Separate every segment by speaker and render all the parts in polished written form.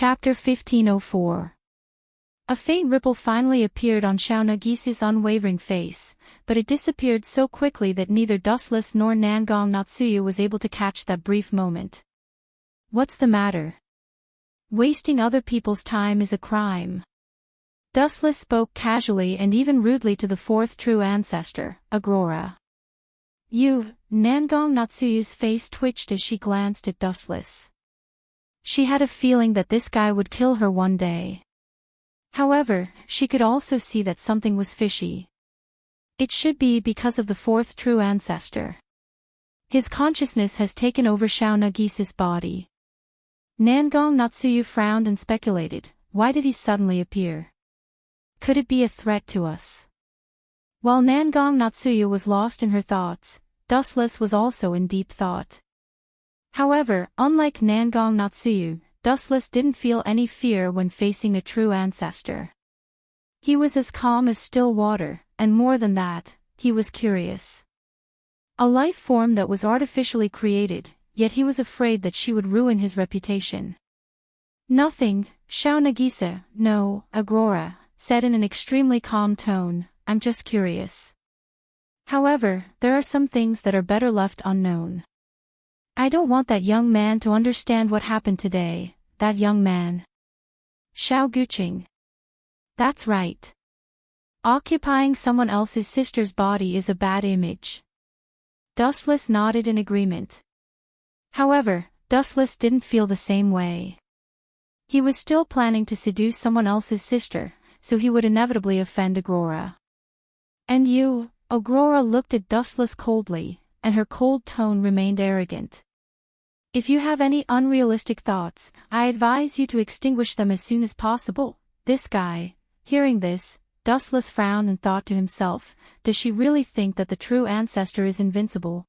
Speaker 1: Chapter 1504. A faint ripple finally appeared on Xiao Nagisa's unwavering face, but it disappeared so quickly that neither Dustless nor Nangong Natsuya was able to catch that brief moment. What's the matter? Wasting other people's time is a crime. Dustless spoke casually and even rudely to the fourth true ancestor, Agrora. Nangong Natsuya's face twitched as she glanced at Dustless. She had a feeling that this guy would kill her one day. However, she could also see that something was fishy. It should be because of the fourth true ancestor. His consciousness has taken over Xiao Nagisa's body. Nangong Natsuya frowned and speculated, why did he suddenly appear? Could it be a threat to us? While Nangong Natsuya was lost in her thoughts, Dustless was also in deep thought. However, unlike Nangong Natsuya, Dustless didn't feel any fear when facing a true ancestor. He was as calm as still water, and more than that, he was curious. A life form that was artificially created, yet he was afraid that she would ruin his reputation. Nothing, Xiao Nagisa, no, Agrora, said in an extremely calm tone, I'm just curious. However, there are some things that are better left unknown. I don't want that young man to understand what happened today, that young man. Xiao Guqing. That's right. Occupying someone else's sister's body is a bad image. Dustless nodded in agreement. However, Dustless didn't feel the same way. He was still planning to seduce someone else's sister, so he would inevitably offend Agrora. And you? Agrora looked at Dustless coldly, and her cold tone remained arrogant. If you have any unrealistic thoughts, I advise you to extinguish them as soon as possible. This guy. Hearing this, Dustless frowned and thought to himself, does she really think that the true ancestor is invincible?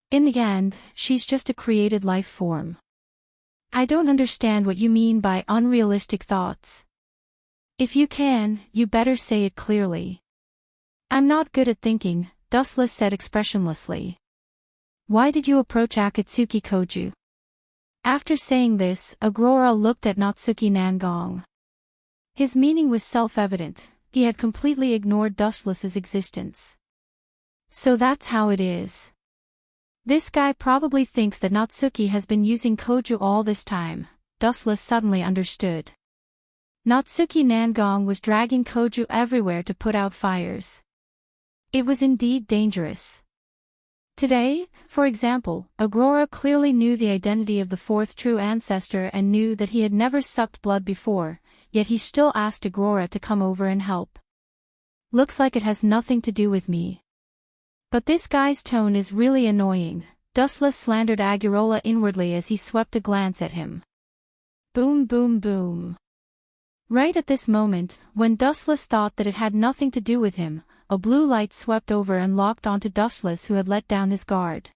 Speaker 1: In the end, she's just a created life form. I don't understand what you mean by unrealistic thoughts. If you can, you better say it clearly. I'm not good at thinking, Dustless said expressionlessly. Why did you approach Akatsuki Koju? After saying this, Agrora looked at Natsuki Nangong. His meaning was self-evident, he had completely ignored Dustless's existence. So that's how it is. This guy probably thinks that Natsuki has been using Koju all this time, Dustless suddenly understood. Natsuki Nangong was dragging Koju everywhere to put out fires. It was indeed dangerous. Today, for example, Agrora clearly knew the identity of the fourth true ancestor and knew that he had never sucked blood before, yet he still asked Agrora to come over and help. Looks like it has nothing to do with me. But this guy's tone is really annoying, Dustless slandered Agrora inwardly as he swept a glance at him. Boom boom boom. Right at this moment, when Dustless thought that it had nothing to do with him, a blue light swept over and locked onto Dustless, who had let down his guard.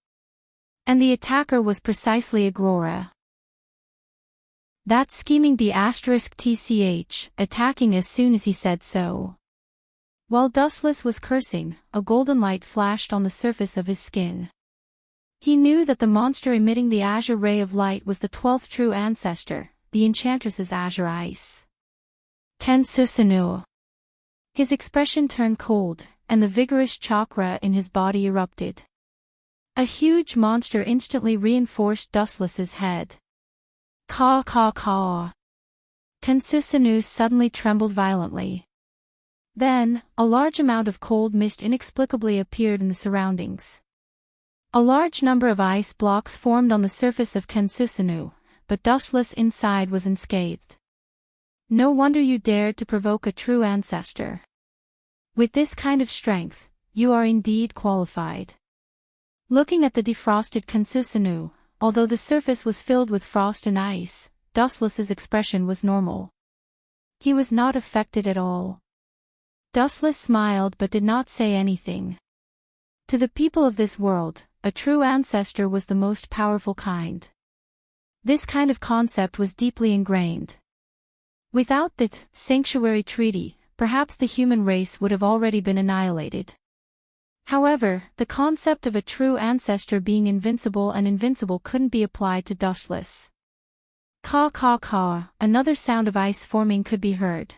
Speaker 1: And the attacker was precisely Agrora. That scheming B*TCH, attacking as soon as he said so. While Dustless was cursing, a golden light flashed on the surface of his skin. He knew that the monster emitting the azure ray of light was the 12th true ancestor, the Enchantress's azure ice. Kensusanu. His expression turned cold, and the vigorous chakra in his body erupted. A huge monster instantly reinforced Dustless's head. Caw caw caw. Kensusanu suddenly trembled violently. Then, a large amount of cold mist inexplicably appeared in the surroundings. A large number of ice blocks formed on the surface of Kensusanu, but Dustless inside was unscathed. No wonder you dared to provoke a true ancestor. With this kind of strength, you are indeed qualified. Looking at the defrosted Kensusanu, although the surface was filled with frost and ice, Dustless's expression was normal. He was not affected at all. Dustless smiled but did not say anything. To the people of this world, a true ancestor was the most powerful kind. This kind of concept was deeply ingrained. Without the Sanctuary Treaty, perhaps the human race would have already been annihilated. However, the concept of a true ancestor being invincible and invincible couldn't be applied to Dustless. Caw caw caw, another sound of ice forming could be heard.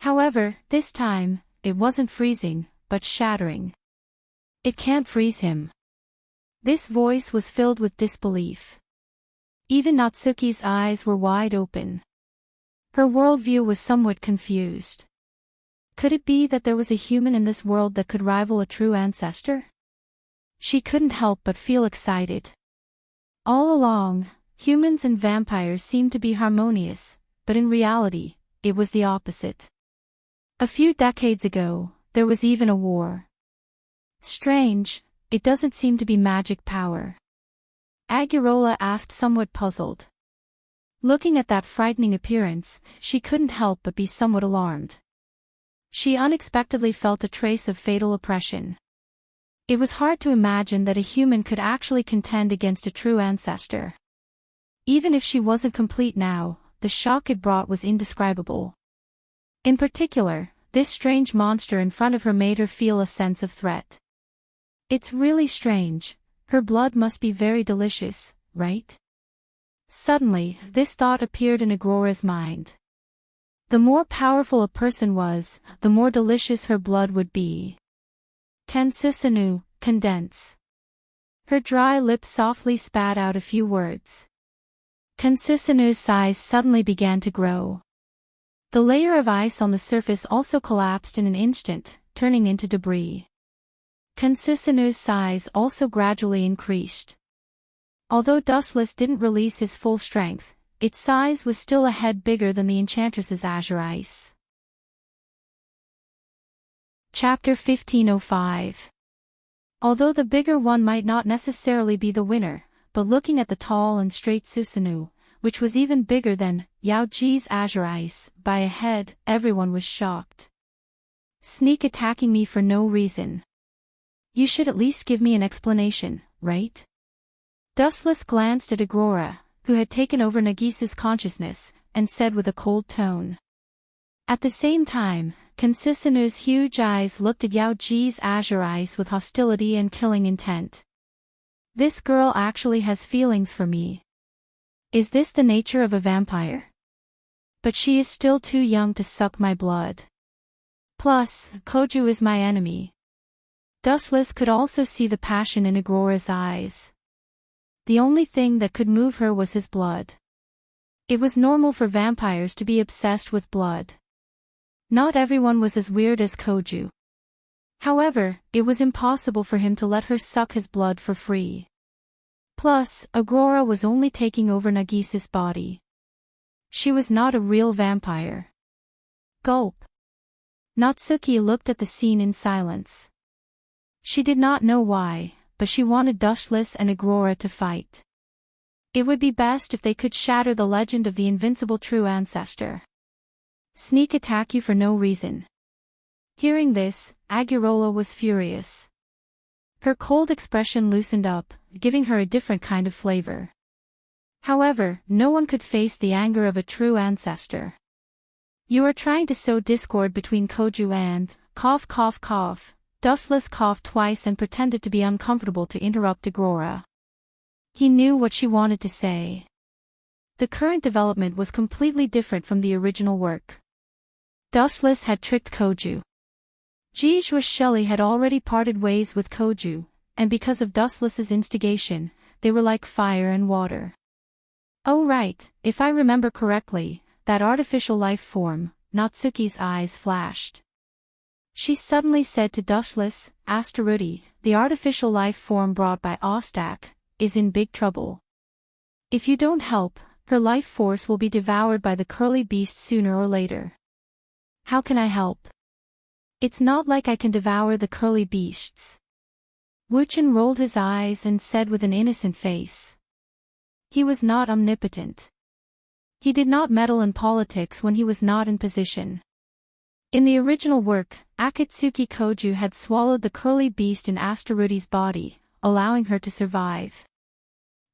Speaker 1: However, this time, it wasn't freezing, but shattering. It can't freeze him. This voice was filled with disbelief. Even Natsuki's eyes were wide open. Her worldview was somewhat confused. Could it be that there was a human in this world that could rival a true ancestor? She couldn't help but feel excited. All along, humans and vampires seemed to be harmonious, but in reality, it was the opposite. A few decades ago, there was even a war. Strange, it doesn't seem to be magic power. Agurola asked, somewhat puzzled. Looking at that frightening appearance, she couldn't help but be somewhat alarmed. She unexpectedly felt a trace of fatal oppression. It was hard to imagine that a human could actually contend against a true ancestor. Even if she wasn't complete now, the shock it brought was indescribable. In particular, this strange monster in front of her made her feel a sense of threat. It's really strange. Her blood must be very delicious, right? Suddenly, this thought appeared in Agrora's mind. The more powerful a person was, the more delicious her blood would be. Kansusanu, condense. Her dry lips softly spat out a few words. Kansusanu's size suddenly began to grow. The layer of ice on the surface also collapsed in an instant, turning into debris. Kansusanu's size also gradually increased. Although Dustless didn't release his full strength, its size was still a head bigger than the Enchantress's azure ice. Chapter 1505. Although the bigger one might not necessarily be the winner, but looking at the tall and straight Susanoo, which was even bigger than Yaoji's azure ice by a head, everyone was shocked. Sneak attacking me for no reason. You should at least give me an explanation, right? Dustless glanced at Agrora, who had taken over Nagisa's consciousness, and said with a cold tone. At the same time, Kansusanu's huge eyes looked at Yaoji's azure ice with hostility and killing intent. This girl actually has feelings for me. Is this the nature of a vampire? But she is still too young to suck my blood. Plus, Koju is my enemy. Dustless could also see the passion in Agrora's eyes. The only thing that could move her was his blood. It was normal for vampires to be obsessed with blood. Not everyone was as weird as Koju. However, it was impossible for him to let her suck his blood for free. Plus, Agrora was only taking over Nagisa's body. She was not a real vampire. Gulp. Natsuki looked at the scene in silence. She did not know why, but she wanted Dustless and Agrora to fight. It would be best if they could shatter the legend of the invincible true ancestor. Sneak attack you for no reason. Hearing this, Agurola was furious. Her cold expression loosened up, giving her a different kind of flavor. However, no one could face the anger of a true ancestor. You are trying to sow discord between Koju and, cough cough cough. Dustless coughed twice and pretended to be uncomfortable to interrupt Agrora. He knew what she wanted to say. The current development was completely different from the original work. Dustless had tricked Koju. Jijwa Shelley had already parted ways with Koju, and because of Dustless's instigation, they were like fire and water. Oh right, if I remember correctly, that artificial life form, Natsuki's eyes flashed. She suddenly said to Dustless, Asteroidi, the artificial life form brought by Ostak, is in big trouble. If you don't help, her life force will be devoured by the curly beast sooner or later. How can I help? It's not like I can devour the curly beasts. Wuchen rolled his eyes and said with an innocent face. He was not omnipotent. He did not meddle in politics when he was not in position. In the original work, Akatsuki Koju had swallowed the curly beast in Asteroidi's body, allowing her to survive.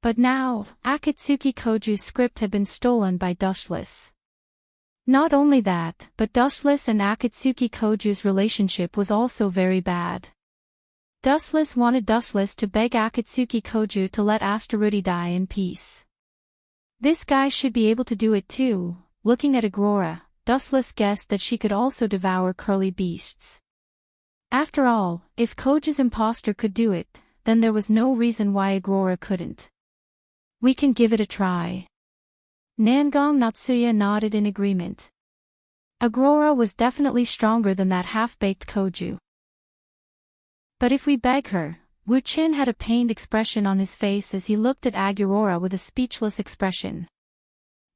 Speaker 1: But now, Akatsuki Koju's script had been stolen by Dustless. Not only that, but Dustless and Akatsuki Koju's relationship was also very bad. Dustless wanted Dustless to beg Akatsuki Koju to let Asteroidi die in peace. This guy should be able to do it too. Looking at Aurora, Dustless guessed that she could also devour curly beasts. After all, if Koja's imposter could do it, then there was no reason why Aurora couldn't. We can give it a try. Nangong Natsuya nodded in agreement. Aurora was definitely stronger than that half-baked Koju. But if we beg her, Wu Qin had a pained expression on his face as he looked at Aurora with a speechless expression.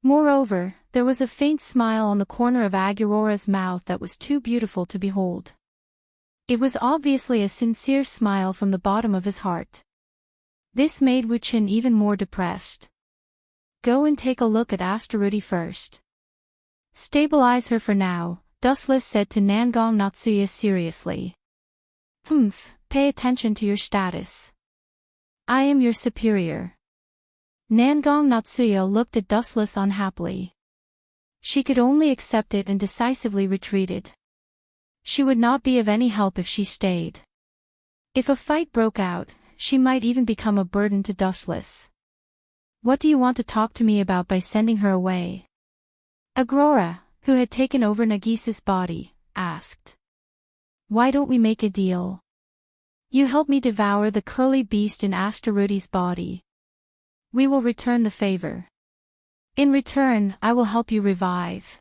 Speaker 1: Moreover, there was a faint smile on the corner of Aurora's mouth that was too beautiful to behold. It was obviously a sincere smile from the bottom of his heart. This made Wu Qin even more depressed. Go and take a look at Astaruti first. Stabilize her for now, Dustless said to Nangong Natsuya seriously. Pay attention to your status. I am your superior. Nangong Natsuya looked at Dustless unhappily. She could only accept it and decisively retreated. She would not be of any help if she stayed. If a fight broke out, she might even become a burden to Dustless. What do you want to talk to me about by sending her away? Aurora, who had taken over Nagisa's body, asked. Why don't we make a deal? You help me devour the curly beast in Astaruti's body. We will return the favor. In return, I will help you revive.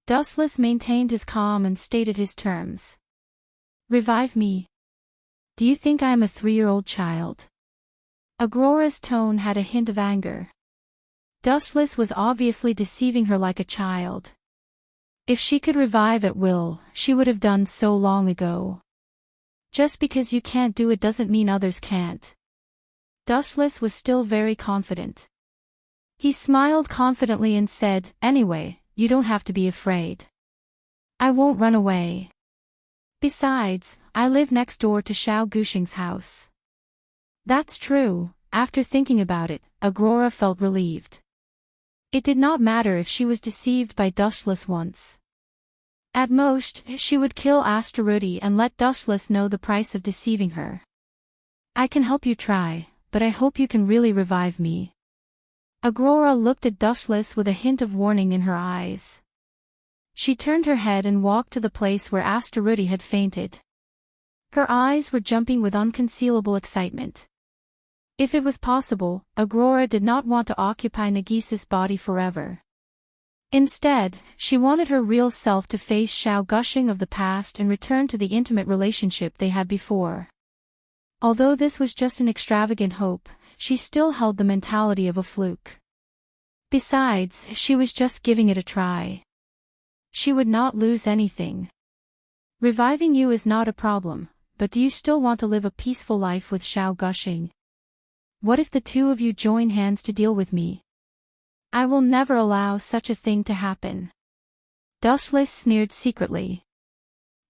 Speaker 1: Dustless maintained his calm and stated his terms. Revive me? Do you think I am a 3-year-old child? Aurora's tone had a hint of anger. Dustless was obviously deceiving her like a child. If she could revive at will, she would have done so long ago. Just because you can't do it doesn't mean others can't. Dustless was still very confident. He smiled confidently and said, Anyway, you don't have to be afraid. I won't run away. Besides, I live next door to Xiao Guxing's house. That's true. After thinking about it, Aurora felt relieved. It did not matter if she was deceived by Dustless once. At most, she would kill Astaruti and let Dustless know the price of deceiving her. I can help you try, but I hope you can really revive me. Aurora looked at Dustless with a hint of warning in her eyes. She turned her head and walked to the place where Astaruti had fainted. Her eyes were jumping with unconcealable excitement. If it was possible, Aurora did not want to occupy Nagisa's body forever. Instead, she wanted her real self to face Xiao Guxing of the past and return to the intimate relationship they had before. Although this was just an extravagant hope, she still held the mentality of a fluke. Besides, she was just giving it a try. She would not lose anything. Reviving you is not a problem, but do you still want to live a peaceful life with Xiao Guxing? What if the two of you join hands to deal with me? I will never allow such a thing to happen. Dustless sneered secretly.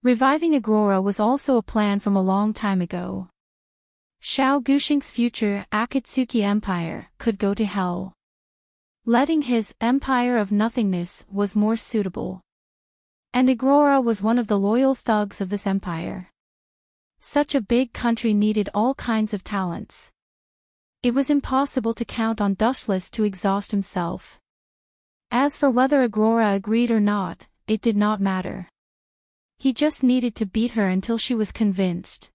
Speaker 1: Reviving Aurora was also a plan from a long time ago. Xiao Guxing's future Akatsuki Empire could go to hell. Letting his Empire of Nothingness was more suitable. And Aurora was one of the loyal thugs of this empire. Such a big country needed all kinds of talents. It was impossible to count on Dustless to exhaust himself. As for whether Aurora agreed or not, it did not matter. He just needed to beat her until she was convinced.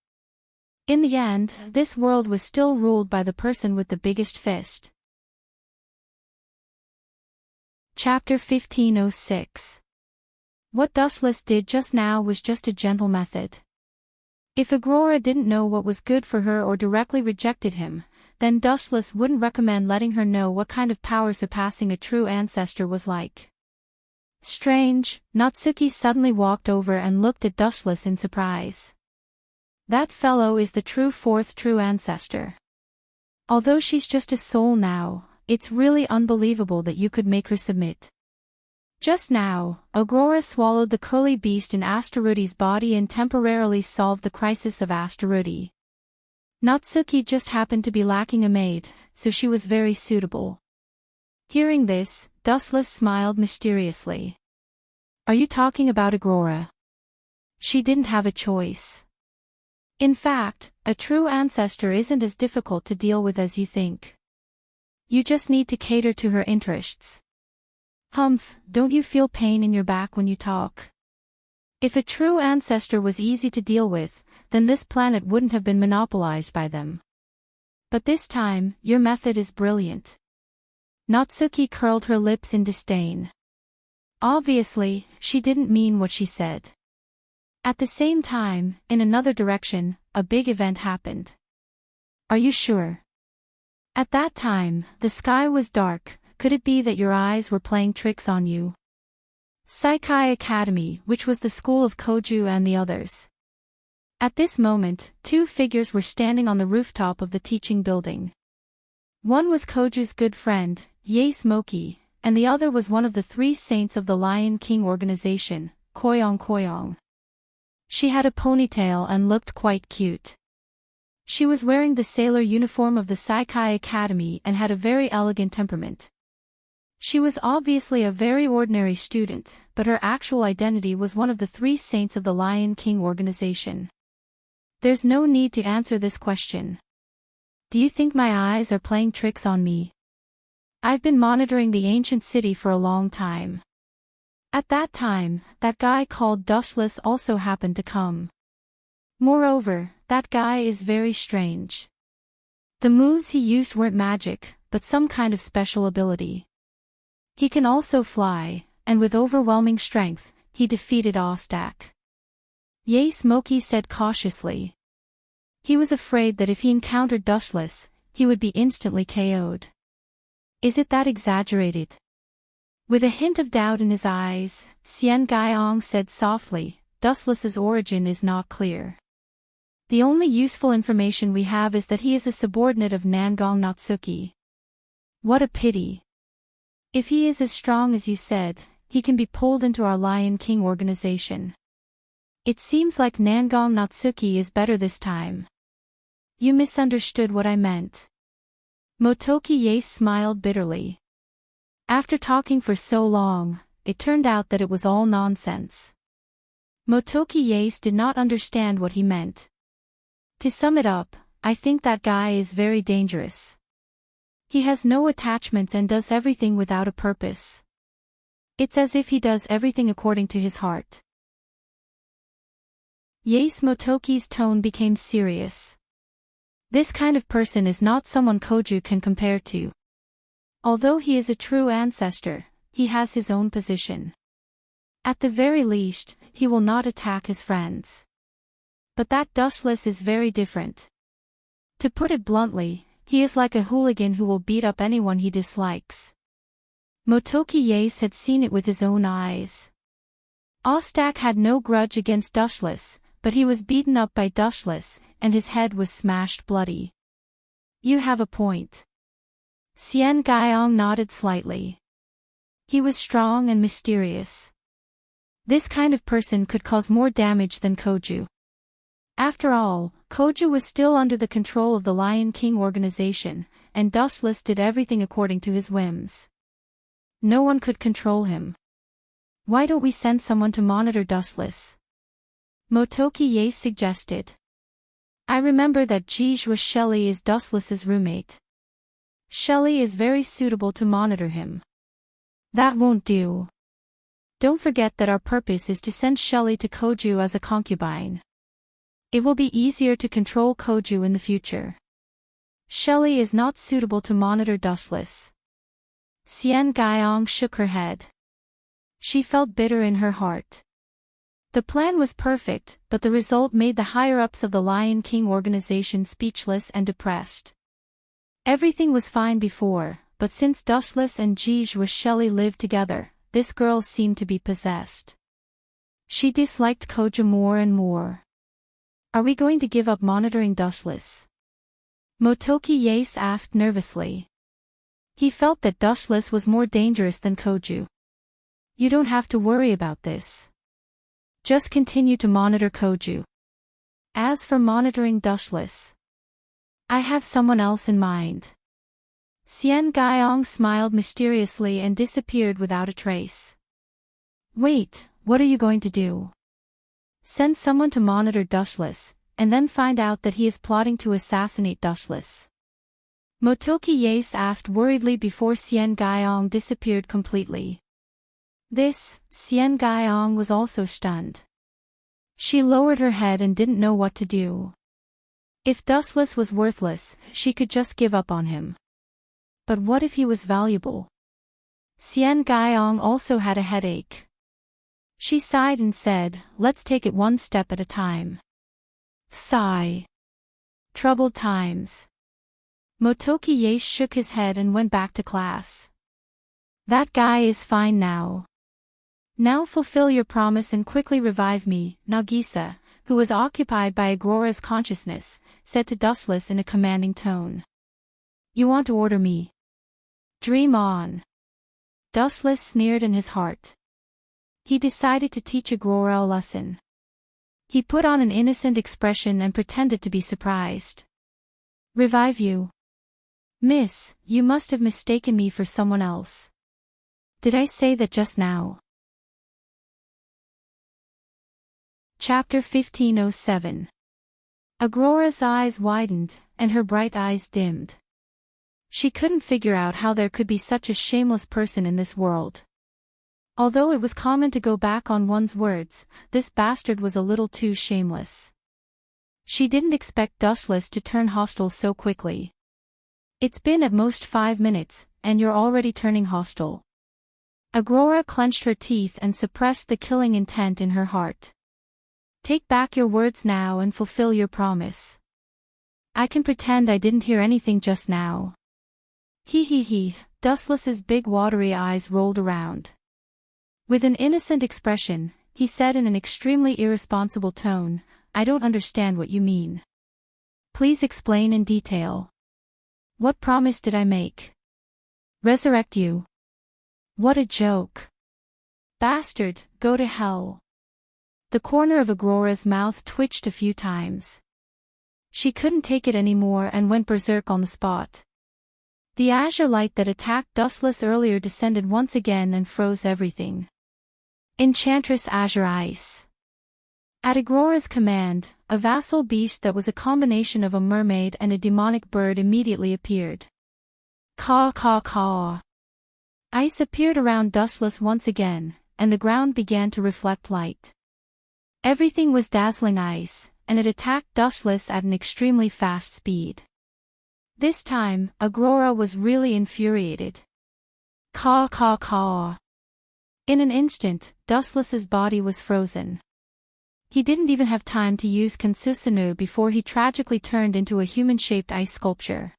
Speaker 1: In the end, this world was still ruled by the person with the biggest fist. Chapter 1506. What Dustless did just now was just a gentle method. If Aurora didn't know what was good for her or directly rejected him, then Dustless wouldn't recommend letting her know what kind of power surpassing a true ancestor was like. Strange, Natsuki suddenly walked over and looked at Dustless in surprise. That fellow is the fourth true ancestor. Although she's just a soul now, it's really unbelievable that you could make her submit. Just now, Aurora swallowed the curly beast in Astaruti's body and temporarily solved the crisis of Astaruti. Natsuki just happened to be lacking a maid, so she was very suitable. Hearing this, Dustless smiled mysteriously. Are you talking about Aurora? She didn't have a choice. In fact, a true ancestor isn't as difficult to deal with as you think. You just need to cater to her interests. Humph, don't you feel pain in your back when you talk? If a true ancestor was easy to deal with, then this planet wouldn't have been monopolized by them. But this time, your method is brilliant. Natsuki curled her lips in disdain. Obviously, she didn't mean what she said. At the same time, in another direction, a big event happened. Are you sure? At that time, the sky was dark. Could it be that your eyes were playing tricks on you? Saikai Academy, which was the school of Koju and the others. At this moment, two figures were standing on the rooftop of the teaching building. One was Koju's good friend, Yae Moki, and the other was one of the three saints of the Lion King organization, Koyong Koyong. She had a ponytail and looked quite cute. She was wearing the sailor uniform of the Saikai Academy and had a very elegant temperament. She was obviously a very ordinary student, but her actual identity was one of the three saints of the Lion King organization. There's no need to answer this question. Do you think my eyes are playing tricks on me? I've been monitoring the ancient city for a long time. At that time, that guy called Dustless also happened to come. Moreover, that guy is very strange. The moves he used weren't magic, but some kind of special ability. He can also fly, and with overwhelming strength, he defeated Ostak. Yae Moki said cautiously. He was afraid that if he encountered Dustless, he would be instantly KO'd. Is it that exaggerated? With a hint of doubt in his eyes, Xian Gaiong said softly, Dustless's origin is not clear. The only useful information we have is that he is a subordinate of Nangong Natsuki. What a pity. If he is as strong as you said, he can be pulled into our Lion King organization. It seems like Nangong Natsuki is better this time. You misunderstood what I meant. Motoki Yae smiled bitterly. After talking for so long, it turned out that it was all nonsense. Motoki Yae did not understand what he meant. To sum it up, I think that guy is very dangerous. He has no attachments and does everything without a purpose. It's as if he does everything according to his heart. Yae Motoki's tone became serious. This kind of person is not someone Koju can compare to. Although he is a true ancestor, he has his own position. At the very least, he will not attack his friends. But that Dustless is very different. To put it bluntly, he is like a hooligan who will beat up anyone he dislikes. Motoki Yae had seen it with his own eyes. Ostak had no grudge against Dustless, but he was beaten up by Dustless, and his head was smashed bloody. You have a point. Xian Gaiong nodded slightly. He was strong and mysterious. This kind of person could cause more damage than Koju. After all, Koju was still under the control of the Lion King organization, and Dustless did everything according to his whims. No one could control him. Why don't we send someone to monitor Dustless? Motoki Yae suggested. I remember that Jijua Shelley is Dustless's roommate. Shelley is very suitable to monitor him. That won't do. Don't forget that our purpose is to send Shelley to Koju as a concubine. It will be easier to control Koju in the future. Shelley is not suitable to monitor Dustless. Xian Gaiong shook her head. She felt bitter in her heart. The plan was perfect, but the result made the higher-ups of the Lion King organization speechless and depressed. Everything was fine before, but since Dustless and Jijua Shelley lived together, this girl seemed to be possessed. She disliked Koju more and more. Are we going to give up monitoring Dustless? Motoki Yae asked nervously. He felt that Dustless was more dangerous than Koju. You don't have to worry about this. Just continue to monitor Koju. As for monitoring Dustless, I have someone else in mind. Xian Gaiong smiled mysteriously and disappeared without a trace. Wait, what are you going to do? Send someone to monitor Dustless, and then find out that he is plotting to assassinate Dustless. Motoki Yase asked worriedly before Xian Gaiyong disappeared completely. Xian Gaiyong was also stunned. She lowered her head and didn't know what to do. If Dustless was worthless, she could just give up on him. But what if he was valuable? Xian Gaiyong also had a headache. She sighed and said, "Let's take it one step at a time." Sigh. Troubled times. Motoki Yase shook his head and went back to class. "That guy is fine now. Now fulfill your promise and quickly revive me," Nagisa, who was occupied by Agrora's consciousness, said to Dustless in a commanding tone. "You want to order me? Dream on." Dustless sneered in his heart. He decided to teach Agrora a lesson. He put on an innocent expression and pretended to be surprised. "Revive you? Miss, you must have mistaken me for someone else. Did I say that just now?" Chapter 1507. Agrora's eyes widened, and her bright eyes dimmed. She couldn't figure out how there could be such a shameless person in this world. Although it was common to go back on one's words, this bastard was a little too shameless. She didn't expect Dustless to turn hostile so quickly. "It's been at most 5 minutes, and you're already turning hostile." Agrora clenched her teeth and suppressed the killing intent in her heart. "Take back your words now and fulfill your promise." "I can pretend I didn't hear anything just now." He. Dustless's big watery eyes rolled around. With an innocent expression, he said in an extremely irresponsible tone, "I don't understand what you mean. Please explain in detail. What promise did I make? Resurrect you? What a joke. Bastard, go to hell." The corner of Agrora's mouth twitched a few times. She couldn't take it anymore and went berserk on the spot. The azure light that attacked Dustless earlier descended once again and froze everything. Enchantress Azure Ice. At Agrora's command, a vassal beast that was a combination of a mermaid and a demonic bird immediately appeared. Caw caw caw. Ice appeared around Dustless once again, and the ground began to reflect light. Everything was dazzling ice, and it attacked Dustless at an extremely fast speed. This time, Agrora was really infuriated. Caw caw caw. In an instant, Dustless's body was frozen. He didn't even have time to use Kansusanu before he tragically turned into a human-shaped ice sculpture.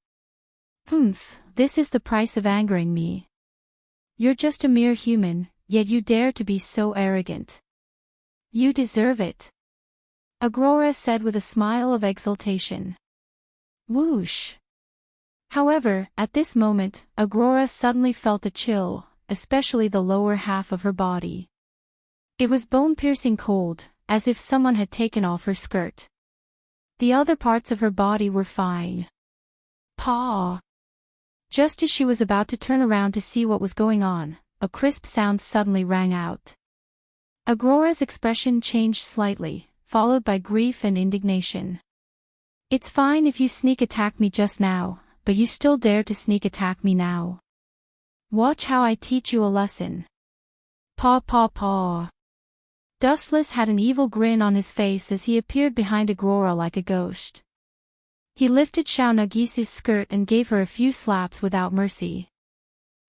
Speaker 1: "Humph, this is the price of angering me. You're just a mere human, yet you dare to be so arrogant. You deserve it," Agrora said with a smile of exultation. Whoosh. However, at this moment, Agrora suddenly felt a chill, especially the lower half of her body. It was bone-piercing cold, as if someone had taken off her skirt. The other parts of her body were fine. Paw. Just as she was about to turn around to see what was going on, a crisp sound suddenly rang out. Agrora's expression changed slightly, followed by grief and indignation. "It's fine if you sneak attack me just now, but you still dare to sneak attack me now. Watch how I teach you a lesson." Paw paw paw. Dustless had an evil grin on his face as he appeared behind Agrora like a ghost. He lifted Xiao Nagisa's skirt and gave her a few slaps without mercy.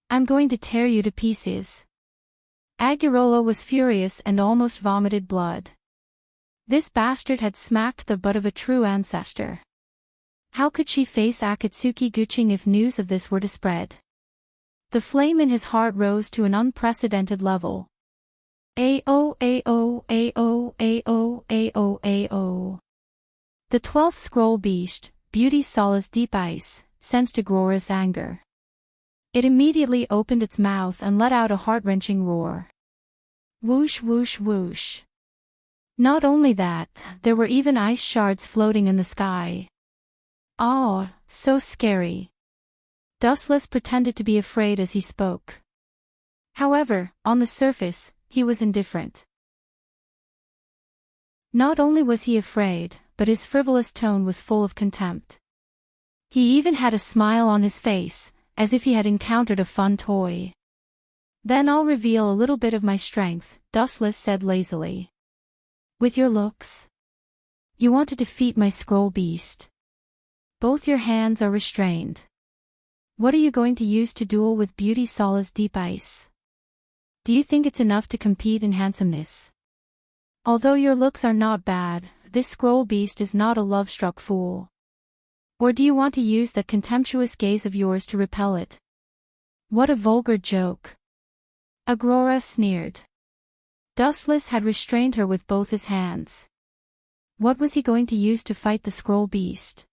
Speaker 1: "I'm going to tear you to pieces." Agurola was furious and almost vomited blood. This bastard had smacked the butt of a true ancestor. How could she face Akatsuki Guching if news of this were to spread? The flame in his heart rose to an unprecedented level. Ao. The 12th scroll beast, Beauty Solace Deep Ice, sensed Agrora's anger. It immediately opened its mouth and let out a heart-wrenching roar. Whoosh whoosh whoosh. Not only that, there were even ice shards floating in the sky. Oh, so scary. Dustless pretended to be afraid as he spoke. However, on the surface, he was indifferent. Not only was he afraid, but his frivolous tone was full of contempt. He even had a smile on his face, as if he had encountered a fun toy. Then I'll reveal a little bit of my strength, Dustless said lazily. With your looks? You want to defeat my scroll beast. Both your hands are restrained. What are you going to use to duel with Beauty Solace Deep Ice? Do you think it's enough to compete in handsomeness? Although your looks are not bad, this scroll beast is not a love-struck fool. Or do you want to use that contemptuous gaze of yours to repel it? What a vulgar joke. Aurora sneered. Dustless had restrained her with both his hands. What was he going to use to fight the scroll beast?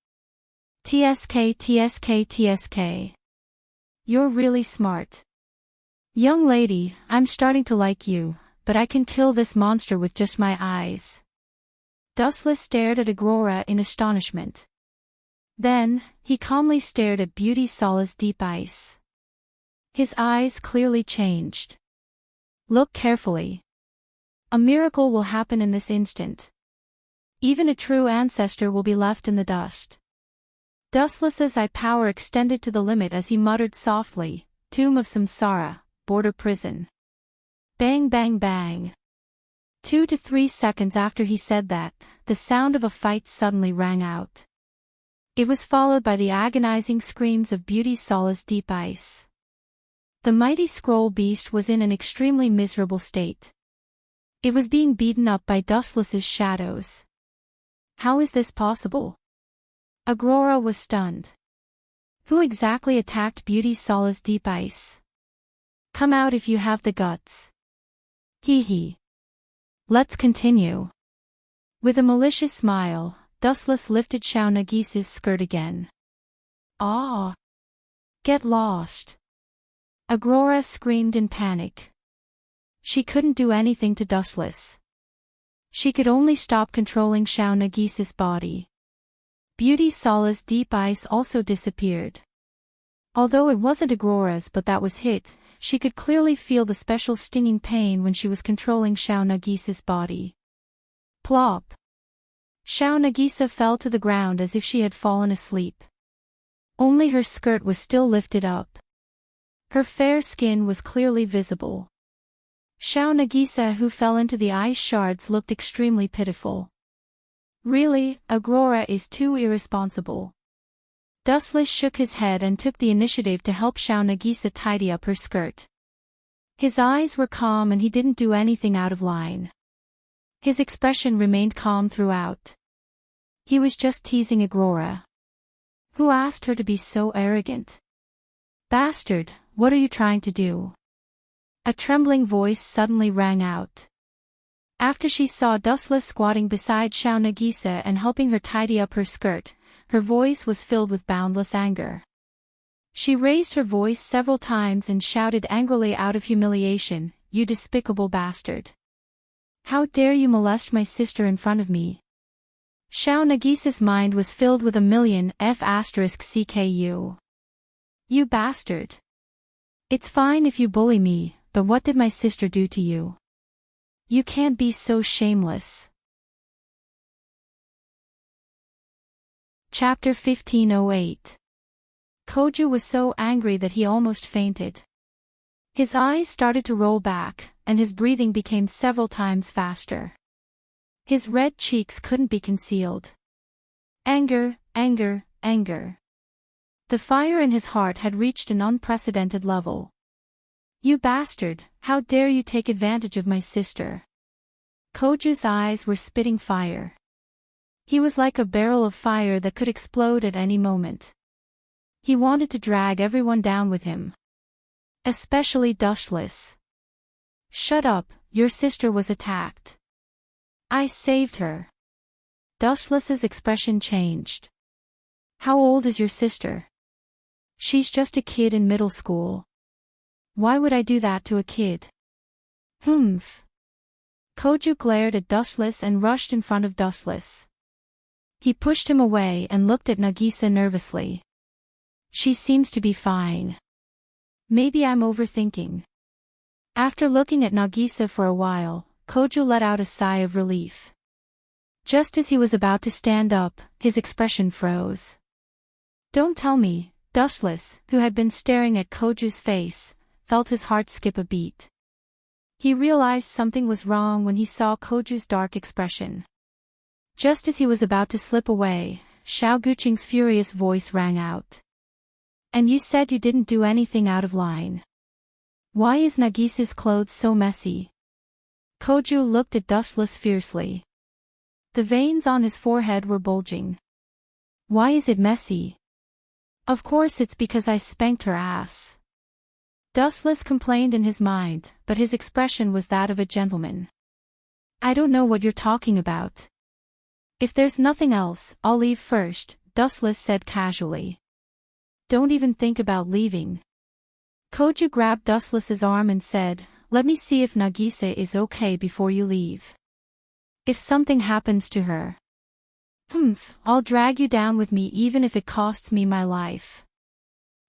Speaker 1: TSK TSK TSK. You're really smart. Young lady, I'm starting to like you, but I can kill this monster with just my eyes. Dustless stared at Aurora in astonishment. Then, he calmly stared at Beauty Solace Deep Ice. His eyes clearly changed. Look carefully. A miracle will happen in this instant. Even a true ancestor will be left in the dust. Dustless's eye power extended to the limit as he muttered softly, Tomb of Samsara, border prison. Bang bang bang. 2 to 3 seconds after he said that, the sound of a fight suddenly rang out. It was followed by the agonizing screams of Beauty Solace Deep Ice. The mighty scroll beast was in an extremely miserable state. It was being beaten up by Dustless's shadows. How is this possible? Aurora was stunned. Who exactly attacked Beauty Solace Deep Ice? Come out if you have the guts. Hee hee. Let's continue. With a malicious smile, Dustless lifted Xiao Nagisa's skirt again. Ah! Get lost. Aurora screamed in panic. She couldn't do anything to Dustless. She could only stop controlling Xiao Nagisa's body. Beauty Solace Deep Ice also disappeared. Although it wasn't Aurora's but that was hit, she could clearly feel the special stinging pain when she was controlling Xiao Nagisa's body. Plop! Xiao Nagisa fell to the ground as if she had fallen asleep. Only her skirt was still lifted up. Her fair skin was clearly visible. Xiao Nagisa, who fell into the ice shards, looked extremely pitiful. Really, Aurora is too irresponsible. Dustless shook his head and took the initiative to help Xiao Nagisa tidy up her skirt. His eyes were calm and he didn't do anything out of line. His expression remained calm throughout. He was just teasing Aurora. Who asked her to be so arrogant? Bastard, what are you trying to do? A trembling voice suddenly rang out. After she saw Dustless squatting beside Xiao Nagisa and helping her tidy up her skirt, her voice was filled with boundless anger. She raised her voice several times and shouted angrily out of humiliation, "You despicable bastard! How dare you molest my sister in front of me?" Xiao Nagisa's mind was filled with a million F***CKU. You bastard! It's fine if you bully me, but what did my sister do to you? You can't be so shameless. Chapter 1508. Koju was so angry that he almost fainted. His eyes started to roll back, and his breathing became several times faster. His red cheeks couldn't be concealed. Anger, anger, anger. The fire in his heart had reached an unprecedented level. You bastard, how dare you take advantage of my sister? Koju's eyes were spitting fire. He was like a barrel of fire that could explode at any moment. He wanted to drag everyone down with him. Especially Dustless. Shut up, your sister was attacked. I saved her. Dustless's expression changed. How old is your sister? She's just a kid in middle school. Why would I do that to a kid? Humph. Koju glared at Dustless and rushed in front of Dustless. He pushed him away and looked at Nagisa nervously. She seems to be fine. Maybe I'm overthinking. After looking at Nagisa for a while, Koju let out a sigh of relief. Just as he was about to stand up, his expression froze. Don't tell me. Dustless, who had been staring at Koju's face, felt his heart skip a beat. He realized something was wrong when he saw Koju's dark expression. Just as he was about to slip away, Xiao Guqing's furious voice rang out. And you said you didn't do anything out of line. Why is Nagisa's clothes so messy? Koju looked at Dustless fiercely. The veins on his forehead were bulging. Why is it messy? Of course it's because I spanked her ass. Dustless complained in his mind, but his expression was that of a gentleman. I don't know what you're talking about. If there's nothing else, I'll leave first, Dustless said casually. Don't even think about leaving. Koju grabbed Dustless's arm and said, let me see if Nagisa is okay before you leave. If something happens to her. I'll drag you down with me even if it costs me my life.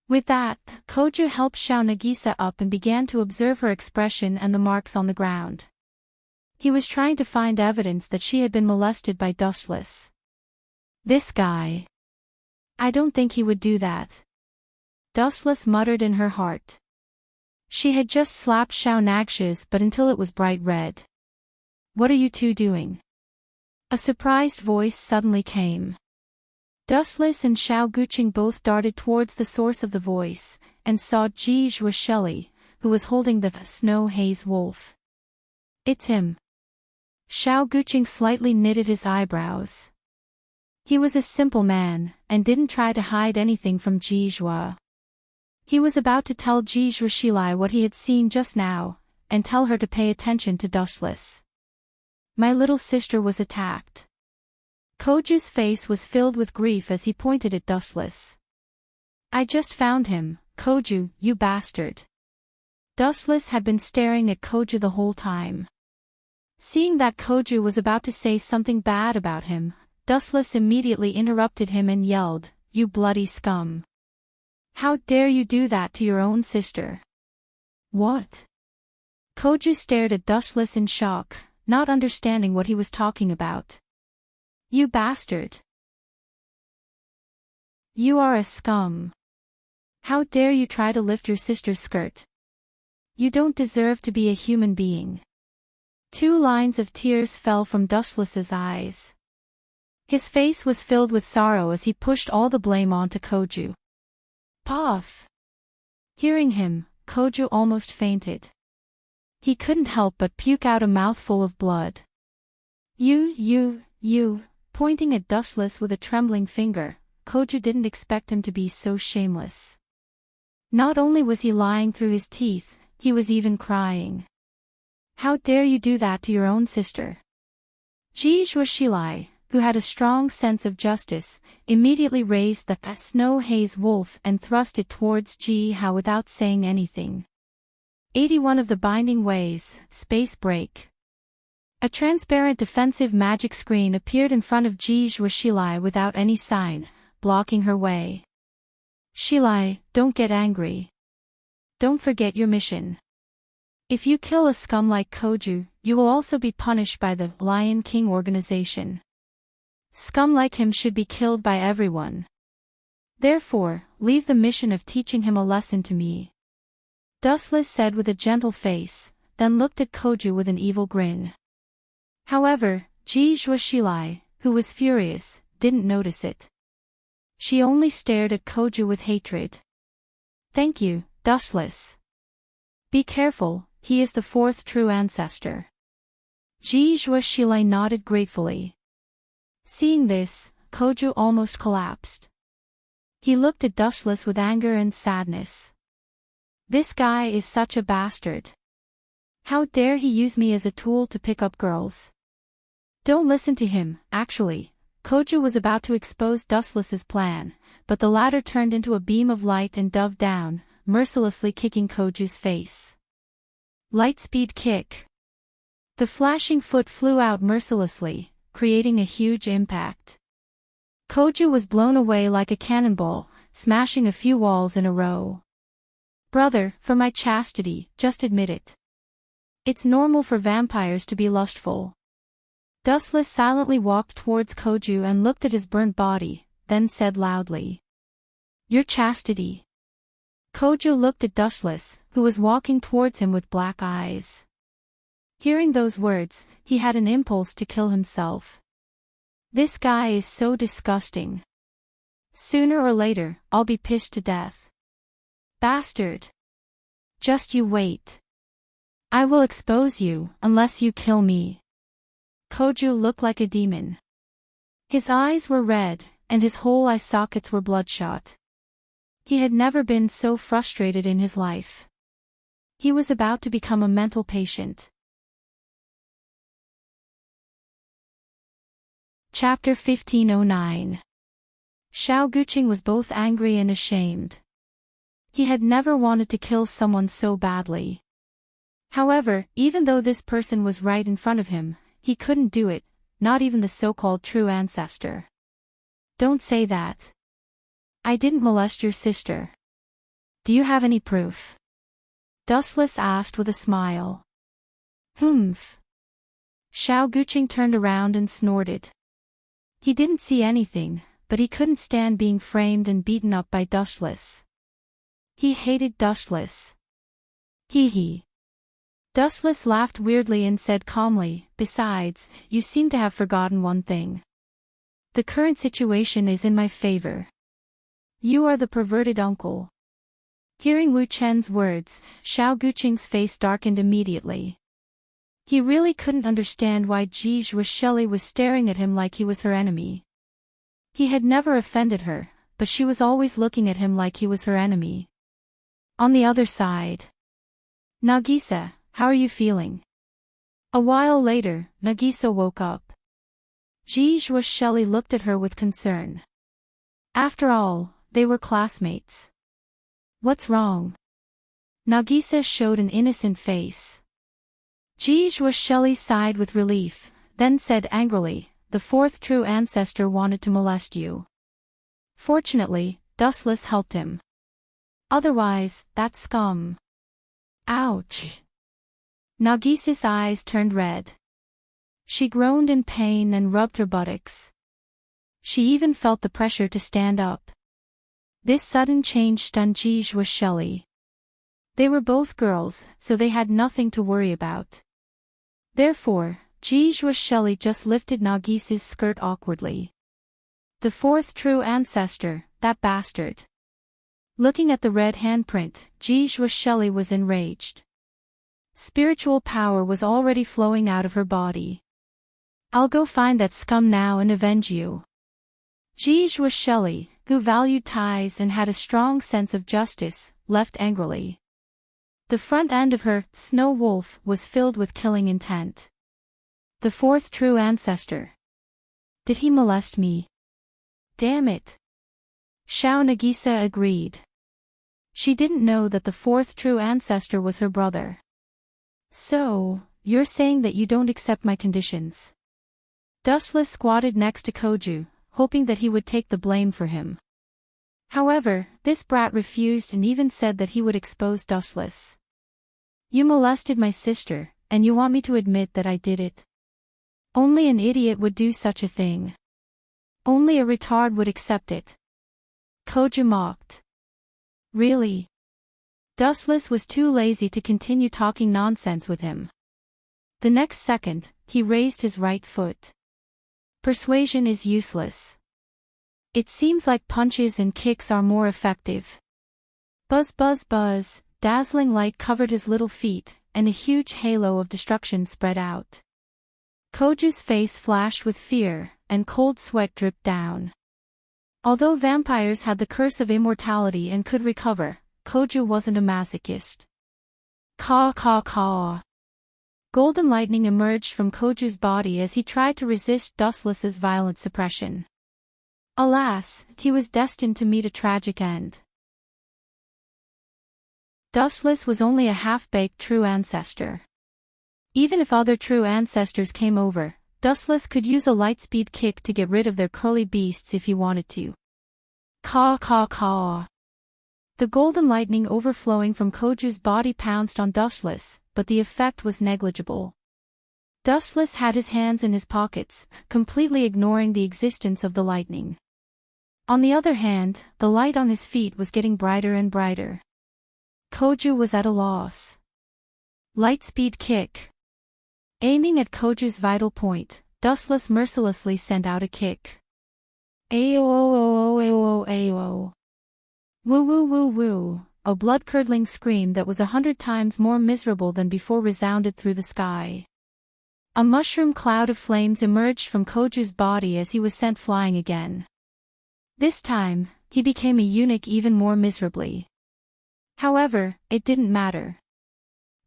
Speaker 1: With that, Koju helped Xiao Nagisa up and began to observe her expression and the marks on the ground. He was trying to find evidence that she had been molested by Dustless. This guy. I don't think he would do that. Dustless muttered in her heart. She had just slapped Xiao Nagshi's but until it was bright red. What are you two doing? A surprised voice suddenly came. Dustless and Xiao Guqing both darted towards the source of the voice, and saw Ji Zhuosheli, who was holding the snow haze wolf. It's him. Xiao Guqing slightly knitted his eyebrows. He was a simple man, and didn't try to hide anything from Ji Zhuo. He was about to tell Ji Zhuosheli what he had seen just now, and tell her to pay attention to Dustless. My little sister was attacked. Koju's face was filled with grief as he pointed at Dustless. I just found him, Koju, you bastard. Dustless had been staring at Koju the whole time. Seeing that Koju was about to say something bad about him, Dustless immediately interrupted him and yelled, You bloody scum. How dare you do that to your own sister? What? Koju stared at Dustless in shock, not understanding what he was talking about. You bastard. You are a scum. How dare you try to lift your sister's skirt? You don't deserve to be a human being. 2 lines of tears fell from Dustless's eyes. His face was filled with sorrow as he pushed all the blame onto Koju. Puff! Hearing him, Koju almost fainted. He couldn't help but puke out a mouthful of blood. You, pointing at Dustless with a trembling finger, Koju didn't expect him to be so shameless. Not only was he lying through his teeth, he was even crying. How dare you do that to your own sister? Ji Zhuosheli, who had a strong sense of justice, immediately raised the snow haze wolf and thrust it towards Ji Hao without saying anything. 81 of the Binding Ways, Space Break. A transparent defensive magic screen appeared in front of Ji Zhuosheli without any sign, blocking her way. Shilai, don't get angry. Don't forget your mission. If you kill a scum like Koju, you will also be punished by the Lion King organization. Scum like him should be killed by everyone. Therefore, leave the mission of teaching him a lesson to me. Dustless said with a gentle face, then looked at Koju with an evil grin. However, Ji Zhuosheli, who was furious, didn't notice it. She only stared at Koju with hatred. Thank you, Dustless. Be careful, he is the 4th true ancestor. Ji Zhuosheli nodded gratefully. Seeing this, Koju almost collapsed. He looked at Dustless with anger and sadness. This guy is such a bastard. How dare he use me as a tool to pick up girls? Don't listen to him, actually. Koju was about to expose Dustless's plan, but the latter turned into a beam of light and dove down, mercilessly kicking Koju's face. Lightspeed kick. The flashing foot flew out mercilessly, creating a huge impact. Koju was blown away like a cannonball, smashing a few walls in a row. Brother, for my chastity, just admit it. It's normal for vampires to be lustful. Dustless silently walked towards Koju and looked at his burnt body, then said loudly. Your chastity. Kojo looked at Dustless, who was walking towards him with black eyes. Hearing those words, he had an impulse to kill himself. This guy is so disgusting. Sooner or later, I'll be pissed to death. Bastard. Just you wait. I will expose you, unless you kill me. Kojo looked like a demon. His eyes were red, and his whole eye sockets were bloodshot. He had never been so frustrated in his life. He was about to become a mental patient. Chapter 1509. Xiao Guqing was both angry and ashamed. He had never wanted to kill someone so badly. However, even though this person was right in front of him, he couldn't do it, not even the so-called true ancestor. Don't say that. I didn't molest your sister. Do you have any proof? Dustless asked with a smile. Humph. Xiao Guqing turned around and snorted. He didn't see anything, but he couldn't stand being framed and beaten up by Dustless. He hated Dustless. Hee hee. Dustless laughed weirdly and said calmly, besides, you seem to have forgotten one thing. The current situation is in my favor. You are the perverted uncle. Hearing Wu Chen's words, Xiao Guqing's face darkened immediately. He really couldn't understand why Ji Zhuosheli was staring at him like he was her enemy. He had never offended her, but she was always looking at him like he was her enemy. On the other side. Nagisa, how are you feeling? A while later, Nagisa woke up. Ji Zhuosheli looked at her with concern. After all, they were classmates. What's wrong? Nagisa showed an innocent face. Ji Zhuosheli sighed with relief, then said angrily, the fourth true ancestor wanted to molest you. Fortunately, Dustless helped him. Otherwise, that scum. Ouch. Nagisa's eyes turned red. She groaned in pain and rubbed her buttocks. She even felt the pressure to stand up. This sudden change stunned Ji Zhuosheli. They were both girls, so they had nothing to worry about. Therefore, Ji Zhuosheli just lifted Nagisa's skirt awkwardly. The fourth true ancestor, that bastard. Looking at the red handprint, Ji Zhuosheli was enraged. Spiritual power was already flowing out of her body. I'll go find that scum now and avenge you. Ji Zhuosheli, who valued ties and had a strong sense of justice, left angrily. The front end of her, Snow Wolf, was filled with killing intent. The fourth true ancestor. Did he molest me? Damn it. Xiao Nagisa agreed. She didn't know that the fourth true ancestor was her brother. So, you're saying that you don't accept my conditions? Dustless squatted next to Kojo, hoping that he would take the blame for him. However, this brat refused and even said that he would expose Dustless. You molested my sister, and you want me to admit that I did it? Only an idiot would do such a thing. Only a retard would accept it. Kojo mocked. Really? Dustless was too lazy to continue talking nonsense with him. The next second, he raised his right foot. Persuasion is useless. It seems like punches and kicks are more effective. Buzz buzz buzz, dazzling light covered his little feet, and a huge halo of destruction spread out. Kojo's face flashed with fear, and cold sweat dripped down. Although vampires had the curse of immortality and could recover, Kojo wasn't a masochist. Caw caw caw. Golden lightning emerged from Kojo's body as he tried to resist Dustless's violent suppression. Alas, he was destined to meet a tragic end. Dustless was only a half-baked true ancestor. Even if other true ancestors came over, Dustless could use a lightspeed kick to get rid of their curly beasts if he wanted to. Caw caw caw. The golden lightning overflowing from Kojo's body pounced on Dustless, but the effect was negligible. Dustless had his hands in his pockets, completely ignoring the existence of the lightning. On the other hand, the light on his feet was getting brighter and brighter. Koju was at a loss. Lightspeed kick. Aiming at Koju's vital point, Dustless mercilessly sent out a kick. Ayo. Woo woo woo woo. A blood-curdling scream that was 100 times more miserable than before resounded through the sky. A mushroom cloud of flames emerged from Koju's body as he was sent flying again. This time, he became a eunuch even more miserably. However, it didn't matter.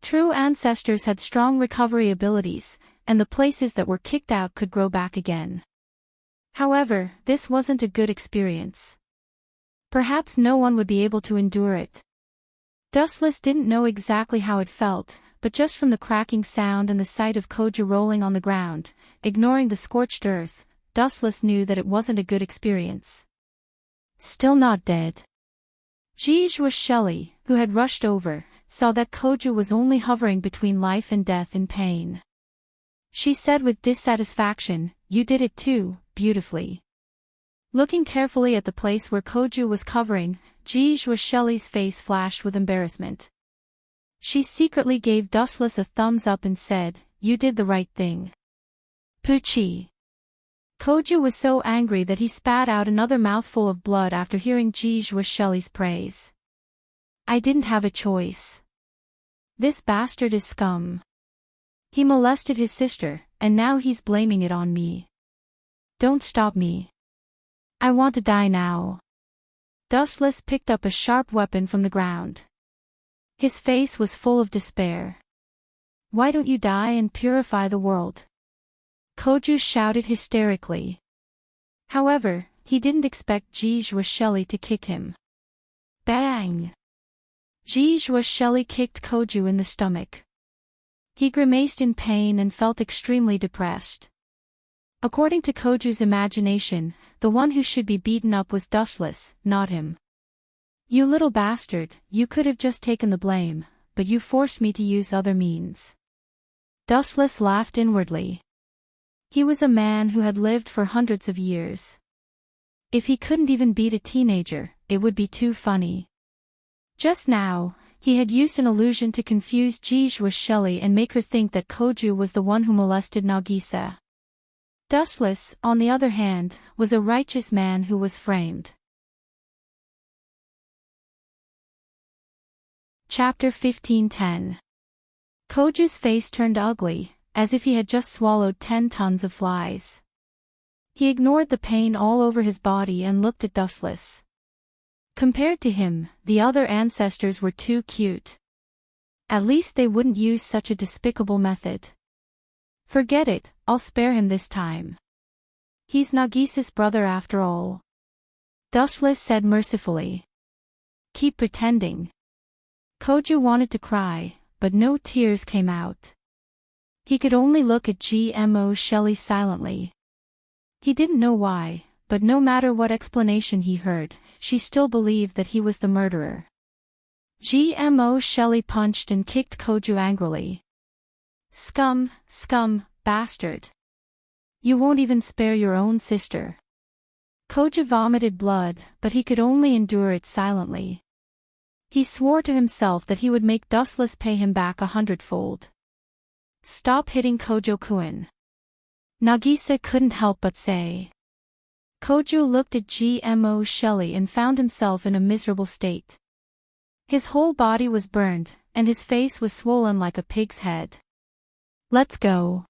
Speaker 1: True ancestors had strong recovery abilities, and the places that were kicked out could grow back again. However, this wasn't a good experience. Perhaps no one would be able to endure it. Dustless didn't know exactly how it felt, but just from the cracking sound and the sight of Koju rolling on the ground, ignoring the scorched earth, Dustless knew that it wasn't a good experience. Still not dead. Jijua Shelley, who had rushed over, saw that Koju was only hovering between life and death in pain. She said with dissatisfaction, "You did it too, beautifully." Looking carefully at the place where Koju was covering, Jijua Shelley's face flashed with embarrassment. She secretly gave Dustless a thumbs up and said, "You did the right thing." Poochie. Koju was so angry that he spat out another mouthful of blood after hearing Jijua Shelley's praise. "I didn't have a choice. This bastard is scum. He molested his sister, and now he's blaming it on me. Don't stop me. I want to die now." Dustless picked up a sharp weapon from the ground. His face was full of despair. "Why don't you die and purify the world?" Koju shouted hysterically. However, he didn't expect Jijua Shelley to kick him. Bang! Jijua Shelley kicked Koju in the stomach. He grimaced in pain and felt extremely depressed. According to Koju's imagination, the one who should be beaten up was Dustless, not him. "You little bastard, you could have just taken the blame, but you forced me to use other means." Dustless laughed inwardly. He was a man who had lived for hundreds of years. If he couldn't even beat a teenager, it would be too funny. Just now, he had used an illusion to confuse Jijua Shelley and make her think that Koju was the one who molested Nagisa. Dustless, on the other hand, was a righteous man who was framed. Chapter 15:10. Koju's face turned ugly, as if he had just swallowed 10 tons of flies. He ignored the pain all over his body and looked at Dustless. Compared to him, the other ancestors were too cute. At least they wouldn't use such a despicable method. "Forget it, I'll spare him this time. He's Nagisa's brother after all," Dustless said mercifully. "Keep pretending." Koju wanted to cry, but no tears came out. He could only look at Jijua Shelley silently. He didn't know why, but no matter what explanation he heard, she still believed that he was the murderer. Jijua Shelley punched and kicked Koju angrily. Scum, bastard. You won't even spare your own sister." Koju vomited blood, but he could only endure it silently. He swore to himself that he would make Dustless pay him back 100-fold. "Stop hitting Kojo-kun," Nagisa couldn't help but say. Koju looked at Jijua Shelley and found himself in a miserable state. His whole body was burned, and his face was swollen like a pig's head. "Let's go.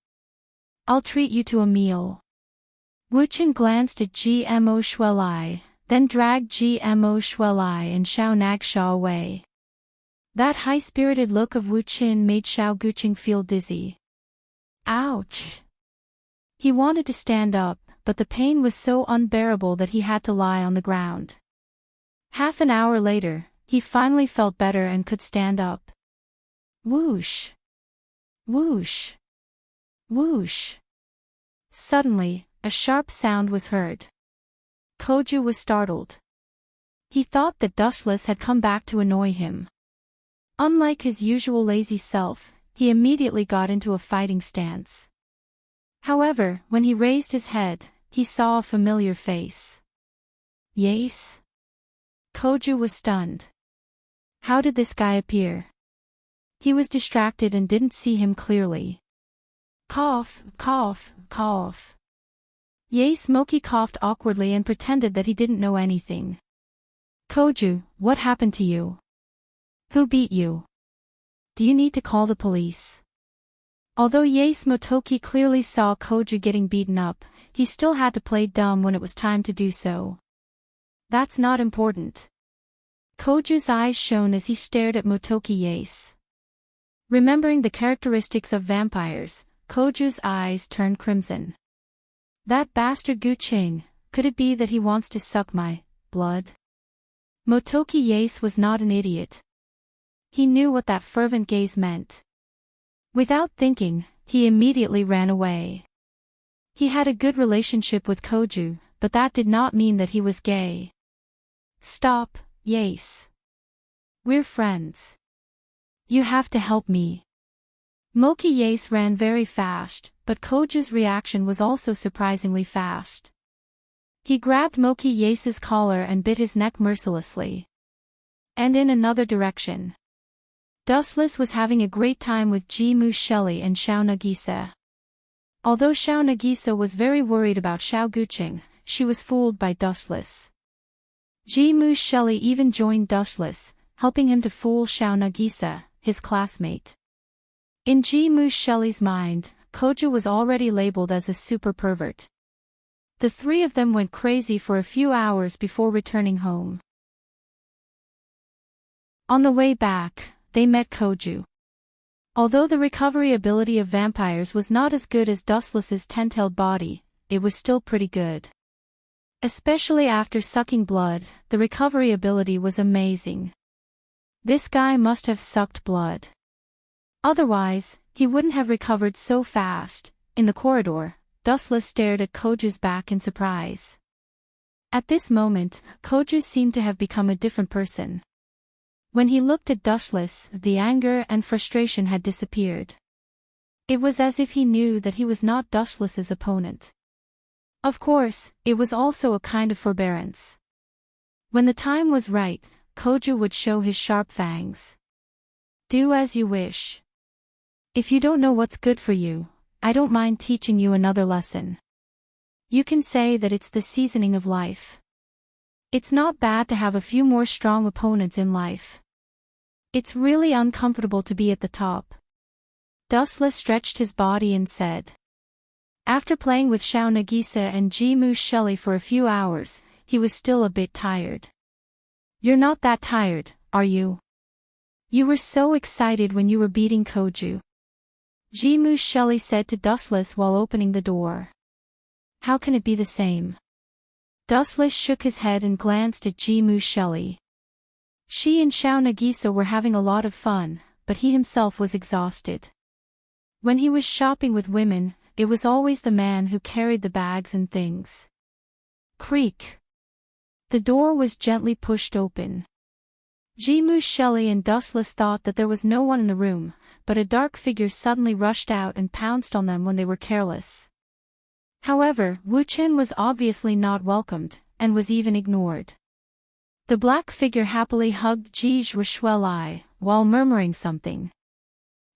Speaker 1: I'll treat you to a meal." Wuchen glanced at Jijua Shelley, then dragged Jijua Shelley and Xiao Nagsha away. That high-spirited look of Wuchen made Xiao Guqing feel dizzy. Ouch! He wanted to stand up, but the pain was so unbearable that he had to lie on the ground. Half an hour later, he finally felt better and could stand up. Whoosh! Whoosh! Whoosh! Suddenly, a sharp sound was heard. Koju was startled. He thought that Dustless had come back to annoy him. Unlike his usual lazy self, he immediately got into a fighting stance. However, when he raised his head, he saw a familiar face. Yes? Koju was stunned. How did this guy appear? He was distracted and didn't see him clearly. Cough, cough, cough. Yes, Moki coughed awkwardly and pretended that he didn't know anything. Koju, what happened to you? Who beat you? Do you need to call the police? Although Yes Motoki clearly saw Koju getting beaten up, he still had to play dumb when it was time to do so. That's not important. Koju's eyes shone as he stared at Motoki Yes. Remembering the characteristics of vampires, Koju's eyes turned crimson. That bastard Guqing, could it be that he wants to suck my blood? Motoki Yes was not an idiot. He knew what that fervent gaze meant. Without thinking, he immediately ran away. He had a good relationship with Koju, but that did not mean that he was gay. Stop, Yes. We're friends. You have to help me. Moki Yes ran very fast, but Koju's reaction was also surprisingly fast. He grabbed Moki Yes's collar and bit his neck mercilessly. And in another direction. Dustless was having a great time with Jimu Shelley and Xiao Nagisa. Although Xiao Nagisa was very worried about Xiao Guqing, she was fooled by Dustless. Jimu Shelley even joined Dustless, helping him to fool Xiao Nagisa, his classmate. In Jimu Shelley's mind, Koju was already labeled as a super pervert. The three of them went crazy for a few hours before returning home. On the way back, they met Koju. Although the recovery ability of vampires was not as good as Dustless's ten-tailed body, it was still pretty good. Especially after sucking blood, the recovery ability was amazing. This guy must have sucked blood. Otherwise, he wouldn't have recovered so fast. In the corridor, Dustless stared at Koju's back in surprise. At this moment, Koju seemed to have become a different person. When he looked at Dustless, the anger and frustration had disappeared. It was as if he knew that he was not Dustless's opponent. Of course, it was also a kind of forbearance. When the time was right, Koju would show his sharp fangs. Do as you wish. If you don't know what's good for you, I don't mind teaching you another lesson. You can say that it's the seasoning of life. It's not bad to have a few more strong opponents in life. It's really uncomfortable to be at the top. Dustless stretched his body and said. After playing with Xiao Nagisa and Jimu Shelley for a few hours, he was still a bit tired. You're not that tired, are you? You were so excited when you were beating Koju. Jimu Shelley said to Dustless while opening the door. How can it be the same? Dustless shook his head and glanced at Jimu Shelley. She and Xiao Nagisa were having a lot of fun, but he himself was exhausted. When he was shopping with women, it was always the man who carried the bags and things. Creak. The door was gently pushed open. Jimu Shelley and Dustless thought that there was no one in the room, but a dark figure suddenly rushed out and pounced on them when they were careless. However, Wu Qin was obviously not welcomed, and was even ignored. The black figure happily hugged Ji Zhuishueli, while murmuring something.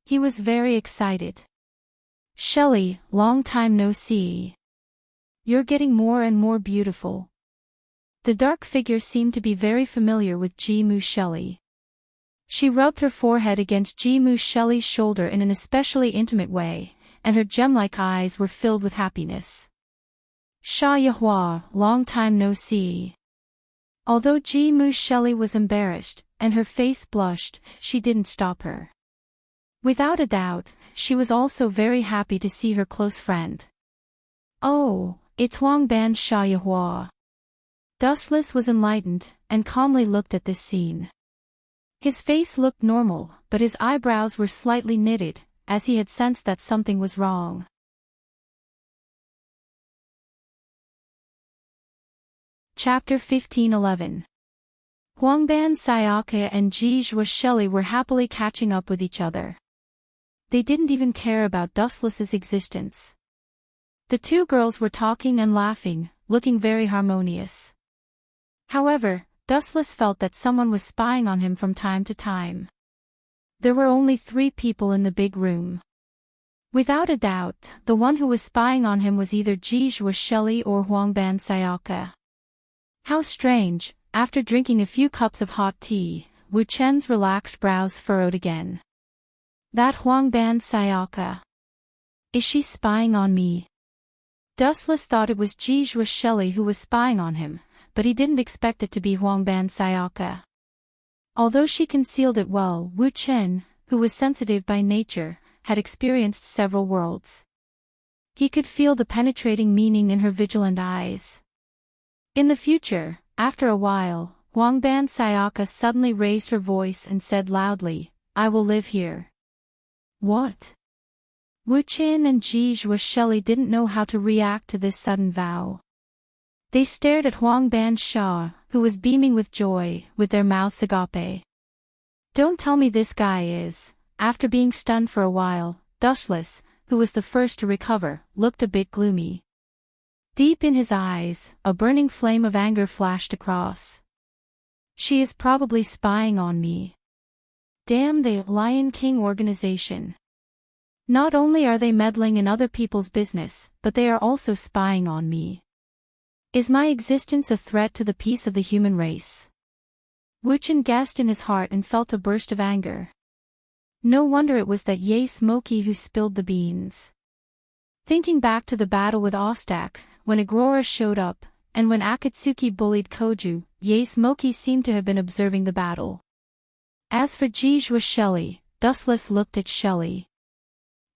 Speaker 1: He was very excited. Shelley, long time no see. You're getting more and more beautiful. The dark figure seemed to be very familiar with Jimu Shelley. She rubbed her forehead against Jimu Shelley's shoulder in an especially intimate way, and her gem-like eyes were filled with happiness. Sha Yahua, long time no see. Although Jimu Shelley was embarrassed, and her face blushed, she didn't stop her. Without a doubt, she was also very happy to see her close friend. Oh, it's Huangban Sha Yahua. Dustless was enlightened, and calmly looked at this scene. His face looked normal, but his eyebrows were slightly knitted, as he had sensed that something was wrong. Chapter 15:11. Huangban Sayaka and Ji Zhuishueli were happily catching up with each other. They didn't even care about Dustless's existence. The two girls were talking and laughing, looking very harmonious. However, Dustless felt that someone was spying on him from time to time. There were only 3 people in the big room. Without a doubt, the one who was spying on him was either Jijua Shelley or Huangban Sayaka. How strange, after drinking a few cups of hot tea, Wu Chen's relaxed brows furrowed again. That Huangban Sayaka. Is she spying on me? Dustless thought it was Jijua Shelley who was spying on him, but he didn't expect it to be Huangban Sayaka. Although she concealed it well, Wu Chen, who was sensitive by nature, had experienced several worlds. He could feel the penetrating meaning in her vigilant eyes. In the future, after a while, Huangban Sayaka suddenly raised her voice and said loudly, "I will live here." What? Wu Chen and Jijua Shelley didn't know how to react to this sudden vow. They stared at Huangban Sha, who was beaming with joy, with their mouths agape. Don't tell me this guy is. After being stunned for a while, Dustless, who was the first to recover, looked a bit gloomy. Deep in his eyes, a burning flame of anger flashed across. She is probably spying on me. Damn the Lion King organization. Not only are they meddling in other people's business, but they are also spying on me. Is my existence a threat to the peace of the human race? Wu Chen guessed in his heart and felt a burst of anger. No wonder it was that Ye Smoky who spilled the beans. Thinking back to the battle with Ostak, when Agrora showed up, and when Akatsuki bullied Koju, Ye Smoky seemed to have been observing the battle. As for Jijua Shelley, Dustless looked at Shelley.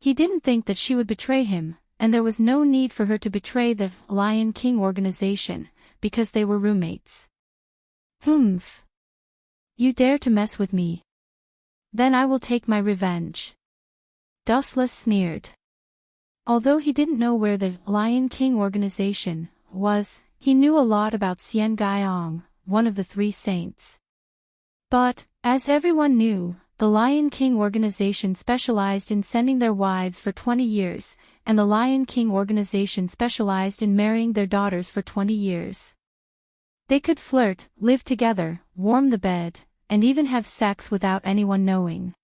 Speaker 1: He didn't think that she would betray him, and there was no need for her to betray the Lion King organization, because they were roommates. Humph. You dare to mess with me? Then I will take my revenge. Dustless sneered. Although he didn't know where the Lion King organization was, he knew a lot about Xian Gaiong, one of the 3 saints. But, as everyone knew, the Lion King organization specialized in sending their wives for 20 years, and the Lion King organization specialized in marrying their daughters for 20 years. They could flirt, live together, warm the bed, and even have sex without anyone knowing.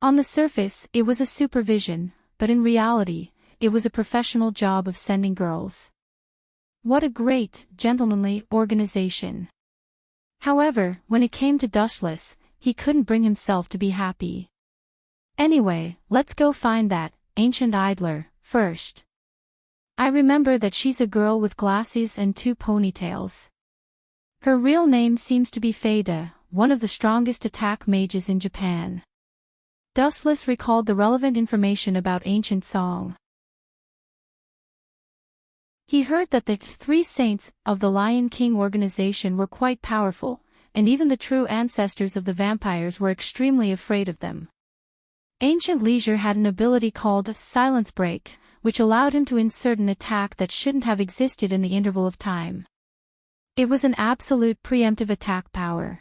Speaker 1: On the surface, it was a supervision, but in reality, it was a professional job of sending girls. What a great, gentlemanly organization. However, when it came to Dustless, he couldn't bring himself to be happy. Anyway, let's go find that ancient idler first. I remember that she's a girl with glasses and 2 ponytails. Her real name seems to be Feida, one of the strongest attack mages in Japan. Dustless recalled the relevant information about ancient song. He heard that the 3 saints of the Lion King organization were quite powerful, and even the true ancestors of the vampires were extremely afraid of them. Ancient Leisure had an ability called Silence Break, which allowed him to insert an attack that shouldn't have existed in the interval of time. It was an absolute preemptive attack power.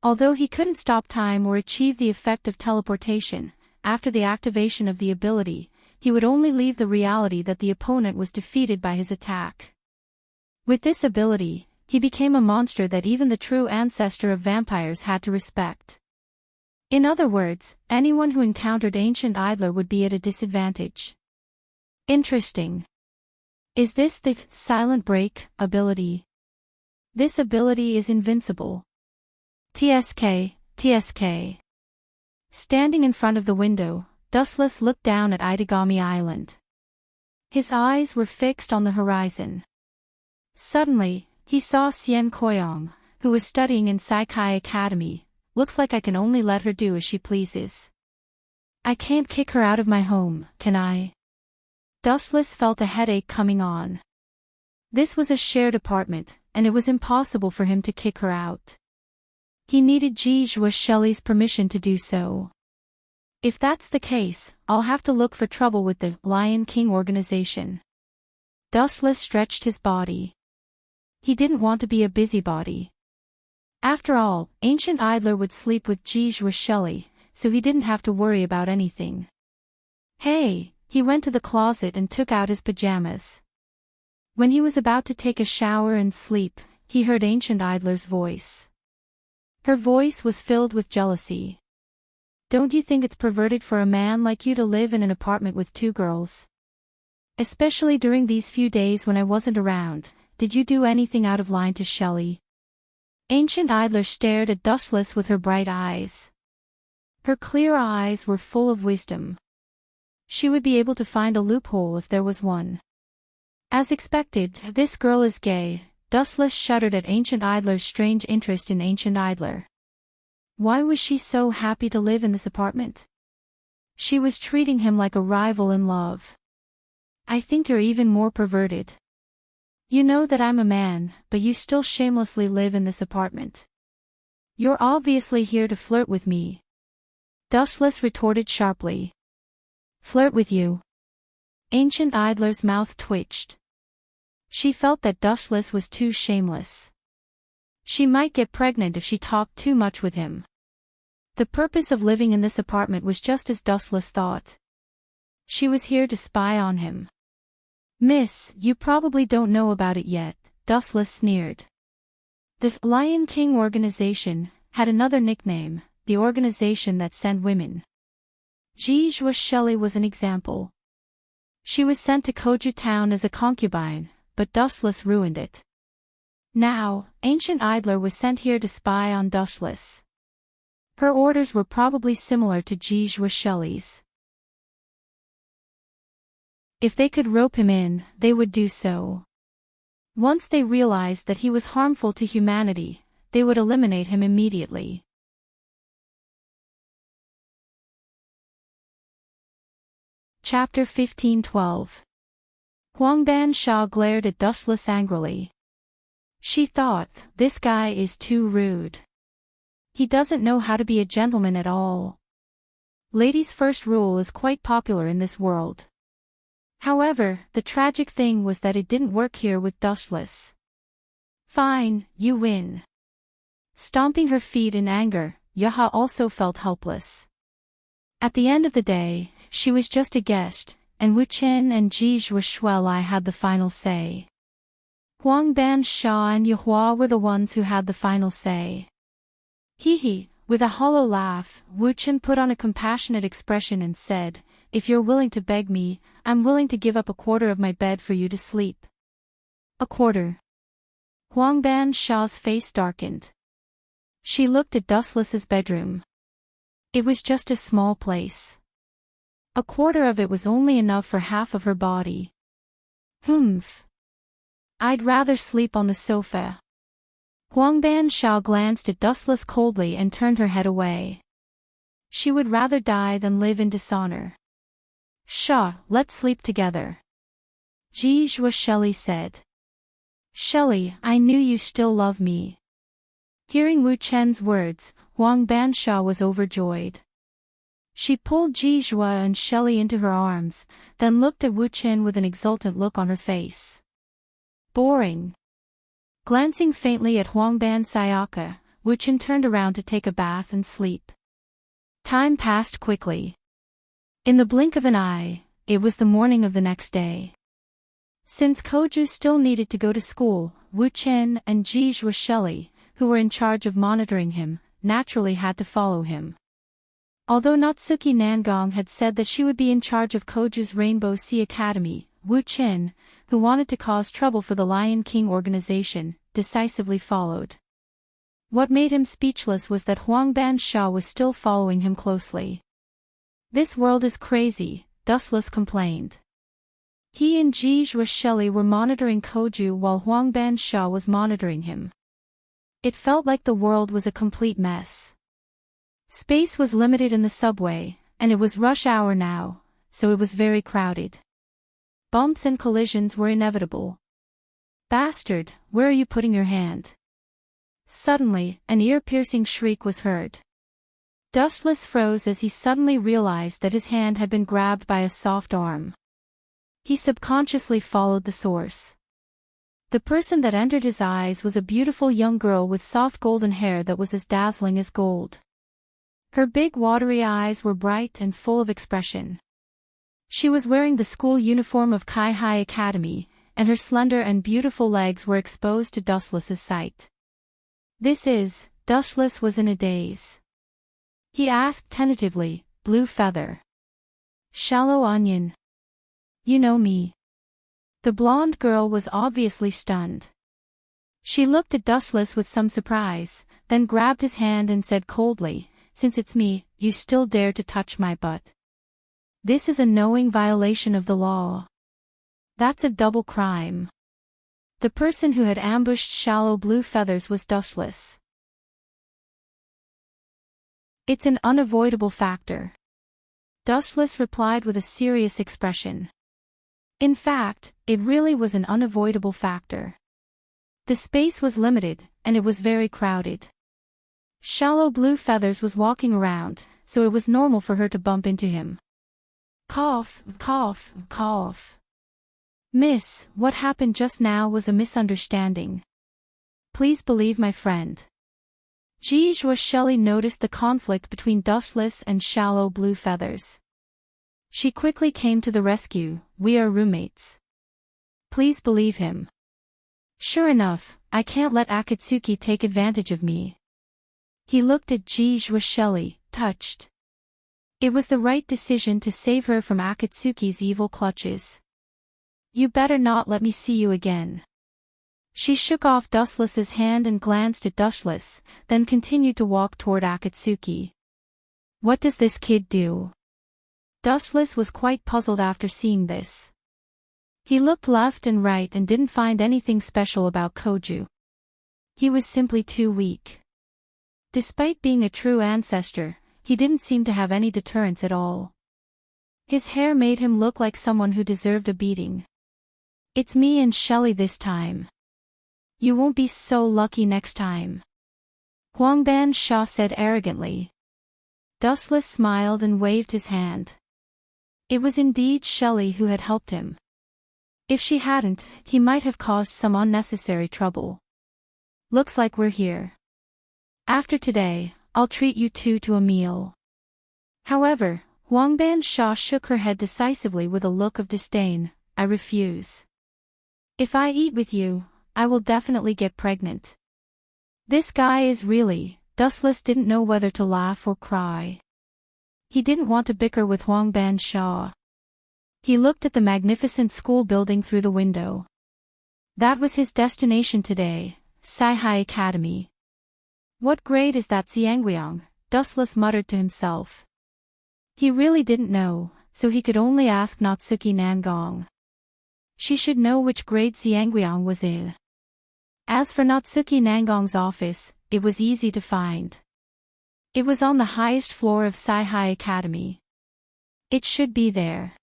Speaker 1: Although he couldn't stop time or achieve the effect of teleportation, after the activation of the ability, he would only leave the reality that the opponent was defeated by his attack. With this ability, he became a monster that even the true ancestor of vampires had to respect. In other words, anyone who encountered Ancient Idler would be at a disadvantage. Interesting. Is this the Silent Break ability? This ability is invincible. TSK, TSK. Standing in front of the window, Dustless looked down at Itagami Island. His eyes were fixed on the horizon. Suddenly, he saw Xian Koyong, who was studying in Saikai Academy. Looks like I can only let her do as she pleases. I can't kick her out of my home, can I? Dustless felt a headache coming on. This was a shared apartment, and it was impossible for him to kick her out. He needed Jijua Shelley's permission to do so. If that's the case, I'll have to look for trouble with the Lion King organization. Dustless stretched his body. He didn't want to be a busybody. After all, Ancient Idler would sleep with Jijua Shelley, so he didn't have to worry about anything. Hey, he went to the closet and took out his pajamas. When he was about to take a shower and sleep, he heard Ancient Idler's voice. Her voice was filled with jealousy. Don't you think it's perverted for a man like you to live in an apartment with 2 girls? Especially during these few days when I wasn't around, did you do anything out of line to Shelley? Ancient Idler stared at Dustless with her bright eyes. Her clear eyes were full of wisdom. She would be able to find a loophole if there was one. As expected, this girl is gay. Dustless shuddered at Ancient Idler's strange interest in Ancient Idler. Why was she so happy to live in this apartment? She was treating him like a rival in love. I think you're even more perverted. You know that I'm a man, but you still shamelessly live in this apartment. You're obviously here to flirt with me. Dustless retorted sharply. Flirt with you? Ancient Idler's mouth twitched. She felt that Dustless was too shameless. She might get pregnant if she talked too much with him. The purpose of living in this apartment was just as Dustless thought. She was here to spy on him. Miss, you probably don't know about it yet, Dustless sneered. The Lion King organization had another nickname, the organization that sent women. Jijwa Shelley was an example. She was sent to Koju town as a concubine, but Dustless ruined it. Now, Ancient Idler was sent here to spy on Dustless. Her orders were probably similar to Jijwa Shelley's. If they could rope him in, they would do so. Once they realized that he was harmful to humanity, they would eliminate him immediately. Chapter 15:12. Huangban Sha glared at Dustless angrily. She thought, this guy is too rude. He doesn't know how to be a gentleman at all. Ladies' first rule is quite popular in this world. However, the tragic thing was that it didn't work here with Dustless. Fine, you win. Stomping her feet in anger, Yaha also felt helpless. At the end of the day, she was just a guest, and Wu Chen and Jijwa Shuelai had the final say. Huangban Sha and Yahua were the ones who had the final say. Hee. With a hollow laugh, Wu Chen put on a compassionate expression and said, if you're willing to beg me, I'm willing to give up a quarter of my bed for you to sleep. A quarter. Huangban Sha's face darkened. She looked at Dustless's bedroom. It was just a small place. A quarter of it was only enough for half of her body. Humph. I'd rather sleep on the sofa. Huangban Sha glanced at Dustless coldly and turned her head away. She would rather die than live in dishonor. Sha, let's sleep together. Jijwa Shelley said. Shelley, I knew you still love me. Hearing Wu Chen's words, Huangban Sha was overjoyed. She pulled Jijwa and Shelley into her arms, then looked at Wu Chen with an exultant look on her face. Boring. Glancing faintly at Huangban Sayaka, Wu Chen turned around to take a bath and sleep. Time passed quickly. In the blink of an eye, it was the morning of the next day. Since Koju still needed to go to school, Wu Chen and Jijwa Shelley, who were in charge of monitoring him, naturally had to follow him. Although Natsuki Nangong had said that she would be in charge of Koju's Rainbow Sea Academy, Wu Chen, who wanted to cause trouble for the Lion King organization, decisively followed. What made him speechless was that Huangban Sha was still following him closely. This world is crazy, Dustless complained. He and Jijwa Shelley were monitoring Koju while Huangban Sha was monitoring him. It felt like the world was a complete mess. Space was limited in the subway, and it was rush hour now, so it was very crowded. Bumps and collisions were inevitable. Bastard, where are you putting your hand? Suddenly, an ear-piercing shriek was heard. Dustless froze as he suddenly realized that his hand had been grabbed by a soft arm. He subconsciously followed the source. The person that entered his eyes was a beautiful young girl with soft golden hair that was as dazzling as gold. Her big watery eyes were bright and full of expression. She was wearing the school uniform of Kai Hai Academy, and her slender and beautiful legs were exposed to Dustless's sight. Dustless was in a daze. He asked tentatively, "Blue feather. Shallow onion. You know me." The blonde girl was obviously stunned. She looked at Dustless with some surprise, then grabbed his hand and said coldly, "Since it's me, you still dare to touch my butt. This is a knowing violation of the law. That's a double crime." The person who had ambushed Shallow Blue Feathers was Dustless. "It's an unavoidable factor," Dustless replied with a serious expression. In fact, it really was an unavoidable factor. The space was limited, and it was very crowded. Shallow Blue Feathers was walking around, so it was normal for her to bump into him. Cough, cough, cough. "Miss, what happened just now was a misunderstanding. Please believe my friend." Shelley noticed the conflict between Dustless and Shallow Blue Feathers. She quickly came to the rescue. "We are roommates. Please believe him. Sure enough, I can't let Akatsuki take advantage of me." He looked at Shelley, touched. It was the right decision to save her from Akatsuki's evil clutches. "You better not let me see you again." She shook off Dustless's hand and glanced at Dustless, then continued to walk toward Akatsuki. "What does this kid do?" Dustless was quite puzzled after seeing this. He looked left and right and didn't find anything special about Koju. He was simply too weak. Despite being a true ancestor, he didn't seem to have any deterrence at all. His hair made him look like someone who deserved a beating. "It's me and Shelley this time. You won't be so lucky next time," Huangban Sha said arrogantly. Dustless smiled and waved his hand. It was indeed Shelley who had helped him. If she hadn't, he might have caused some unnecessary trouble. "Looks like we're here. After today, I'll treat you two to a meal." However, Huangban Sha shook her head decisively with a look of disdain. "I refuse. If I eat with you, I will definitely get pregnant." This guy is really... Dustless didn't know whether to laugh or cry. He didn't want to bicker with Huangban Sha. He looked at the magnificent school building through the window. That was his destination today, Saihai Academy. "What grade is that Xianguang?" Dustless muttered to himself. He really didn't know, so he could only ask Natsuki Nangong. She should know which grade Xianguang was in. As for Natsuki Nangong's office, it was easy to find. It was on the highest floor of Saihai Academy. It should be there.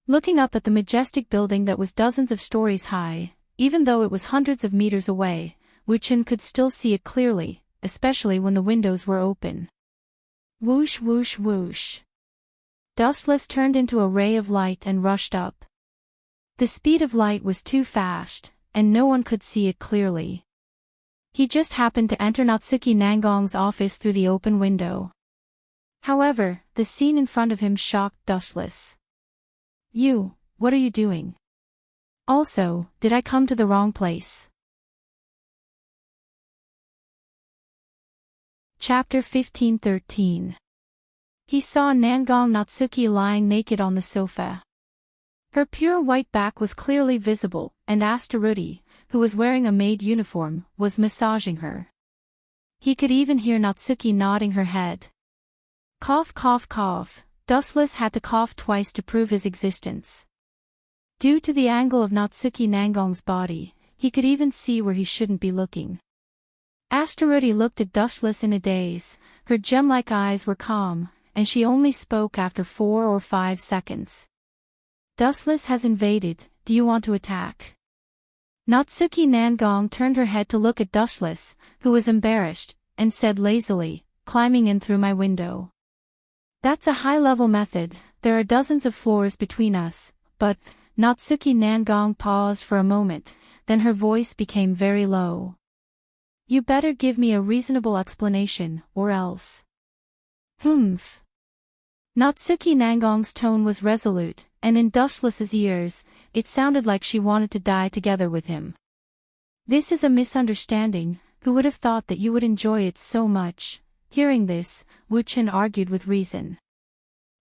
Speaker 1: Looking up at the majestic building that was dozens of stories high, even though it was hundreds of meters away, Wu-chan could still see it clearly, especially when the windows were open. Whoosh whoosh whoosh. Dustless turned into a ray of light and rushed up. The speed of light was too fast, and no one could see it clearly. He just happened to enter Natsuki Nangong's office through the open window. However, the scene in front of him shocked Dustless. "You, what are you doing? Also, did I come to the wrong place?" Chapter 15:13. He saw Nangong Natsuki lying naked on the sofa. Her pure white back was clearly visible, and Astaruti, who was wearing a maid uniform, was massaging her. He could even hear Natsuki nodding her head. Cough cough cough, Dustless had to cough twice to prove his existence. Due to the angle of Natsuki Nangong's body, he could even see where he shouldn't be looking. Astaruti looked at Dustless in a daze. Her gem-like eyes were calm, and she only spoke after 4 or 5 seconds. "Dustless has invaded, do you want to attack?" Natsuki Nangong turned her head to look at Dustless, who was embarrassed, and said lazily, "Climbing in through my window. That's a high-level method, there are dozens of floors between us, but..." Natsuki Nangong paused for a moment, then her voice became very low. "You better give me a reasonable explanation, or else." "Humph. Natsuki Nangong's tone was resolute, and in Dustless's ears, it sounded like she wanted to die together with him. This is a misunderstanding. Who would have thought that you would enjoy it so much? Hearing this, Wu Chen argued with reason.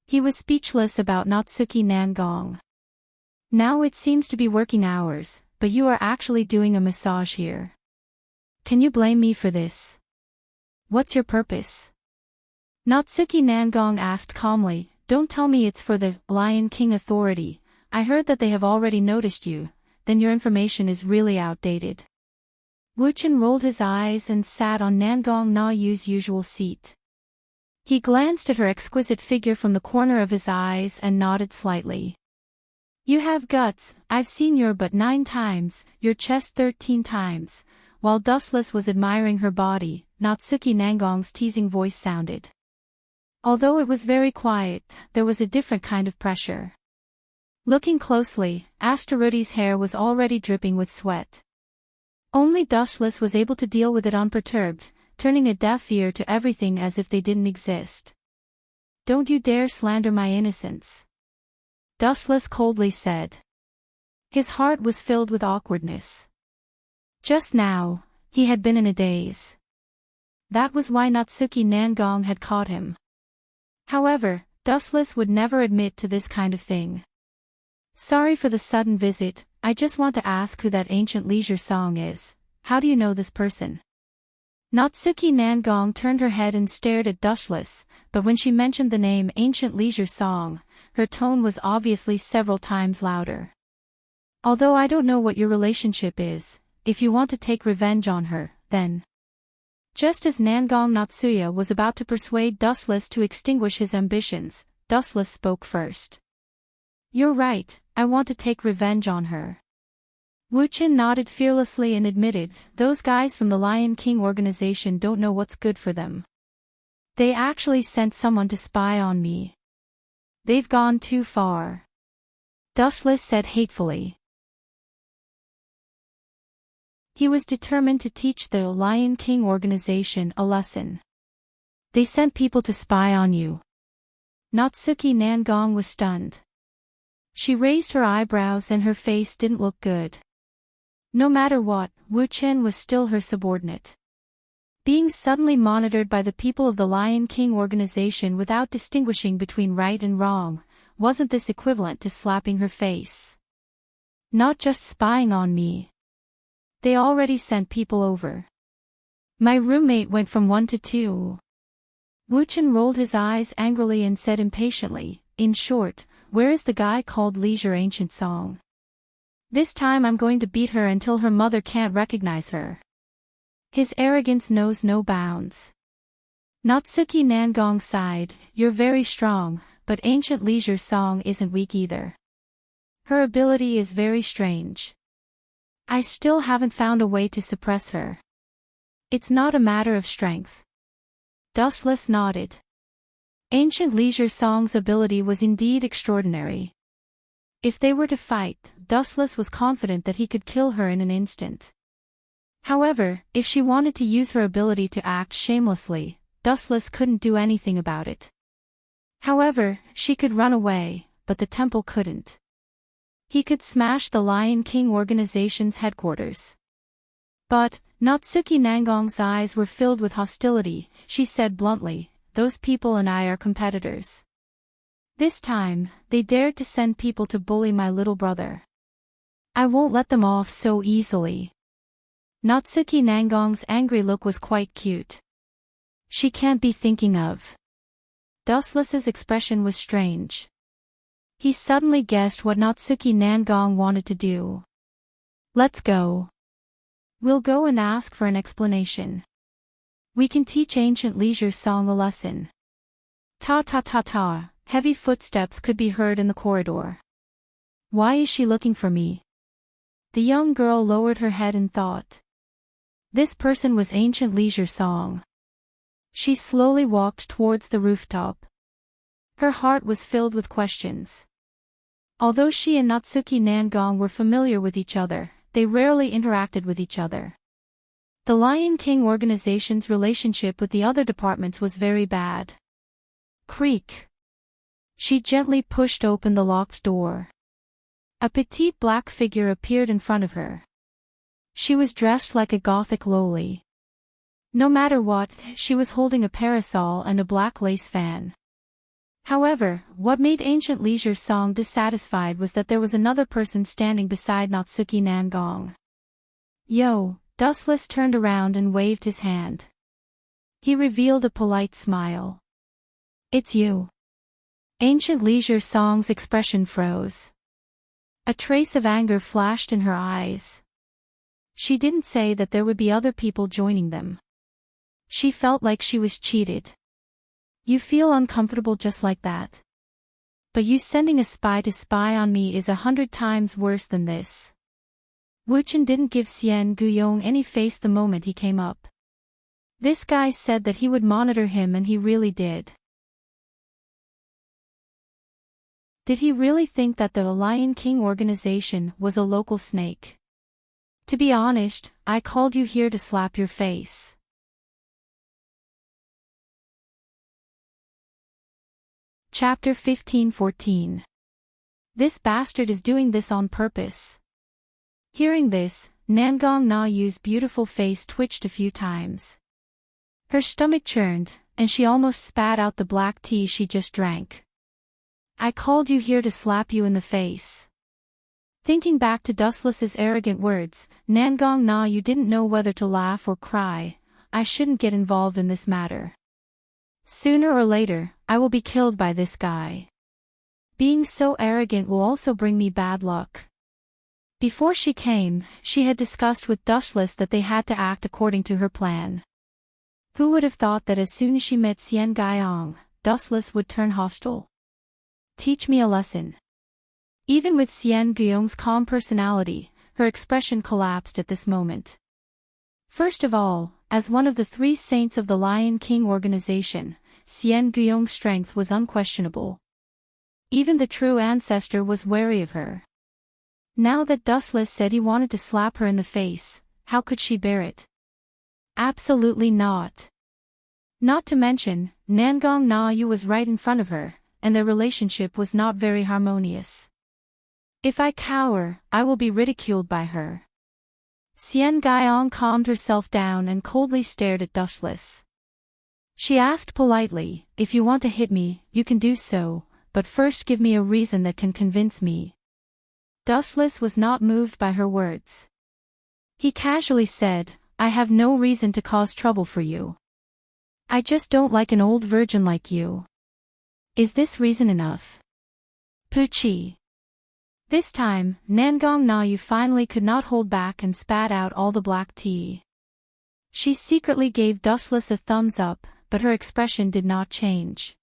Speaker 1: He was speechless about Natsuki Nangong. Now it seems to be working hours, but you are actually doing a massage here. Can you blame me for this? What's your purpose? Natsuki Nangong asked calmly. Don't tell me it's for the Lion King Authority. I heard that they have already noticed you. Then your information is really outdated. Wu Chen rolled his eyes and sat on Nangong Na Yu's usual seat. He glanced at her exquisite figure from the corner of his eyes and nodded slightly. You have guts. I've seen your butt 9 times, your chest 13 times. While Dustless was admiring her body, Natsuki Nangong's teasing voice sounded. Although it was very quiet, there was a different kind of pressure. Looking closely, Asteroide's hair was already dripping with sweat. Only Dustless was able to deal with it unperturbed, turning a deaf ear to everything as if they didn't exist. Don't you dare slander my innocence, Dustless coldly said. His heart was filled with awkwardness. Just now, he had been in a daze. That was why Natsuki Nangong had caught him. However, Dustless would never admit to this kind of thing. Sorry for the sudden visit, I just want to ask who that ancient leisure song is. How do you know this person? Natsuki Nangong turned her head and stared at Dustless, but when she mentioned the name Ancient Leisure Song, her tone was obviously several times louder. Although I don't know what your relationship is, if you want to take revenge on her, then. Just as Nangong Natsuya was about to persuade Dustless to extinguish his ambitions, Dustless spoke first. You're right, I want to take revenge on her. Wu Chen nodded fearlessly and admitted, those guys from the Lion King organization don't know what's good for them. They actually sent someone to spy on me. They've gone too far. Dustless said hatefully. He was determined to teach the Lion King organization a lesson. They sent people to spy on you. Natsuki Nangong was stunned. She raised her eyebrows and her face didn't look good. No matter what, Wu Chen was still her subordinate. Being suddenly monitored by the people of the Lion King organization without distinguishing between right and wrong, wasn't this equivalent to slapping her face? Not just spying on me. They already sent people over. My roommate went from 1 to 2. Wu Chen rolled his eyes angrily and said impatiently, in short, where is the guy called Leisure Ancient Song? This time I'm going to beat her until her mother can't recognize her. His arrogance knows no bounds. Natsuki Nangong sighed, you're very strong, but Ancient Leisure Song isn't weak either. Her ability is very strange. I still haven't found a way to suppress her. It's not a matter of strength. Dustless nodded. Ancient Leisure Song's ability was indeed extraordinary. If they were to fight, Dustless was confident that he could kill her in an instant. However, if she wanted to use her ability to act shamelessly, Dustless couldn't do anything about it. However, she could run away, but the temple couldn't. He could smash the Lion King organization's headquarters. But, Natsuki Nangong's eyes were filled with hostility. She said bluntly, those people and I are competitors. This time, they dared to send people to bully my little brother. I won't let them off so easily. Natsuki Nangong's angry look was quite cute. She can't be thinking of. Dustless's expression was strange. He suddenly guessed what Natsuki Nangong wanted to do. Let's go. We'll go and ask for an explanation. We can teach Ancient Leisure Song a lesson. Ta ta ta ta, heavy footsteps could be heard in the corridor. Why is she looking for me? The young girl lowered her head in thought. This person was Ancient Leisure Song. She slowly walked towards the rooftop. Her heart was filled with questions. Although she and Natsuki Nangong were familiar with each other, they rarely interacted with each other. The Lion King organization's relationship with the other departments was very bad. Creak. She gently pushed open the locked door. A petite black figure appeared in front of her. She was dressed like a Gothic loli. No matter what, she was holding a parasol and a black lace fan. However, what made Ancient Leisure Song dissatisfied was that there was another person standing beside Natsuki Nangong. Yo, Dustless turned around and waved his hand. He revealed a polite smile. It's you. Ancient Leisure Song's expression froze. A trace of anger flashed in her eyes. She didn't say that there would be other people joining them. She felt like she was cheated. You feel uncomfortable just like that. But you sending a spy to spy on me is 100 times worse than this. Wuchen didn't give Xian Guyong any face the moment he came up. This guy said that he would monitor him, and he really did. Did he really think that the Lion King organization was a local snake? To be honest, I called you here to slap your face. Chapter 15-14. This bastard is doing this on purpose. Hearing this, Nangong Na Yu's beautiful face twitched a few times. Her stomach churned, and she almost spat out the black tea she just drank. I called you here to slap you in the face. Thinking back to Dustless's arrogant words, Nangong Na Yu didn't know whether to laugh or cry. I shouldn't get involved in this matter. Sooner or later, I will be killed by this guy. Being so arrogant will also bring me bad luck. Before she came, she had discussed with Dustless that they had to act according to her plan. Who would have thought that as soon as she met Xian Guyong, Dustless would turn hostile? Teach me a lesson. Even with Xian Guyong's calm personality, her expression collapsed at this moment. First of all, as one of the 3 saints of the Lion King organization, Xian Guyong's strength was unquestionable. Even the true ancestor was wary of her. Now that Dustless said he wanted to slap her in the face, how could she bear it? Absolutely not. Not to mention, Nangong Na Yu was right in front of her, and their relationship was not very harmonious. If I cower, I will be ridiculed by her. Xian Guyong calmed herself down and coldly stared at Dustless. She asked politely, if you want to hit me, you can do so, but first give me a reason that can convince me. Dustless was not moved by her words. He casually said, I have no reason to cause trouble for you. I just don't like an old virgin like you. Is this reason enough? Poochie. This time, Nangong Na Yu finally could not hold back and spat out all the black tea. She secretly gave Dustless a thumbs up, but her expression did not change.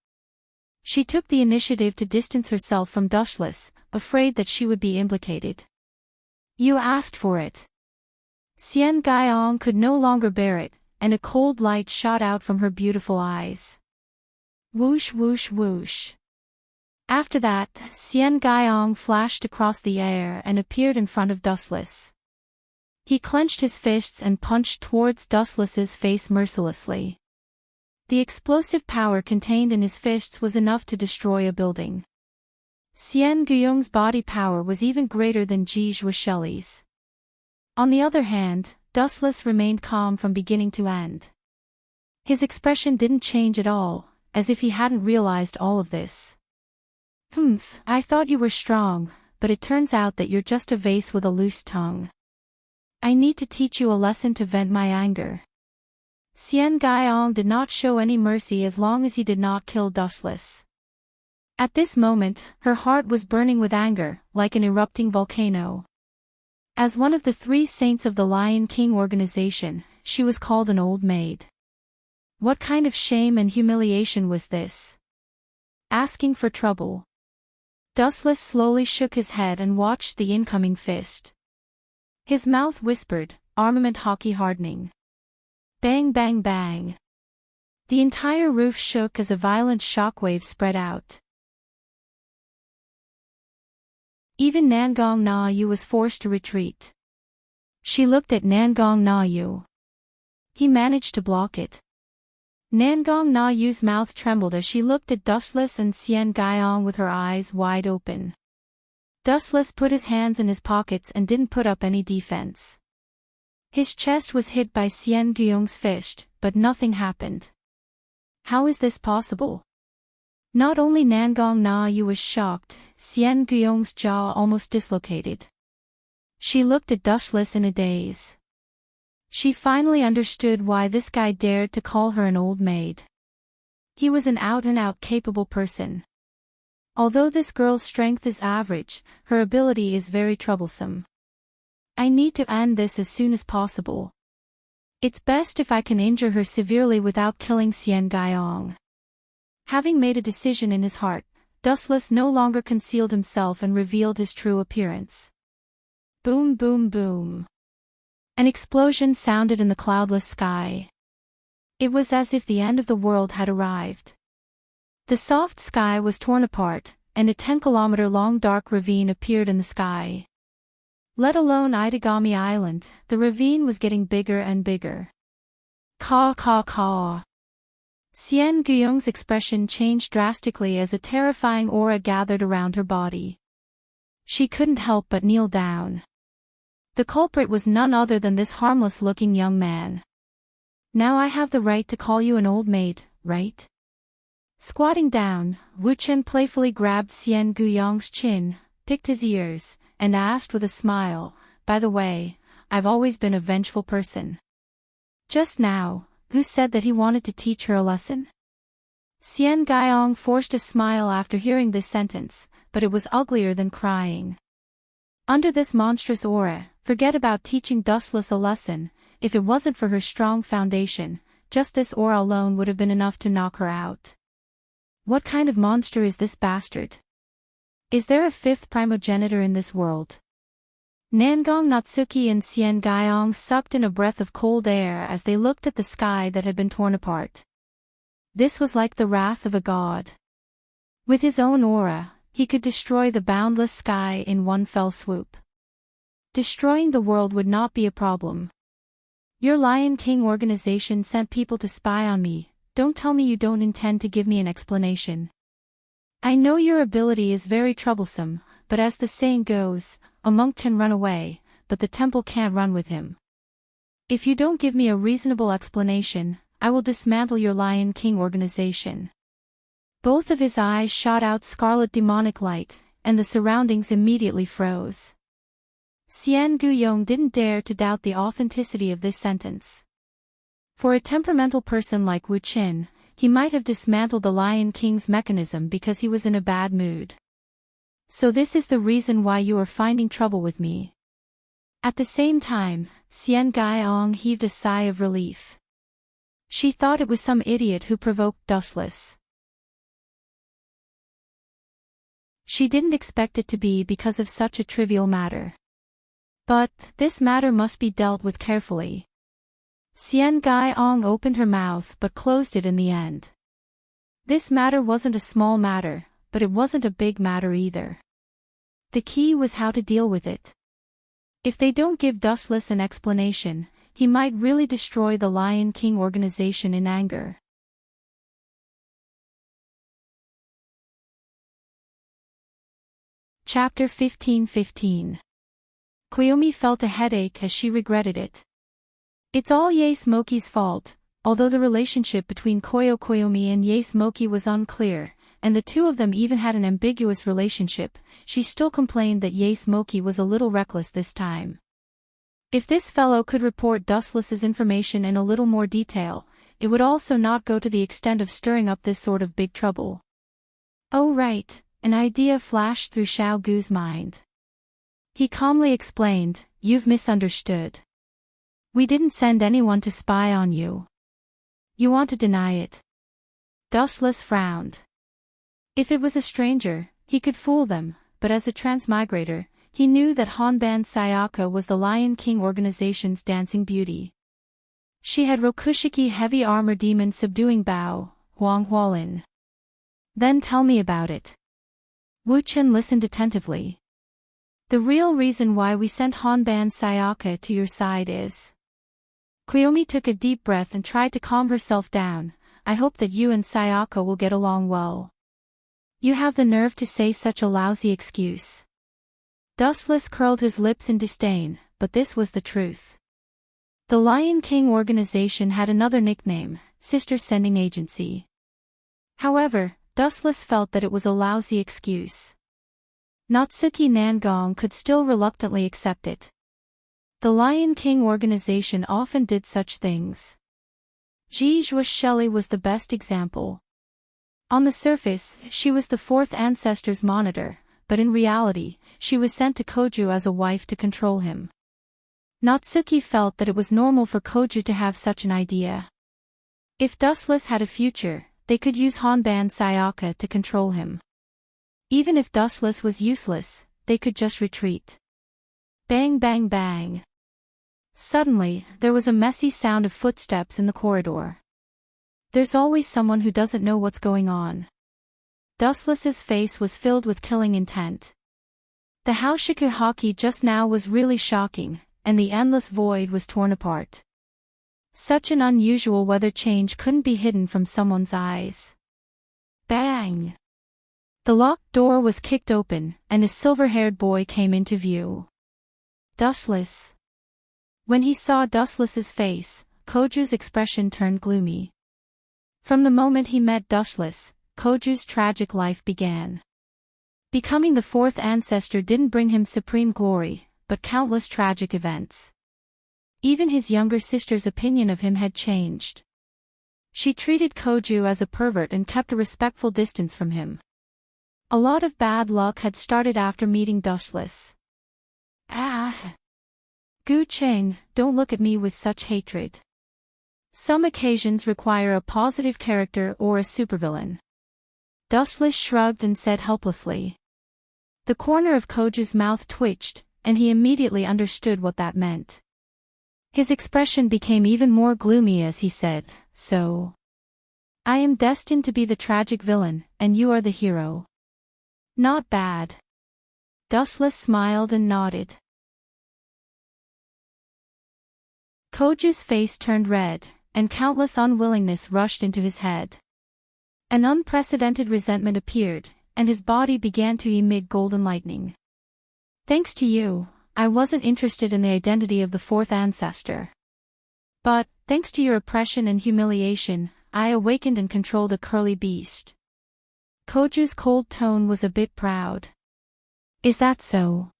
Speaker 1: She took the initiative to distance herself from Dustless, afraid that she would be implicated. You asked for it. Xian Guyong could no longer bear it, and a cold light shot out from her beautiful eyes. Whoosh whoosh whoosh. After that, Xian Guyong flashed across the air and appeared in front of Dustless. He clenched his fists and punched towards Dustless's face mercilessly. The explosive power contained in his fists was enough to destroy a building. Xian Guyong's body power was even greater than Ji Zhuosheli's. On the other hand, Dustless remained calm from beginning to end. His expression didn't change at all, as if he hadn't realized all of this. I thought you were strong, but it turns out that you're just a vase with a loose tongue. I need to teach you a lesson to vent my anger. Xian Guyong did not show any mercy as long as he did not kill Dustless. At this moment, her heart was burning with anger, like an erupting volcano. As one of the 3 saints of the Lion King organization, she was called an old maid. What kind of shame and humiliation was this? Asking for trouble. Dustless slowly shook his head and watched the incoming fist. His mouth whispered, armament hockey hardening. Bang bang bang. The entire roof shook as a violent shockwave spread out. Even Nangong Na Yu was forced to retreat. She looked at Nangong Na Yu. He managed to block it. Nangong Na Yu's mouth trembled as she looked at Dustless and Xian Gaiong with her eyes wide open. Dustless put his hands in his pockets and didn't put up any defense. His chest was hit by Xian Guiyong's fist, but nothing happened. How is this possible? Not only Nangong Na Yu was shocked, Xian Guiyong's jaw almost dislocated. She looked at Dustless in a daze. She finally understood why this guy dared to call her an old maid. He was an out-and-out capable person. Although this girl's strength is average, her ability is very troublesome. I need to end this as soon as possible. It's best if I can injure her severely without killing Xian Gaiong. Having made a decision in his heart, Dustless no longer concealed himself and revealed his true appearance. Boom, boom, boom. An explosion sounded in the cloudless sky. It was as if the end of the world had arrived. The soft sky was torn apart, and a 10-kilometer-long dark ravine appeared in the sky. Let alone Itagami Island, the ravine was getting bigger and bigger. Caw caw caw. Xian Guiyong's expression changed drastically as a terrifying aura gathered around her body. She couldn't help but kneel down. The culprit was none other than this harmless-looking young man. Now I have the right to call you an old maid, right? Squatting down, Wu Chen playfully grabbed Xian Guiyong's chin, picked his ears, and asked with a smile, "By the way, I've always been a vengeful person. Just now, who said that he wanted to teach her a lesson?" Xian Guiyong forced a smile after hearing this sentence, but it was uglier than crying. Under this monstrous aura, forget about teaching Dustless a lesson. If it wasn't for her strong foundation, just this aura alone would have been enough to knock her out. What kind of monster is this bastard? Is there a fifth primogenitor in this world? Nangong Natsuki and Xian Guiyong sucked in a breath of cold air as they looked at the sky that had been torn apart. This was like the wrath of a god. With his own aura, he could destroy the boundless sky in one fell swoop. Destroying the world would not be a problem. Your Lion King organization sent people to spy on me. Don't tell me you don't intend to give me an explanation. I know your ability is very troublesome, but as the saying goes, a monk can run away, but the temple can't run with him. If you don't give me a reasonable explanation, I will dismantle your Lion King organization. Both of his eyes shot out scarlet demonic light, and the surroundings immediately froze. Xian Guiyong didn't dare to doubt the authenticity of this sentence. For a temperamental person like Wu Qin, he might have dismantled the Lion King's mechanism because he was in a bad mood. So this is the reason why you are finding trouble with me. At the same time, Xian Guiyong heaved a sigh of relief. She thought it was some idiot who provoked Dustless. She didn't expect it to be because of such a trivial matter. But, this matter must be dealt with carefully. Xian Guiyong opened her mouth but closed it in the end. This matter wasn't a small matter, but it wasn't a big matter either. The key was how to deal with it. If they don't give Dustless an explanation, he might really destroy the Lion King organization in anger. Chapter 15:15. Koyomi felt a headache as she regretted it. It's all Yae Smoky's fault. Although the relationship between Koyomi and Yae Smoky was unclear, and the two of them even had an ambiguous relationship, she still complained that Yae Smoky was a little reckless this time. If this fellow could report Dustless's information in a little more detail, it would also not go to the extent of stirring up this sort of big trouble. Oh right, an idea flashed through Xiao Gu's mind. He calmly explained, "You've misunderstood. We didn't send anyone to spy on you. You want to deny it." Dustless frowned. If it was a stranger, he could fool them, but as a transmigrator, he knew that Honban Sayaka was the Lion King organization's dancing beauty. She had Rokushiki heavy armor demon subduing Bao, Huang Hualin. Then tell me about it. Wu Chen listened attentively. The real reason why we sent Honban Sayaka to your side is... Koyomi took a deep breath and tried to calm herself down. I hope that you and Sayaka will get along well. You have the nerve to say such a lousy excuse. Dustless curled his lips in disdain, but this was the truth. The Lion King organization had another nickname, Sister Sending Agency. However, Dustless felt that it was a lousy excuse. Natsuki Nangong could still reluctantly accept it. The Lion King organization often did such things. Jijua Shelley was the best example. On the surface, she was the fourth ancestor's monitor, but in reality, she was sent to Koju as a wife to control him. Natsuki felt that it was normal for Koju to have such an idea. If Dustless had a future, they could use Honban Sayaka to control him. Even if Dustless was useless, they could just retreat. Bang bang bang. Suddenly, there was a messy sound of footsteps in the corridor. There's always someone who doesn't know what's going on. Dustless's face was filled with killing intent. The Haoshiku Haki just now was really shocking, and the endless void was torn apart. Such an unusual weather change couldn't be hidden from someone's eyes. Bang! The locked door was kicked open, and a silver-haired boy came into view. Dustless. When he saw Dustless's face, Koju's expression turned gloomy. From the moment he met Dustless, Koju's tragic life began. Becoming the fourth ancestor didn't bring him supreme glory, but countless tragic events. Even his younger sister's opinion of him had changed. She treated Koju as a pervert and kept a respectful distance from him. A lot of bad luck had started after meeting Dustless. Ah! Gu Cheng, don't look at me with such hatred. Some occasions require a positive character or a supervillain. Dustless shrugged and said helplessly. The corner of Koju's mouth twitched, and he immediately understood what that meant. His expression became even more gloomy as he said, "So, I am destined to be the tragic villain, and you are the hero. Not bad." Dustless smiled and nodded. Koju's face turned red, and countless unwillingness rushed into his head. An unprecedented resentment appeared, and his body began to emit golden lightning. Thanks to you, I wasn't interested in the identity of the fourth ancestor. But, thanks to your oppression and humiliation, I awakened and controlled a curly beast. Koju's cold tone was a bit proud. Is that so?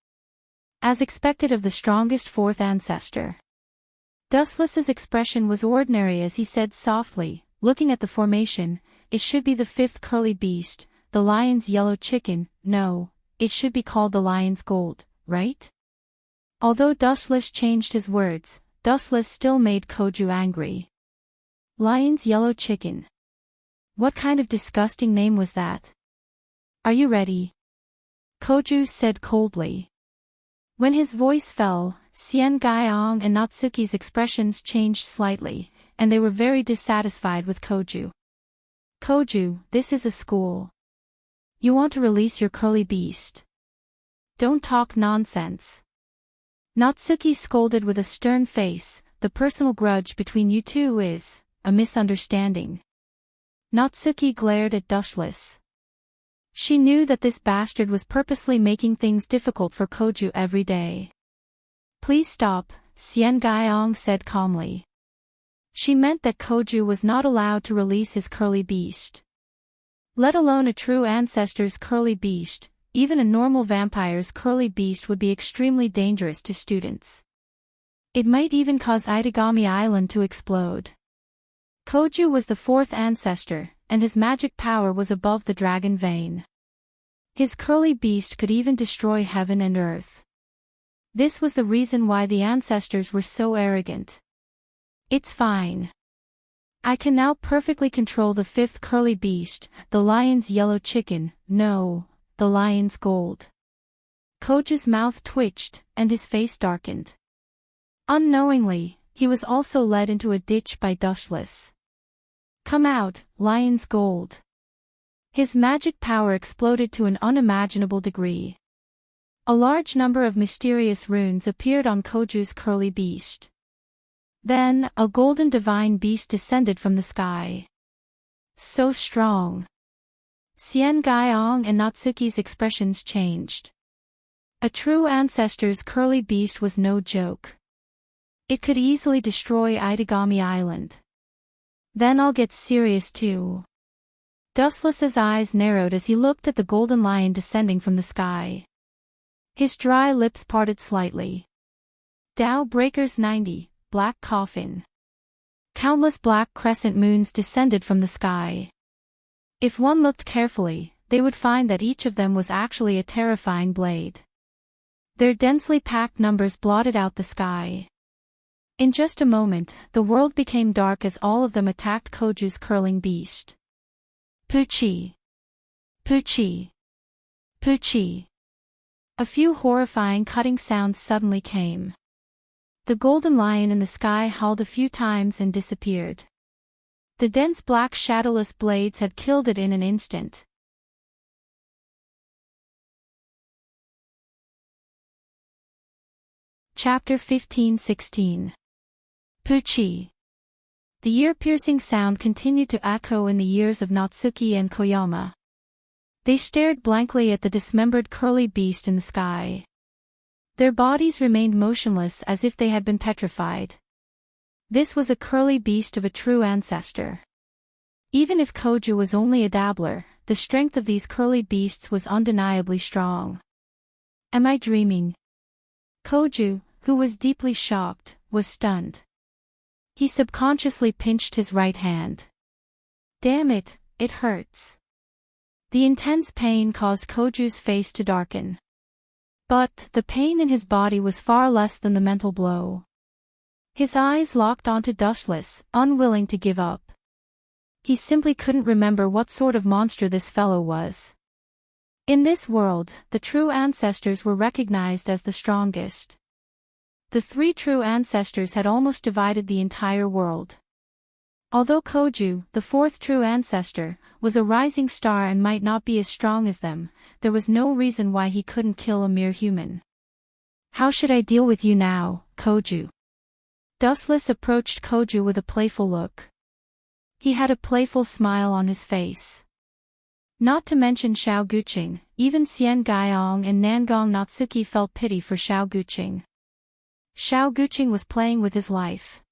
Speaker 1: As expected of the strongest fourth ancestor. Dustless's expression was ordinary as he said softly, looking at the formation, "It should be the fifth curly beast, the lion's yellow chicken. No, it should be called the lion's gold, right?" Although Dustless changed his words, Dustless still made Koju angry. Lion's yellow chicken. What kind of disgusting name was that? Are you ready? Koju said coldly. When his voice fell, Xian Gaiong and Natsuki's expressions changed slightly, and they were very dissatisfied with Koju. Koju, this is a school. You want to release your curly beast. Don't talk nonsense. Natsuki scolded with a stern face, the personal grudge between you two is a misunderstanding. Natsuki glared at Dustless. She knew that this bastard was purposely making things difficult for Koju every day. Please stop, Xian Gaiong said calmly. She meant that Koju was not allowed to release his curly beast. Let alone a true ancestor's curly beast, even a normal vampire's curly beast would be extremely dangerous to students. It might even cause Itagami Island to explode. Koju was the fourth ancestor, and his magic power was above the dragon vein. His curly beast could even destroy heaven and earth. This was the reason why the ancestors were so arrogant. It's fine. I can now perfectly control the fifth curly beast, the lion's yellow chicken, no, the lion's gold. Koju's mouth twitched, and his face darkened. Unknowingly, he was also led into a ditch by Dustless. Come out, lion's gold. His magic power exploded to an unimaginable degree. A large number of mysterious runes appeared on Koju's curly beast. Then, a golden divine beast descended from the sky. So strong. Xian Gaiong and Natsuki's expressions changed. A true ancestor's curly beast was no joke. It could easily destroy Itagami Island. Then I'll get serious too. Dustless's eyes narrowed as he looked at the golden lion descending from the sky. His dry lips parted slightly. Dow Breakers 90, Black Coffin. Countless black crescent moons descended from the sky. If one looked carefully, they would find that each of them was actually a terrifying blade. Their densely packed numbers blotted out the sky. In just a moment, the world became dark as all of them attacked Koju's curling beast. Puchi! Puchi! Puchi! A few horrifying cutting sounds suddenly came. The golden lion in the sky howled a few times and disappeared. The dense black shadowless blades had killed it in an instant. Chapter 15-16. Puchi. The ear-piercing sound continued to echo in the ears of Natsuki and Koyama. They stared blankly at the dismembered curly beast in the sky. Their bodies remained motionless as if they had been petrified. This was a curly beast of a true ancestor. Even if Koju was only a dabbler, the strength of these curly beasts was undeniably strong. Am I dreaming? Koju, who was deeply shocked, was stunned. He subconsciously pinched his right hand. Damn it, it hurts. The intense pain caused Koju's face to darken. But the pain in his body was far less than the mental blow. His eyes locked onto Dustless, unwilling to give up. He simply couldn't remember what sort of monster this fellow was. In this world, the true ancestors were recognized as the strongest. The three true ancestors had almost divided the entire world. Although Koju, the fourth true ancestor, was a rising star and might not be as strong as them, there was no reason why he couldn't kill a mere human. How should I deal with you now, Koju? Dustless approached Koju with a playful look. He had a playful smile on his face. Not to mention Xiao Guqing, even Xian Gaiong and Nangong Natsuki felt pity for Xiao Guqing. Xiao Guqing was playing with his life.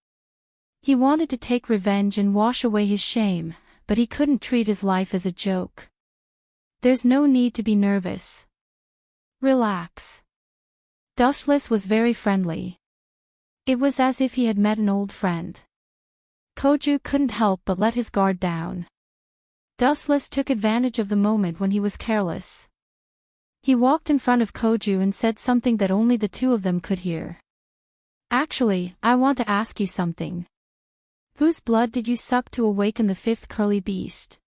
Speaker 1: He wanted to take revenge and wash away his shame, but he couldn't treat his life as a joke. There's no need to be nervous. Relax. Dustless was very friendly. It was as if he had met an old friend. Koju couldn't help but let his guard down. Dustless took advantage of the moment when he was careless. He walked in front of Koju and said something that only the two of them could hear. Actually, I want to ask you something. Whose blood did you suck to awaken the fifth curly beast?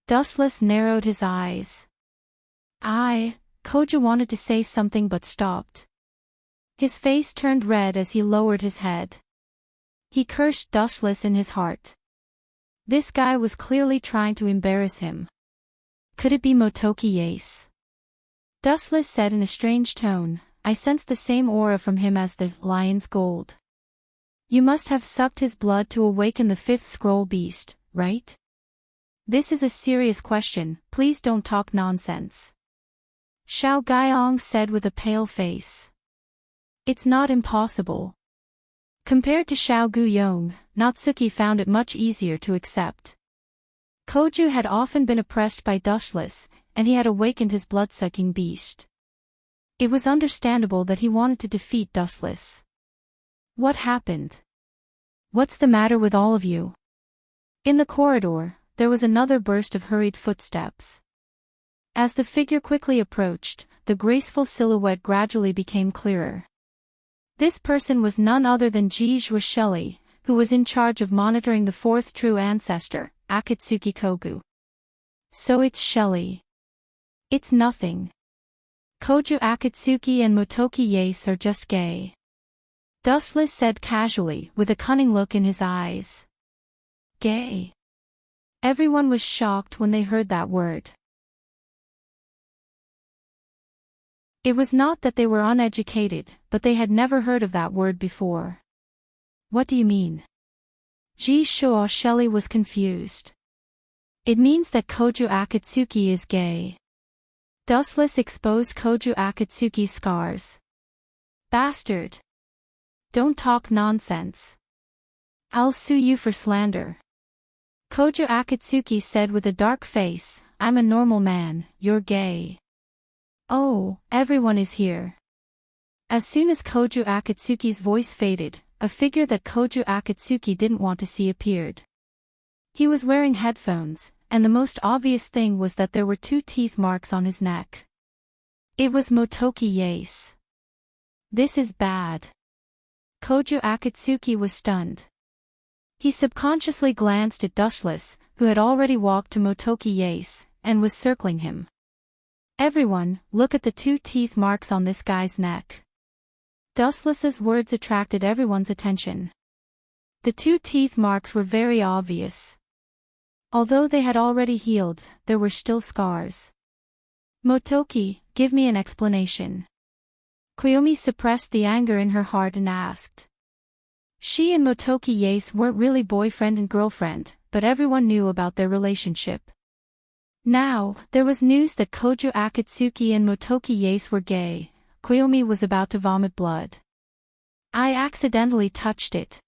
Speaker 1: Dustless narrowed his eyes. Koju wanted to say something but stopped. His face turned red as he lowered his head. He cursed Dustless in his heart. This guy was clearly trying to embarrass him. Could it be Motoki Yase? Dustless said in a strange tone, I sensed the same aura from him as the lion's gold. You must have sucked his blood to awaken the fifth scroll beast, right? This is a serious question, please don't talk nonsense. Xiao Gaiong said with a pale face. It's not impossible. Compared to Xiao Guyong, Natsuki found it much easier to accept. Koju had often been oppressed by Dustless, and he had awakened his blood-sucking beast. It was understandable that he wanted to defeat Dustless. What happened? What's the matter with all of you? In the corridor, there was another burst of hurried footsteps. As the figure quickly approached, the graceful silhouette gradually became clearer. This person was none other than Ji Shelley, who was in charge of monitoring the fourth true ancestor, Akatsuki Kogu. So it's Shelley. It's nothing. Koju Akatsuki and Motoki Yase are just gay. Dustless said casually, with a cunning look in his eyes. Gay. Everyone was shocked when they heard that word. It was not that they were uneducated, but they had never heard of that word before. What do you mean? Ji Shelley was confused. It means that Koju Akatsuki is gay. Dustless exposed Koju Akatsuki's scars. Bastard. Don't talk nonsense. I'll sue you for slander. Koju Akatsuki said with a dark face, I'm a normal man, you're gay. Oh, everyone is here. As soon as Koju Akatsuki's voice faded, a figure that Koju Akatsuki didn't want to see appeared. He was wearing headphones, and the most obvious thing was that there were 2 teeth marks on his neck. It was Motoki Yase. This is bad. Koju Akatsuki was stunned. He subconsciously glanced at Dustless, who had already walked to Motoki Yase, and was circling him. Everyone, look at the 2 teeth marks on this guy's neck. Dustless's words attracted everyone's attention. The 2 teeth marks were very obvious. Although they had already healed, there were still scars. Motoki, give me an explanation. Koyomi suppressed the anger in her heart and asked. She and Motoki Yase weren't really boyfriend and girlfriend, but everyone knew about their relationship. Now, there was news that Koju Akatsuki and Motoki Yase were gay. Koyomi was about to vomit blood. I accidentally touched it.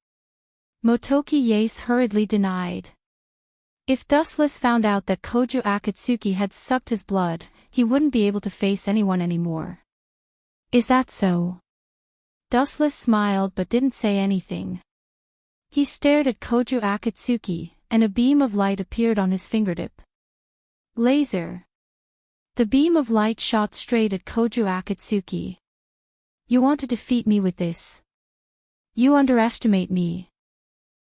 Speaker 1: Motoki Yase hurriedly denied. If Dustless found out that Koju Akatsuki had sucked his blood, he wouldn't be able to face anyone anymore. Is that so? Dustless smiled but didn't say anything. He stared at Koju Akatsuki, and a beam of light appeared on his fingertip. Laser. The beam of light shot straight at Koju Akatsuki. You want to defeat me with this? You underestimate me.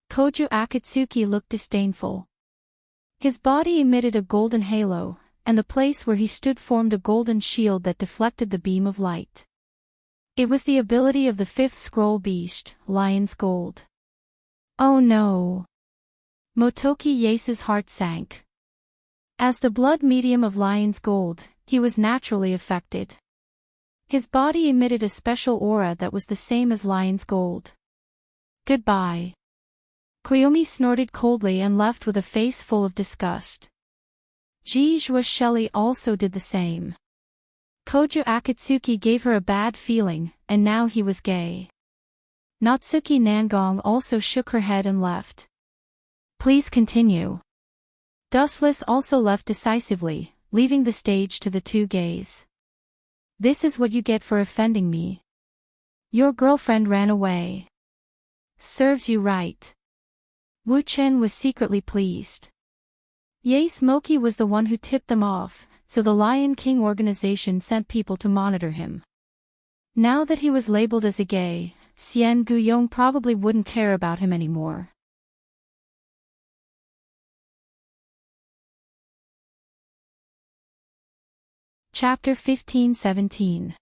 Speaker 1: Koju Akatsuki looked disdainful. His body emitted a golden halo, and the place where he stood formed a golden shield that deflected the beam of light. It was the ability of the 5th scroll beast, Lion's Gold. Oh no! Motoki Yase's heart sank. As the blood medium of Lion's Gold, he was naturally affected. His body emitted a special aura that was the same as Lion's Gold. Goodbye. Koyomi snorted coldly and left with a face full of disgust. Jijua Shelley also did the same. Koju Akatsuki gave her a bad feeling, and now he was gay. Natsuki Nangong also shook her head and left. Please continue. Dustless also left decisively, leaving the stage to the 2 gays. This is what you get for offending me. Your girlfriend ran away. Serves you right. Wu Chen was secretly pleased. Yase Moki was the one who tipped them off, so the Lion King organization sent people to monitor him. Now that he was labeled as a gay, Xian Guyong probably wouldn't care about him anymore. Chapter 15-17.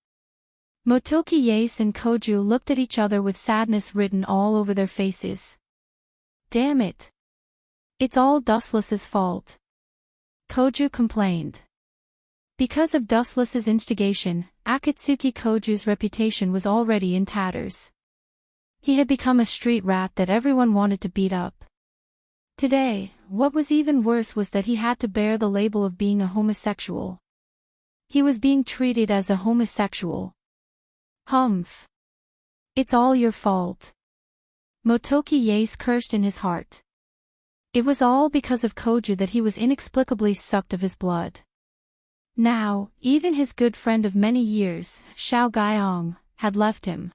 Speaker 1: Motoki Yase and Koju looked at each other with sadness written all over their faces. Damn it. It's all Dustless's fault. Koju complained. Because of Dustless's instigation, Akatsuki Koju's reputation was already in tatters. He had become a street rat that everyone wanted to beat up. Today, what was even worse was that he had to bear the label of being a homosexual. He was being treated as a homosexual. Humph. It's all your fault. Motoki Yase cursed in his heart. It was all because of Koju that he was inexplicably sucked of his blood. Now, even his good friend of many years, Xiao Gaiong, had left him.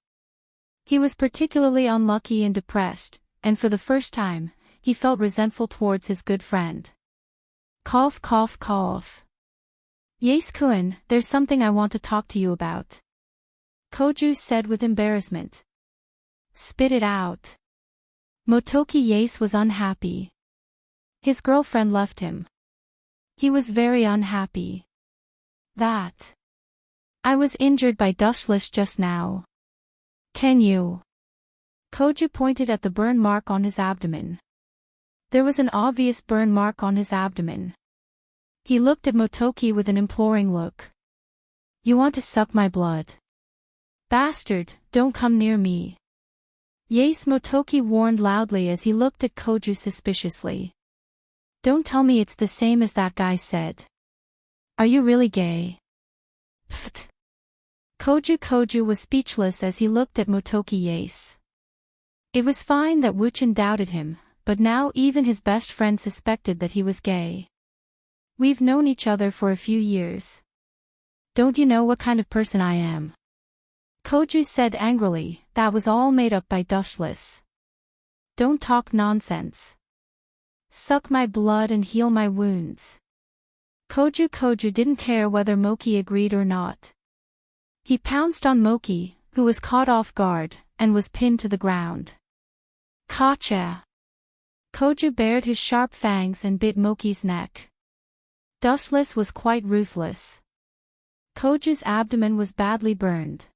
Speaker 1: He was particularly unlucky and depressed, and for the first time, he felt resentful towards his good friend. Cough cough cough. Yase-kun, there's something I want to talk to you about. Koju said with embarrassment. Spit it out. Motoki Yase was unhappy. His girlfriend left him. He was very unhappy. That. I was injured by Dustless just now. Can you? Koju pointed at the burn mark on his abdomen. There was an obvious burn mark on his abdomen. He looked at Motoki with an imploring look. You want to suck my blood? Bastard, don't come near me. Yase Motoki warned loudly as he looked at Koju suspiciously. Don't tell me it's the same as that guy said. Are you really gay? Pfft. Koju was speechless as he looked at Motoki Yase. It was fine that Wuchen doubted him, but now even his best friend suspected that he was gay. We've known each other for a few years. Don't you know what kind of person I am? Koju said angrily, that was all made up by Dushless. Don't talk nonsense. Suck my blood and heal my wounds. Koju didn't care whether Moki agreed or not. He pounced on Moki, who was caught off guard, and was pinned to the ground. Gotcha! Koju bared his sharp fangs and bit Moki's neck. Dustless was quite ruthless. Koju's abdomen was badly burned.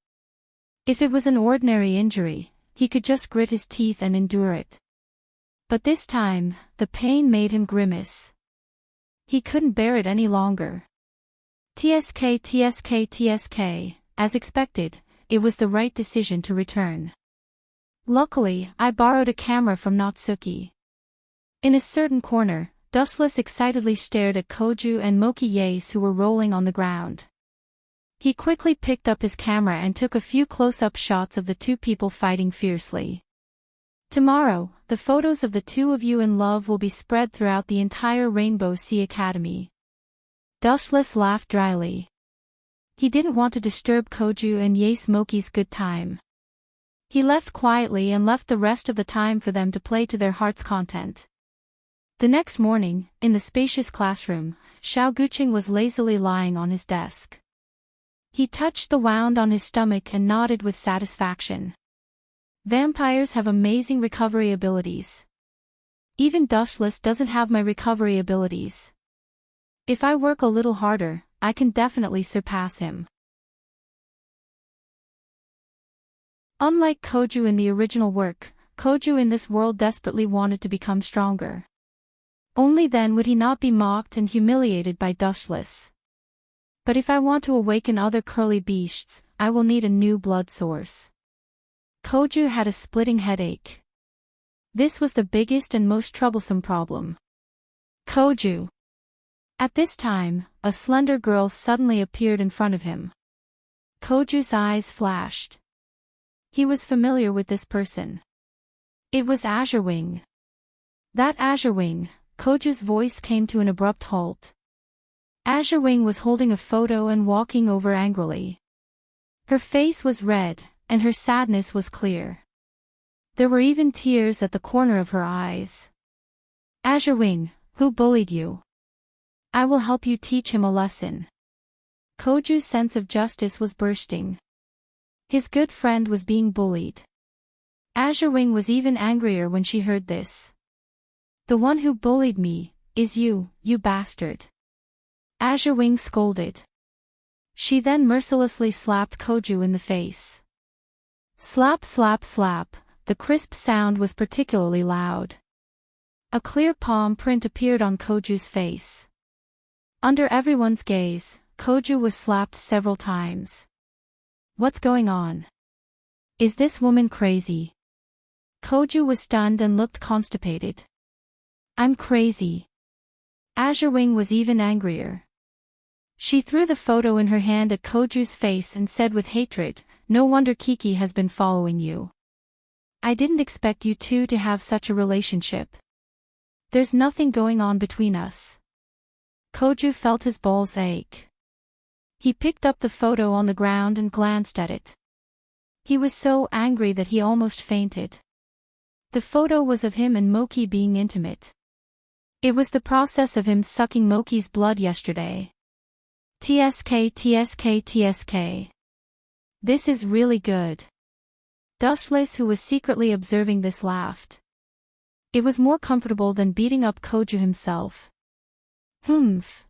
Speaker 1: If it was an ordinary injury, he could just grit his teeth and endure it. But this time, the pain made him grimace. He couldn't bear it any longer. TSK. As expected, it was the right decision to return. Luckily, I borrowed a camera from Natsuki. In a certain corner, Dustless excitedly stared at Koju and Moki Yase who were rolling on the ground. He quickly picked up his camera and took a few close-up shots of the two people fighting fiercely. Tomorrow, the photos of the two of you in love will be spread throughout the entire Rainbow Sea Academy. Dustless laughed dryly. He didn't want to disturb Koju and Yase Moki's good time. He left quietly and left the rest of the time for them to play to their heart's content. The next morning, in the spacious classroom, Xiao Guqing was lazily lying on his desk. He touched the wound on his stomach and nodded with satisfaction. Vampires have amazing recovery abilities. Even Dustless doesn't have my recovery abilities. If I work a little harder, I can definitely surpass him. Unlike Koju in the original work, Koju in this world desperately wanted to become stronger. Only then would he not be mocked and humiliated by Dustless. But if I want to awaken other curly beasts, I will need a new blood source. Koju had a splitting headache. This was the biggest and most troublesome problem. Koju. At this time, a slender girl suddenly appeared in front of him. Koju's eyes flashed. He was familiar with this person. It was Azure Wing. That Azure Wing. Koju's voice came to an abrupt halt. Azure Wing was holding a photo and walking over angrily. Her face was red, and her sadness was clear. There were even tears at the corner of her eyes. Azure Wing, who bullied you? I will help you teach him a lesson. Koju's sense of justice was bursting. His good friend was being bullied. Azure Wing was even angrier when she heard this. The one who bullied me is you, you bastard. Azure Wing scolded. She then mercilessly slapped Koju in the face. Slap slap slap, the crisp sound was particularly loud. A clear palm print appeared on Koju's face. Under everyone's gaze, Koju was slapped several times. What's going on? Is this woman crazy? Koju was stunned and looked constipated. I'm crazy. Azure Wing was even angrier. She threw the photo in her hand at Koju's face and said with hatred, no wonder Kiki has been following you. I didn't expect you two to have such a relationship. There's nothing going on between us. Koju felt his balls ache. He picked up the photo on the ground and glanced at it. He was so angry that he almost fainted. The photo was of him and Moki being intimate. It was the process of him sucking Moki's blood yesterday. TSK. This is really good. Dustless, who was secretly observing this, laughed. It was more comfortable than beating up Koju himself. Humph.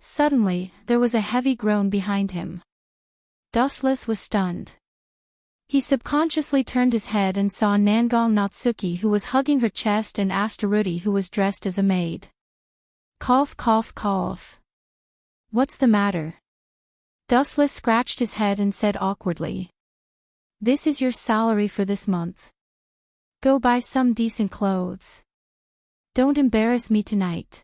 Speaker 1: Suddenly, there was a heavy groan behind him. Dustless was stunned. He subconsciously turned his head and saw Nangong Natsuki, who was hugging her chest, and Astaruti, who was dressed as a maid. Cough cough cough. What's the matter? Dustless scratched his head and said awkwardly. This is your salary for this month. Go buy some decent clothes. Don't embarrass me tonight.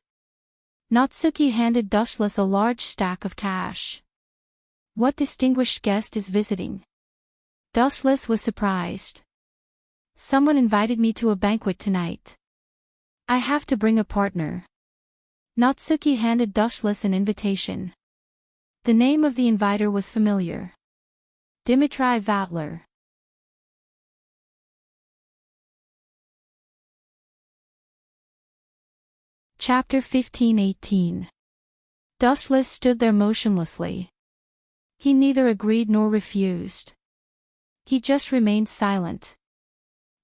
Speaker 1: Natsuki handed Dustless a large stack of cash. What distinguished guest is visiting? Dustless was surprised. Someone invited me to a banquet tonight. I have to bring a partner. Natsuki handed Dustless an invitation. The name of the inviter was familiar. Dmitry Vatler. Chapter 15-18. Dustless stood there motionlessly. He neither agreed nor refused. He just remained silent.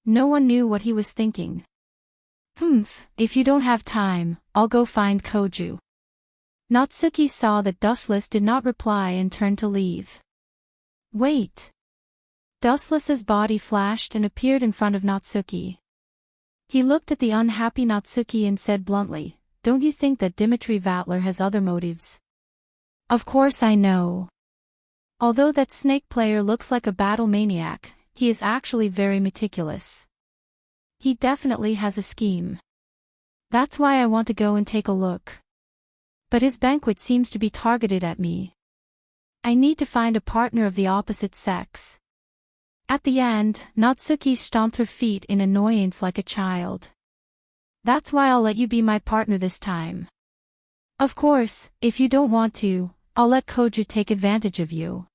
Speaker 1: No one knew what he was thinking. If you don't have time, I'll go find Koju. Natsuki saw that Dustless did not reply and turned to leave. Wait. Dustless's body flashed and appeared in front of Natsuki. He looked at the unhappy Natsuki and said bluntly, "Don't you think that Dmitry Vatler has other motives?" Of course I know. Although that snake player looks like a battle maniac, he is actually very meticulous. He definitely has a scheme. That's why I want to go and take a look. But his banquet seems to be targeted at me. I need to find a partner of the opposite sex. At the end, Natsuki stomped her feet in annoyance like a child. That's why I'll let you be my partner this time. Of course, if you don't want to, I'll let Koju take advantage of you.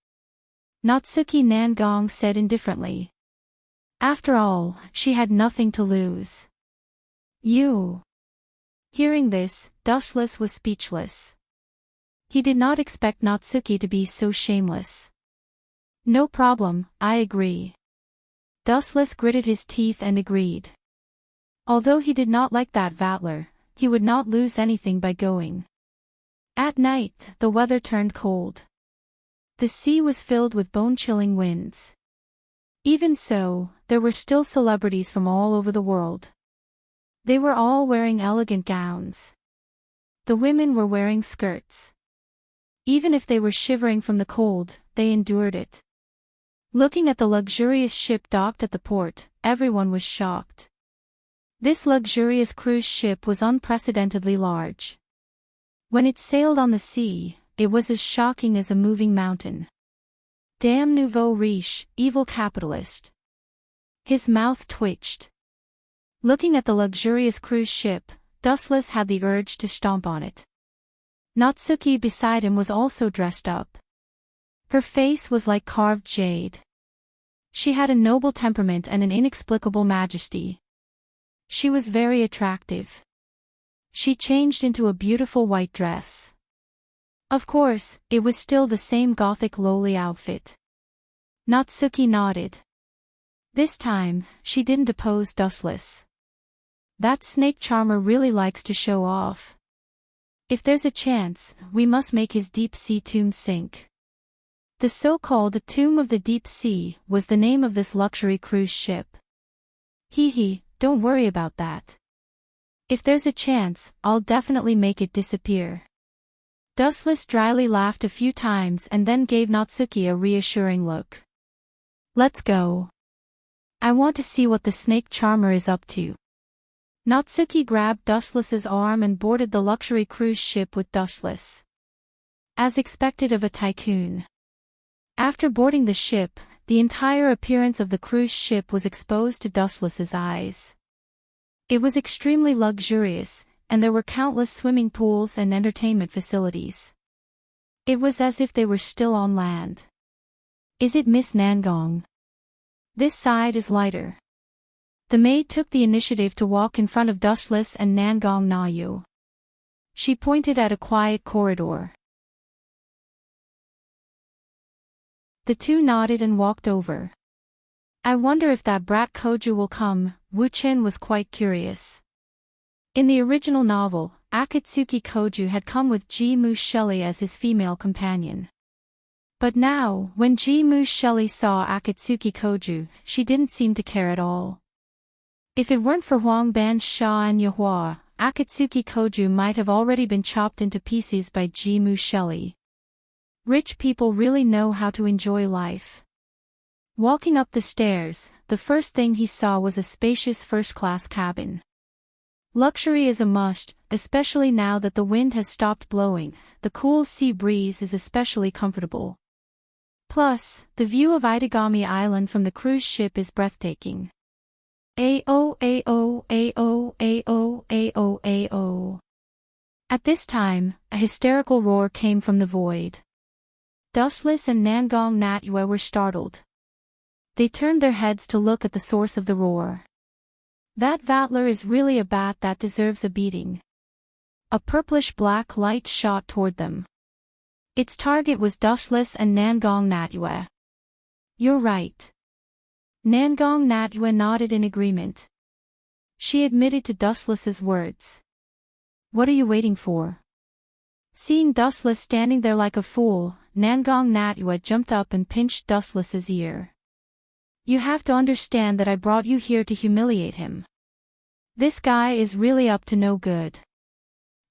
Speaker 1: Natsuki Nangong said indifferently. After all, she had nothing to lose. You. Hearing this, Dustless was speechless. He did not expect Natsuki to be so shameless. No problem, I agree. Dustless gritted his teeth and agreed. Although he did not like that Vatler, he would not lose anything by going. At night, the weather turned cold. The sea was filled with bone-chilling winds. Even so, there were still celebrities from all over the world. They were all wearing elegant gowns. The women were wearing skirts. Even if they were shivering from the cold, they endured it. Looking at the luxurious ship docked at the port, everyone was shocked. This luxurious cruise ship was unprecedentedly large. When it sailed on the sea, it was as shocking as a moving mountain. Damn nouveau riche, evil capitalist. His mouth twitched. Looking at the luxurious cruise ship, Dustless had the urge to stomp on it. Natsuki beside him was also dressed up. Her face was like carved jade. She had a noble temperament and an inexplicable majesty. She was very attractive. She changed into a beautiful white dress. Of course, it was still the same gothic lowly outfit. Natsuki nodded. This time, she didn't oppose Dustless. That snake charmer really likes to show off. If there's a chance, we must make his deep-sea tomb sink. The so-called Tomb of the Deep Sea was the name of this luxury cruise ship. Hee, don't worry about that. If there's a chance, I'll definitely make it disappear. Dustless dryly laughed a few times and then gave Natsuki a reassuring look. Let's go. I want to see what the snake charmer is up to. Natsuki grabbed Dustless's arm and boarded the luxury cruise ship with Dustless. As expected of a tycoon. After boarding the ship, the entire appearance of the cruise ship was exposed to Dustless's eyes. It was extremely luxurious, and there were countless swimming pools and entertainment facilities. It was as if they were still on land. Is it Miss Nangong? This side is lighter. The maid took the initiative to walk in front of Dustless and Nangong Nayu. She pointed at a quiet corridor. The two nodded and walked over. I wonder if that brat Koju will come, Wu Chen was quite curious. In the original novel, Akatsuki Koju had come with Ji Mu Shelley as his female companion. But now, when Ji Mu Shelley saw Akatsuki Koju, she didn't seem to care at all. If it weren't for Huang Ban Sha and Yahua, Akatsuki Koju might have already been chopped into pieces by Ji Mu Shelley. Rich people really know how to enjoy life. Walking up the stairs, the first thing he saw was a spacious first-class cabin. Luxury is a must, especially now that the wind has stopped blowing. The cool sea breeze is especially comfortable. Plus, the view of Itagami Island from the cruise ship is breathtaking. Ao ao ao ao ao ao. At this time, a hysterical roar came from the void. Dustless and Nangong Natyue were startled. They turned their heads to look at the source of the roar. That Vatler is really a bat that deserves a beating. A purplish-black light shot toward them. Its target was Dustless and Nangong Natyue. You're right. Nangong Natyue nodded in agreement. She admitted to Dustless's words. What are you waiting for? Seeing Dustless standing there like a fool, Nangong Natyue jumped up and pinched Dustless's ear. You have to understand that I brought you here to humiliate him. This guy is really up to no good.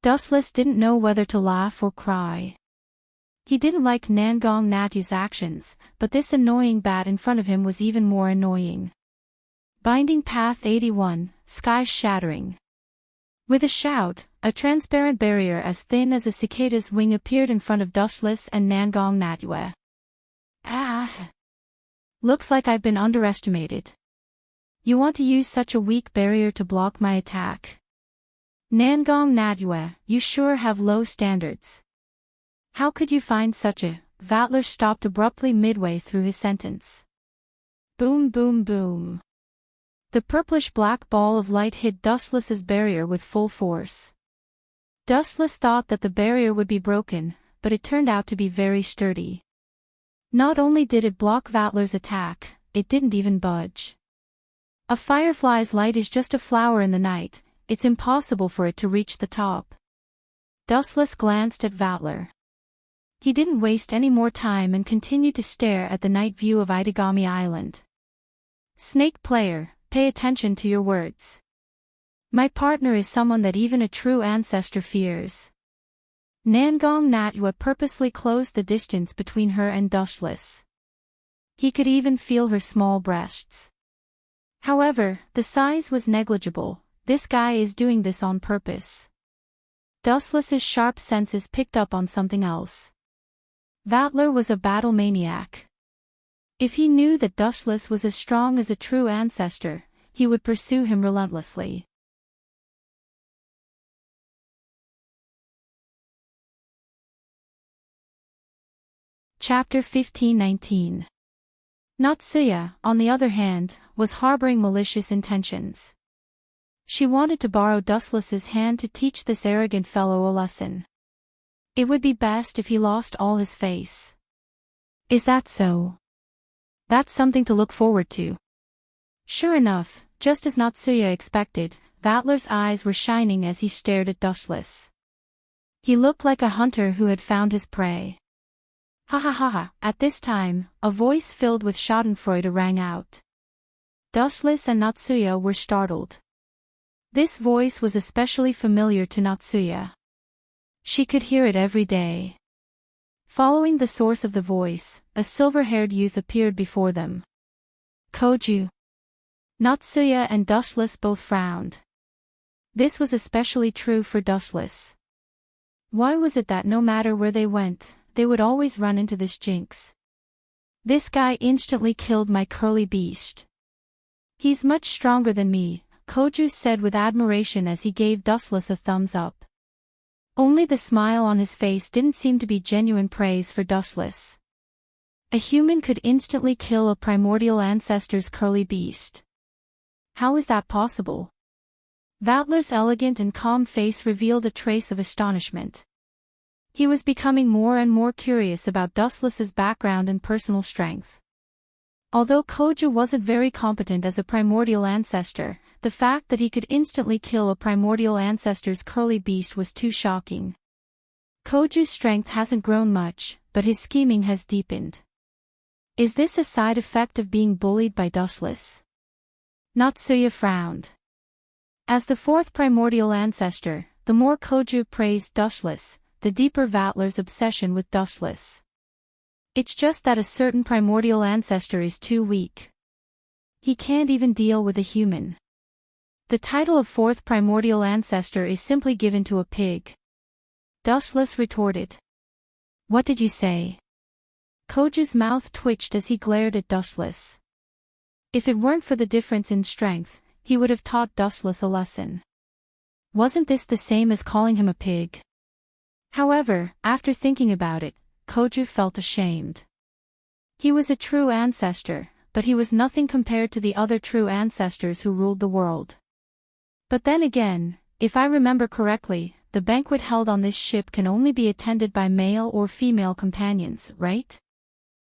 Speaker 1: Dustless didn't know whether to laugh or cry. He didn't like Nangong Natyue's actions, but this annoying bat in front of him was even more annoying. Binding Path 81, Sky Shattering. With a shout, a transparent barrier as thin as a cicada's wing appeared in front of Dustless and Nangong Natyue. Ah! Looks like I've been underestimated. You want to use such a weak barrier to block my attack? Nangong Natyue, you sure have low standards. How could you find such a... Vatler stopped abruptly midway through his sentence. Boom boom boom. The purplish-black ball of light hit Dustless's barrier with full force. Dustless thought that the barrier would be broken, but it turned out to be very sturdy. Not only did it block Vatler's attack, it didn't even budge. A firefly's light is just a flower in the night, it's impossible for it to reach the top. Dustless glanced at Vatler. He didn't waste any more time and continued to stare at the night view of Itagami Island. Snake player, pay attention to your words. My partner is someone that even a true ancestor fears. Nangong Natyue purposely closed the distance between her and Dustless. He could even feel her small breasts. However, the size was negligible. This guy is doing this on purpose. Dustless's sharp senses picked up on something else. Vatler was a battle maniac. If he knew that Dustless was as strong as a true ancestor, he would pursue him relentlessly. Chapter 15-19. Natsuya, on the other hand, was harboring malicious intentions. She wanted to borrow Dustless's hand to teach this arrogant fellow a lesson. It would be best if he lost all his face. Is that so? That's something to look forward to. Sure enough, just as Natsuya expected, Vatler's eyes were shining as he stared at Dustless. He looked like a hunter who had found his prey. Ha ha ha ha. At this time, a voice filled with schadenfreude rang out. Dustless and Natsuya were startled. This voice was especially familiar to Natsuya. She could hear it every day. Following the source of the voice, a silver-haired youth appeared before them. Koju. Natsuya and Dustless both frowned. This was especially true for Dustless. Why was it that no matter where they went, they would always run into this jinx? This guy instantly killed my curly beast. He's much stronger than me, Koju said with admiration as he gave Dustless a thumbs up. Only the smile on his face didn't seem to be genuine praise for Dustless. A human could instantly kill a primordial ancestor's curly beast. How is that possible? Vatler's elegant and calm face revealed a trace of astonishment. He was becoming more and more curious about Dustless's background and personal strength. Although Koju wasn't very competent as a primordial ancestor, the fact that he could instantly kill a primordial ancestor's curly beast was too shocking. Koju's strength hasn't grown much, but his scheming has deepened. Is this a side effect of being bullied by Dustless? Natsuya frowned. As the fourth primordial ancestor, the more Koju praised Dustless, the deeper Vatler's obsession with Dustless. It's just that a certain primordial ancestor is too weak. He can't even deal with a human. The title of fourth primordial ancestor is simply given to a pig. Dustless retorted. What did you say? Koju's mouth twitched as he glared at Dustless. If it weren't for the difference in strength, he would have taught Dustless a lesson. Wasn't this the same as calling him a pig? However, after thinking about it, Koju felt ashamed. He was a true ancestor, but he was nothing compared to the other true ancestors who ruled the world. But then again, if I remember correctly, the banquet held on this ship can only be attended by male or female companions, right?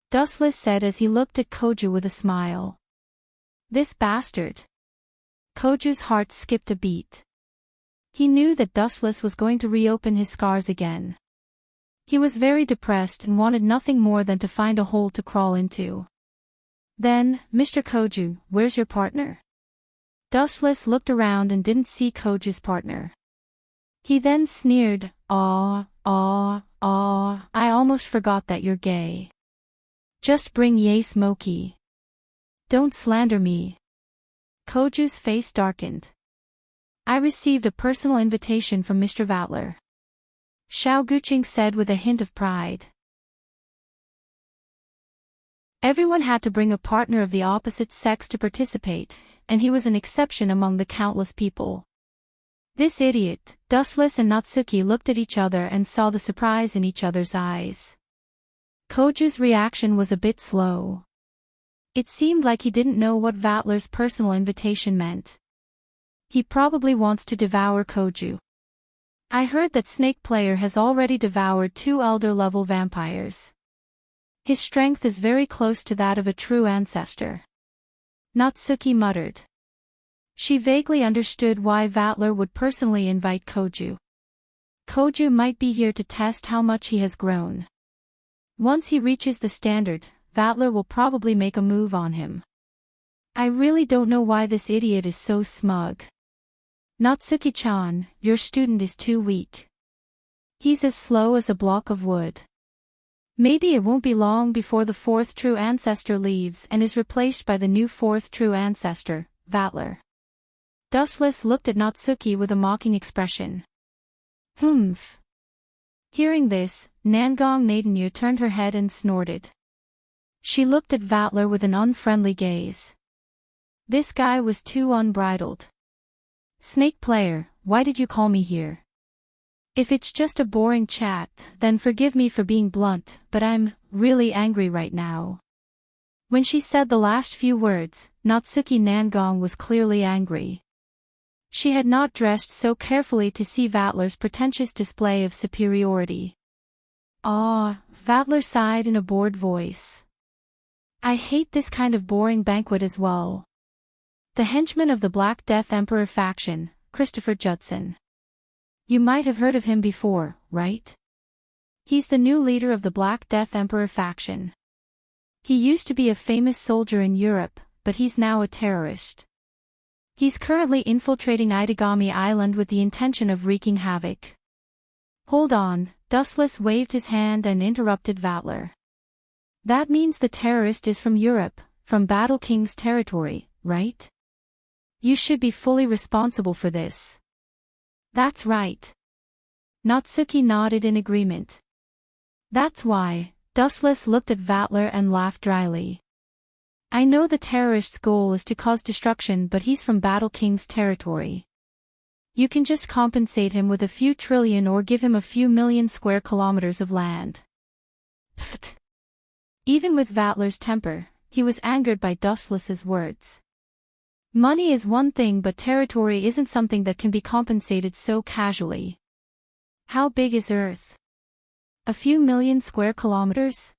Speaker 1: Dustless said as he looked at Koju with a smile. This bastard. Koju's heart skipped a beat. He knew that Dustless was going to reopen his scars again. He was very depressed and wanted nothing more than to find a hole to crawl into. Then, Mr. Koju, where's your partner? Dustless looked around and didn't see Koju's partner. He then sneered, I almost forgot that you're gay. Just bring ye smoky. Don't slander me. Koju's face darkened. I received a personal invitation from Mr. Vatler. Xiao Guqing said with a hint of pride. Everyone had to bring a partner of the opposite sex to participate, and he was an exception among the countless people. This idiot, Dustless and Natsuki looked at each other and saw the surprise in each other's eyes. Koju's reaction was a bit slow. It seemed like he didn't know what Vatler's personal invitation meant. He probably wants to devour Koju. I heard that Snake Player has already devoured 2 elder-level vampires. His strength is very close to that of a true ancestor. Natsuki muttered. She vaguely understood why Vatler would personally invite Koju. Koju might be here to test how much he has grown. Once he reaches the standard, Vatler will probably make a move on him. I really don't know why this idiot is so smug. Natsuki-chan, your student is too weak. He's as slow as a block of wood. Maybe it won't be long before the fourth true ancestor leaves and is replaced by the new fourth true ancestor, Vatler. Dustless looked at Natsuki with a mocking expression. Humph. Hearing this, Nangong Naidenyu turned her head and snorted. She looked at Vatler with an unfriendly gaze. This guy was too unbridled. Snake Player, why did you call me here? If it's just a boring chat, then forgive me for being blunt, but I'm really angry right now. When she said the last few words, Natsuki Nangong was clearly angry. She had not dressed so carefully to see Vatler's pretentious display of superiority. Vatler sighed in a bored voice. I hate this kind of boring banquet as well. The henchman of the Black Death Emperor faction, Christopher Judson. You might have heard of him before, right? He's the new leader of the Black Death Emperor faction. He used to be a famous soldier in Europe, but he's now a terrorist. He's currently infiltrating Itagami Island with the intention of wreaking havoc. Hold on, Dustless waved his hand and interrupted Vatler. That means the terrorist is from Europe, from Battle King's territory, right? You should be fully responsible for this. That's right. Natsuki nodded in agreement. That's why. Dustless looked at Vatler and laughed dryly. I know the terrorist's goal is to cause destruction, but he's from Battle King's territory. You can just compensate him with a few trillion or give him a few million square kilometers of land. Pfft. Even with Vatler's temper, he was angered by Dustless's words. Money is one thing, but territory isn't something that can be compensated so casually. How big is Earth? A few million square kilometers?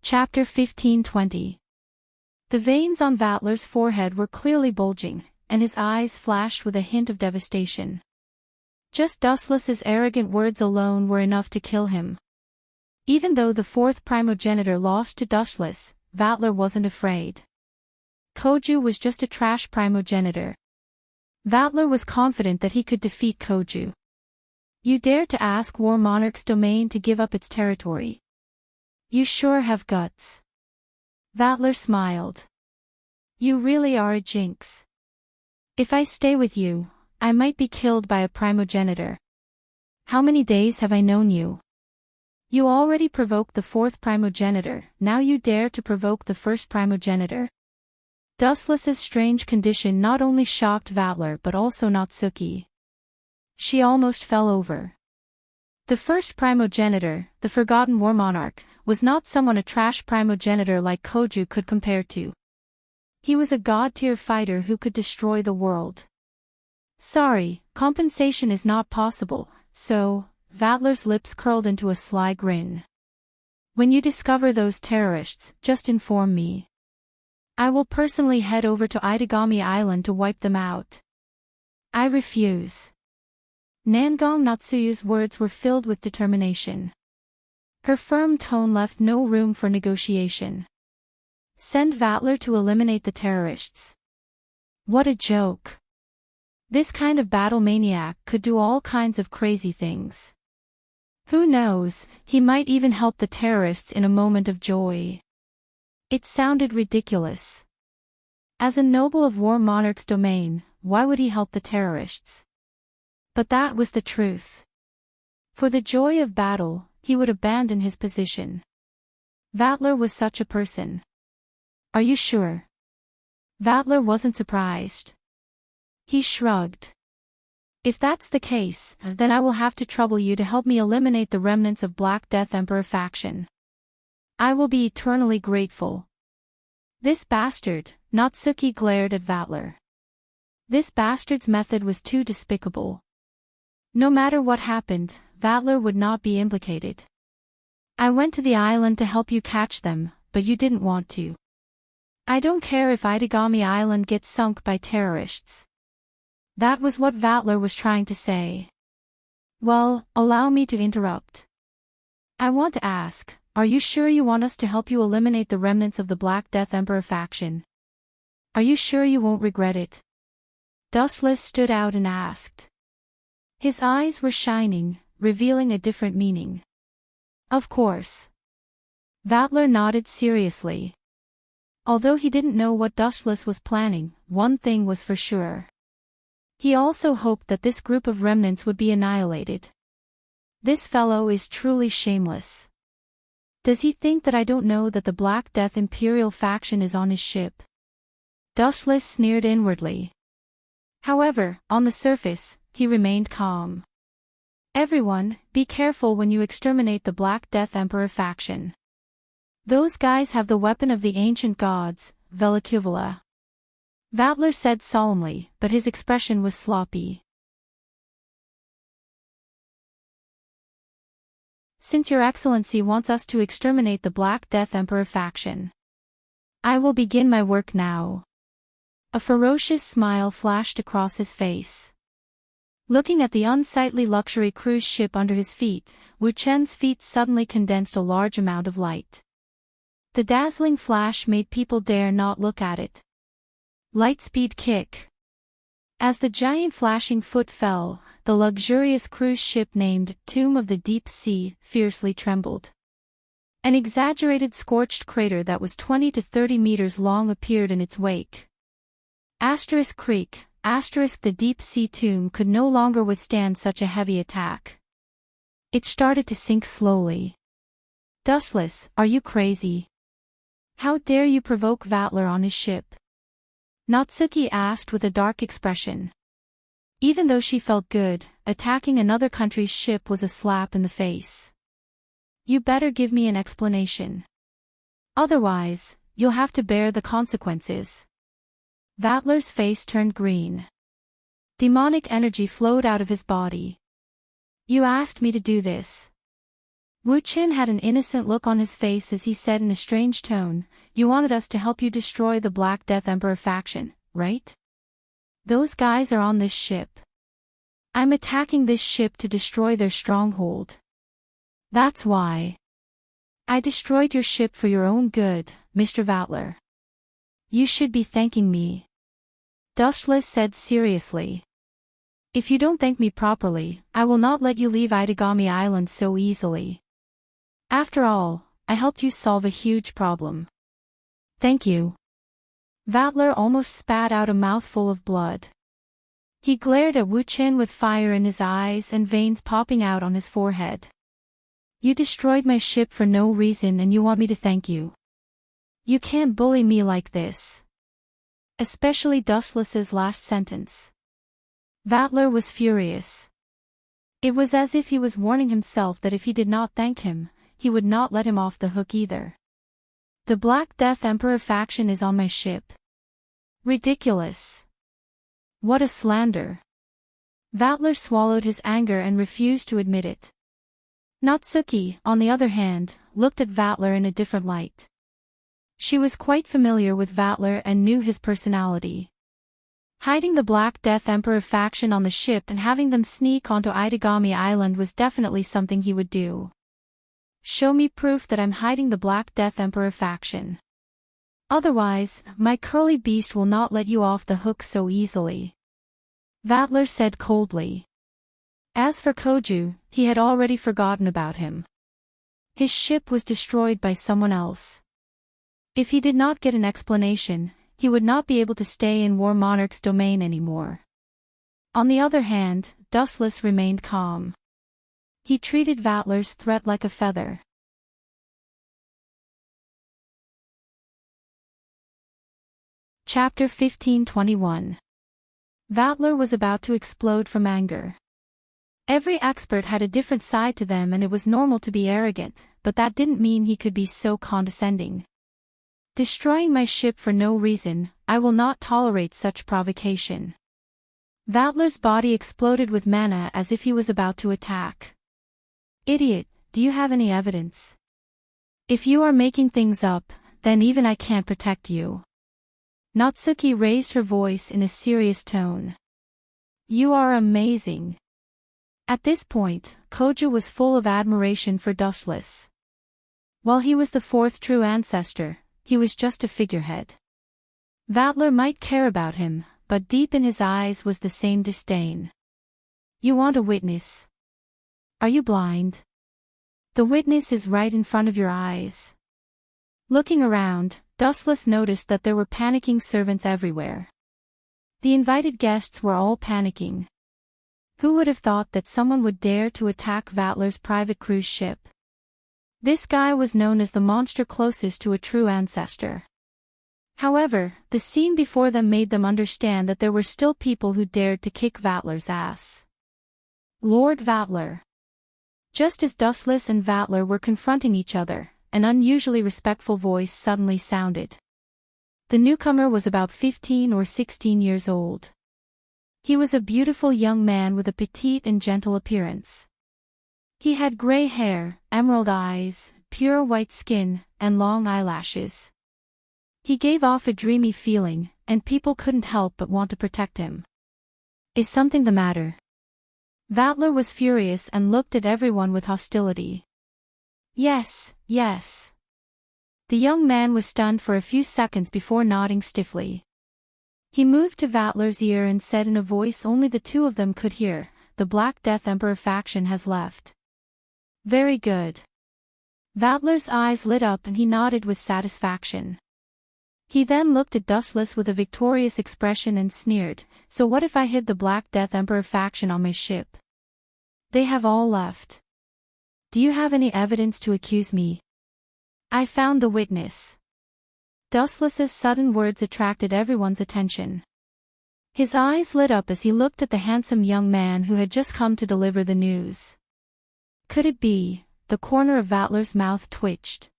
Speaker 1: Chapter 1520. The veins on Vatler's forehead were clearly bulging, and his eyes flashed with a hint of devastation. Just Dustless's arrogant words alone were enough to kill him. Even though the fourth primogenitor lost to Dustless, Vatler wasn't afraid. Koju was just a trash primogenitor. Vatler was confident that he could defeat Koju. You dare to ask War Monarch's domain to give up its territory? You sure have guts. Vatler smiled. You really are a jinx. If I stay with you, I might be killed by a primogenitor. How many days have I known you? You already provoked the fourth primogenitor, now you dare to provoke the first primogenitor? Dustless's strange condition not only shocked Vatler but also Natsuki. She almost fell over. The first primogenitor, the forgotten war monarch, was not someone a trash primogenitor like Koju could compare to. He was a god-tier fighter who could destroy the world. Sorry, compensation is not possible, so, Vatler's lips curled into a sly grin. When you discover those terrorists, just inform me. I will personally head over to Itagami Island to wipe them out. I refuse. Nangong Natsuyu's words were filled with determination. Her firm tone left no room for negotiation. Send Vatler to eliminate the terrorists. What a joke. This kind of battle maniac could do all kinds of crazy things. Who knows, he might even help the terrorists in a moment of joy. It sounded ridiculous. As a noble of War Monarch's domain, why would he help the terrorists? But that was the truth. For the joy of battle, he would abandon his position. Vatler was such a person. Are you sure? Vatler wasn't surprised. He shrugged. If that's the case, then I will have to trouble you to help me eliminate the remnants of Black Death Emperor faction. I will be eternally grateful. This bastard, Natsuki glared at Vatler. This bastard's method was too despicable. No matter what happened, Vatler would not be implicated. I went to the island to help you catch them, but you didn't want to. I don't care if Itagami Island gets sunk by terrorists. That was what Vatler was trying to say. Well, allow me to interrupt. I want to ask, are you sure you want us to help you eliminate the remnants of the Black Death Emperor faction? Are you sure you won't regret it? Dustless stood out and asked. His eyes were shining, revealing a different meaning. Of course. Vatler nodded seriously. Although he didn't know what Dustless was planning, one thing was for sure. He also hoped that this group of remnants would be annihilated. This fellow is truly shameless. Does he think that I don't know that the Black Death Imperial faction is on his ship? Dustless sneered inwardly. However, on the surface, he remained calm. Everyone, be careful when you exterminate the Black Death Emperor faction. Those guys have the weapon of the ancient gods, Velicuvula. Vatler said solemnly, but his expression was sloppy. Since your excellency wants us to exterminate the Black Death Emperor faction, I will begin my work now. A ferocious smile flashed across his face. Looking at the unsightly luxury cruise ship under his feet, Wu Chen's feet suddenly condensed a large amount of light. The dazzling flash made people dare not look at it. Lightspeed kick. As the giant flashing foot fell, the luxurious cruise ship named Tomb of the Deep Sea fiercely trembled. An exaggerated scorched crater that was 20 to 30 meters long appeared in its wake. Asterisk Creek, asterisk the deep sea tomb could no longer withstand such a heavy attack. It started to sink slowly. Dustless, are you crazy? How dare you provoke Vatler on his ship? Natsuki asked with a dark expression. Even though she felt good, attacking another country's ship was a slap in the face. You better give me an explanation. Otherwise, you'll have to bear the consequences. Vatler's face turned green. Demonic energy flowed out of his body. You asked me to do this. Wu Qin had an innocent look on his face as he said in a strange tone, you wanted us to help you destroy the Black Death Emperor faction, right? Those guys are on this ship. I'm attacking this ship to destroy their stronghold. That's why. I destroyed your ship for your own good, Mr. Vatler. You should be thanking me. Dustless said seriously. If you don't thank me properly, I will not let you leave Itagami Island so easily. After all, I helped you solve a huge problem. Thank you. Vatler almost spat out a mouthful of blood. He glared at Wu Qin with fire in his eyes and veins popping out on his forehead. You destroyed my ship for no reason and you want me to thank you. You can't bully me like this. Especially Dustless's last sentence. Vatler was furious. It was as if he was warning himself that if he did not thank him, he would not let him off the hook either. The Black Death Emperor faction is on my ship. Ridiculous. What a slander. Vatler swallowed his anger and refused to admit it. Natsuki, on the other hand, looked at Vatler in a different light. She was quite familiar with Vatler and knew his personality. Hiding the Black Death Emperor faction on the ship and having them sneak onto Itagami Island was definitely something he would do. Show me proof that I'm hiding the Black Death Emperor faction. Otherwise, my curly beast will not let you off the hook so easily. Vatler said coldly. As for Koju, he had already forgotten about him. His ship was destroyed by someone else. If he did not get an explanation, he would not be able to stay in War Monarch's domain anymore. On the other hand, Dustless remained calm. He treated Vatler's threat like a feather. Chapter 1521. Vatler was about to explode from anger. Every expert had a different side to them and it was normal to be arrogant, but that didn't mean he could be so condescending. Destroying my ship for no reason, I will not tolerate such provocation. Vatler's body exploded with mana as if he was about to attack. Idiot, do you have any evidence? If you are making things up, then even I can't protect you. Natsuki raised her voice in a serious tone. You are amazing. At this point, Koju was full of admiration for Dustless. While he was the fourth true ancestor, he was just a figurehead. Vatler might care about him, but deep in his eyes was the same disdain. You want a witness? Are you blind? The witness is right in front of your eyes. Looking around, Dustless noticed that there were panicking servants everywhere. The invited guests were all panicking. Who would have thought that someone would dare to attack Vatler's private cruise ship? This guy was known as the monster closest to a true ancestor. However, the scene before them made them understand that there were still people who dared to kick Vatler's ass. Lord Vatler. Just as Dustless and Vatler were confronting each other, an unusually respectful voice suddenly sounded. The newcomer was about 15 or 16 years old. He was a beautiful young man with a petite and gentle appearance. He had gray hair, emerald eyes, pure white skin, and long eyelashes. He gave off a dreamy feeling, and people couldn't help but want to protect him. Is something the matter? Vatler was furious and looked at everyone with hostility. Yes, yes. The young man was stunned for a few seconds before nodding stiffly. He moved to Vatler's ear and said in a voice only the two of them could hear, the Black Death Emperor faction has left. Very good. Vatler's eyes lit up and he nodded with satisfaction. He then looked at Dustless with a victorious expression and sneered, so what if I hid the Black Death Emperor faction on my ship? They have all left. Do you have any evidence to accuse me? I found the witness. Dustless's sudden words attracted everyone's attention. His eyes lit up as he looked at the handsome young man who had just come to deliver the news. Could it be? The corner of Vatler's mouth twitched.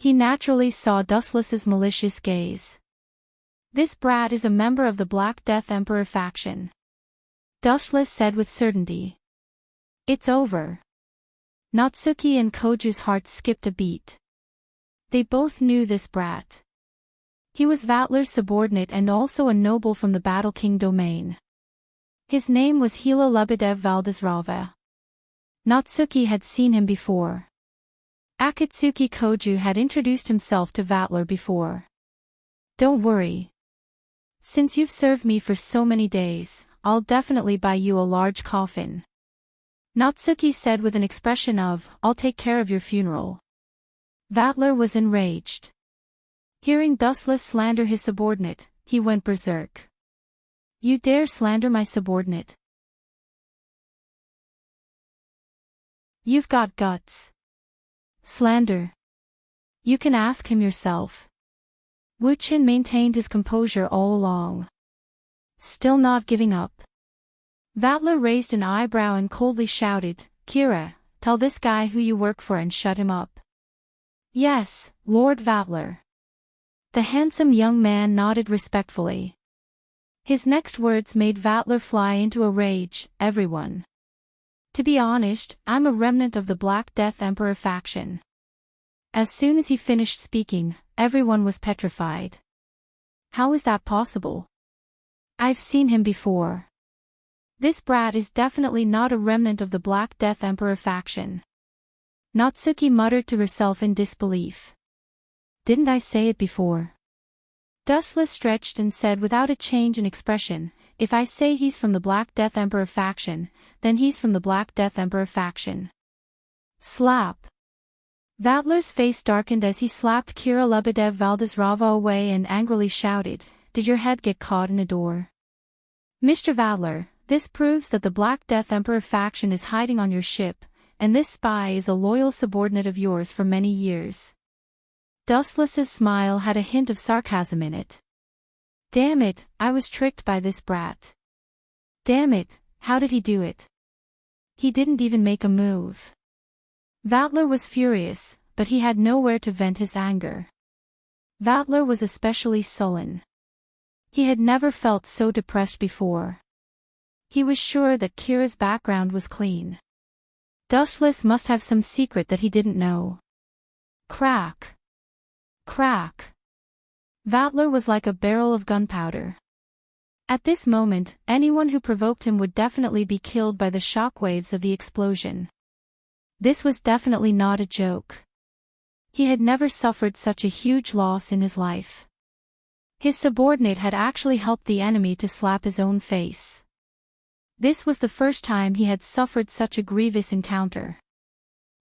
Speaker 1: He naturally saw Dustless's malicious gaze. This brat is a member of the Black Death Emperor faction. Dustless said with certainty. It's over. Natsuki and Koju's hearts skipped a beat. They both knew this brat. He was Vatler's subordinate and also a noble from the Battle King domain. His name was Hilo Lebedev Valdezrava. Natsuki had seen him before. Akatsuki Koju had introduced himself to Vatler before. Don't worry. Since you've served me for so many days, I'll definitely buy you a large coffin. Natsuki said with an expression of, I'll take care of your funeral. Vatler was enraged. Hearing Dustless slander his subordinate, he went berserk. You dare slander my subordinate? You've got guts. Slander. You can ask him yourself. Wu Qin maintained his composure all along. Still not giving up. Vatler raised an eyebrow and coldly shouted, Kira, tell this guy who you work for and shut him up. Yes, Lord Vatler. The handsome young man nodded respectfully. His next words made Vatler fly into a rage. Everyone. To be honest, I'm a remnant of the Black Death Emperor faction. As soon as he finished speaking, everyone was petrified. How is that possible? I've seen him before. This brat is definitely not a remnant of the Black Death Emperor faction. Natsuki muttered to herself in disbelief. Didn't I say it before? Dustless stretched and said without a change in expression, if I say he's from the Black Death Emperor faction, then he's from the Black Death Emperor faction. Slap. Vatler's face darkened as he slapped Kira Lebedev Valdezrava away and angrily shouted, Did your head get caught in a door? Mr. Vatler, this proves that the Black Death Emperor faction is hiding on your ship, and this spy is a loyal subordinate of yours for many years. Dustless's smile had a hint of sarcasm in it. Damn it, I was tricked by this brat. Damn it, how did he do it? He didn't even make a move. Vatler was furious, but he had nowhere to vent his anger. Vatler was especially sullen. He had never felt so depressed before. He was sure that Kira's background was clean. Dustless must have some secret that he didn't know. Crack. Crack. Vatler was like a barrel of gunpowder. At this moment, anyone who provoked him would definitely be killed by the shockwaves of the explosion. This was definitely not a joke. He had never suffered such a huge loss in his life. His subordinate had actually helped the enemy to slap his own face. This was the first time he had suffered such a grievous encounter.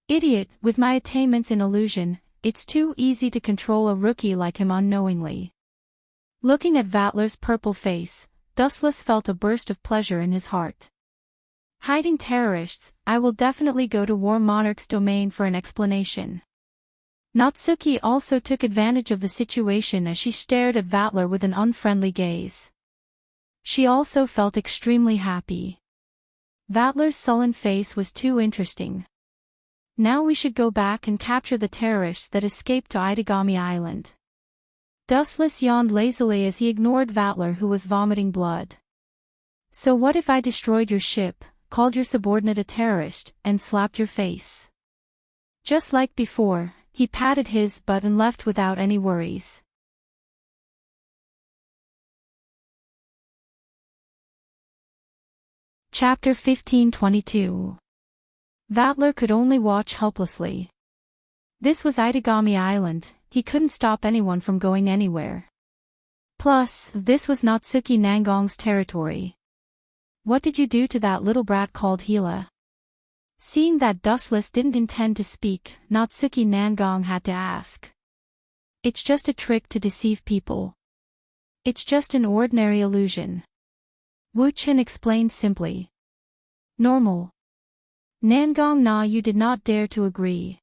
Speaker 1: Idiot, with my attainments in illusion, it's too easy to control a rookie like him unknowingly. Looking at Vatler's purple face, Dustless felt a burst of pleasure in his heart. Hiding terrorists, I will definitely go to War Monarch's domain for an explanation. Natsuki also took advantage of the situation as she stared at Vatler with an unfriendly gaze. She also felt extremely happy. Vatler's sullen face was too interesting. Now we should go back and capture the terrorists that escaped to Itagami Island. Dustless yawned lazily as he ignored Vatler, who was vomiting blood. So what if I destroyed your ship, called your subordinate a terrorist, and slapped your face? Just like before, he patted his butt and left without any worries. Chapter 1522. Vatler could only watch helplessly. This was Itagami Island, he couldn't stop anyone from going anywhere. Plus, this was Natsuki Nangong's territory. What did you do to that little brat called Hila? Seeing that Dustless didn't intend to speak, Natsuki Nangong had to ask. It's just a trick to deceive people. It's just an ordinary illusion. Wu Qin explained simply. Normal. Nangong Na, you did not dare to agree.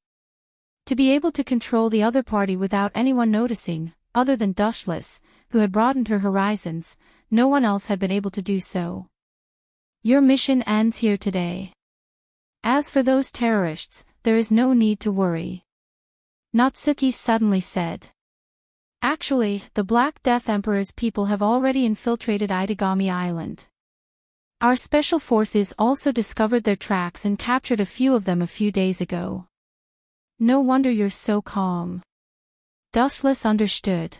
Speaker 1: To be able to control the other party without anyone noticing, other than Dustless, who had broadened her horizons, no one else had been able to do so. Your mission ends here today. As for those terrorists, there is no need to worry. Natsuki suddenly said. Actually, the Black Death Emperor's people have already infiltrated Itagami Island. Our special forces also discovered their tracks and captured a few of them a few days ago. No wonder you're so calm. Dustless understood.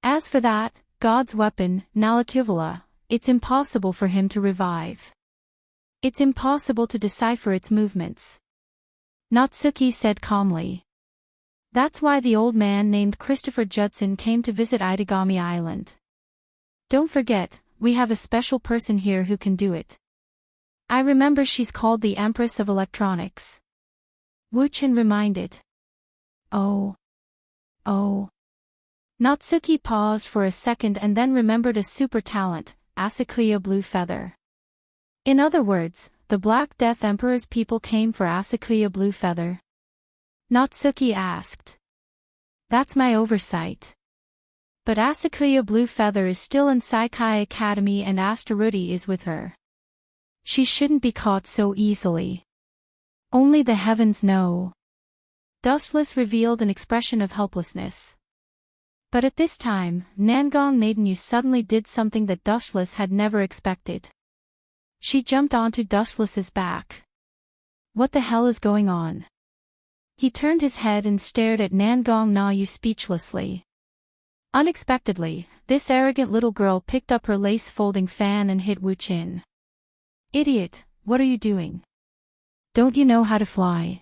Speaker 1: As for that, God's weapon, Nalakivala, it's impossible for him to revive. It's impossible to decipher its movements. Natsuki said calmly. That's why the old man named Christopher Judson came to visit Itagami Island. Don't forget, we have a special person here who can do it. I remember she's called the Empress of Electronics. Wu Qin reminded. Oh. Oh. Natsuki paused for a second and then remembered a super talent, Asakaya Blue Feather. In other words, the Black Death Emperor's people came for Asakaya Blue Feather. Natsuki asked. That's my oversight. But Asakaya Blue Feather is still in Saikai Academy and Astaruti is with her. She shouldn't be caught so easily. Only the heavens know. Dustless revealed an expression of helplessness. But at this time, Nangong Naidenyu suddenly did something that Dustless had never expected. She jumped onto Dustless's back. What the hell is going on? He turned his head and stared at Nangong Nayu speechlessly. Unexpectedly, this arrogant little girl picked up her lace-folding fan and hit Wu Chin. Idiot, what are you doing? Don't you know how to fly?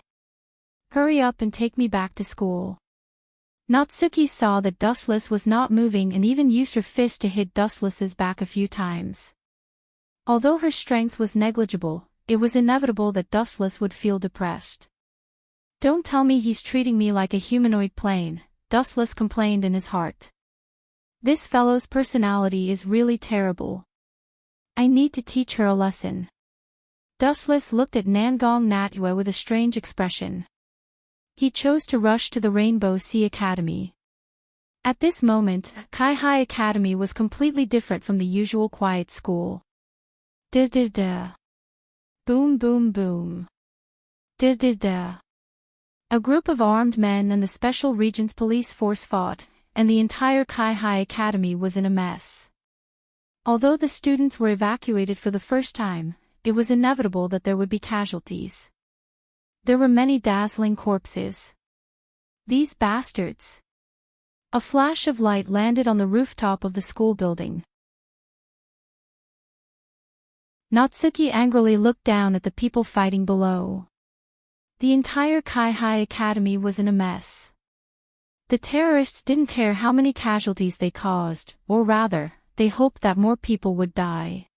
Speaker 1: Hurry up and take me back to school. Natsuki saw that Dustless was not moving and even used her fist to hit Dustless's back a few times. Although her strength was negligible, it was inevitable that Dustless would feel depressed. Don't tell me he's treating me like a humanoid plane, Dustless complained in his heart. This fellow's personality is really terrible. I need to teach her a lesson. Dustless looked at Nangong Natyue with a strange expression. He chose to rush to the Rainbow Sea Academy. At this moment, Kai-Hai Academy was completely different from the usual quiet school. Da-da-da. Boom boom boom. Da-da-da. A group of armed men and the Special Regions Police Force fought, and the entire Kai-Hai Academy was in a mess. Although the students were evacuated for the first time, it was inevitable that there would be casualties. There were many dazzling corpses. These bastards. A flash of light landed on the rooftop of the school building. Natsuki angrily looked down at the people fighting below. The entire Kai-Hai Academy was in a mess. The terrorists didn't care how many casualties they caused, or rather, they hoped that more people would die.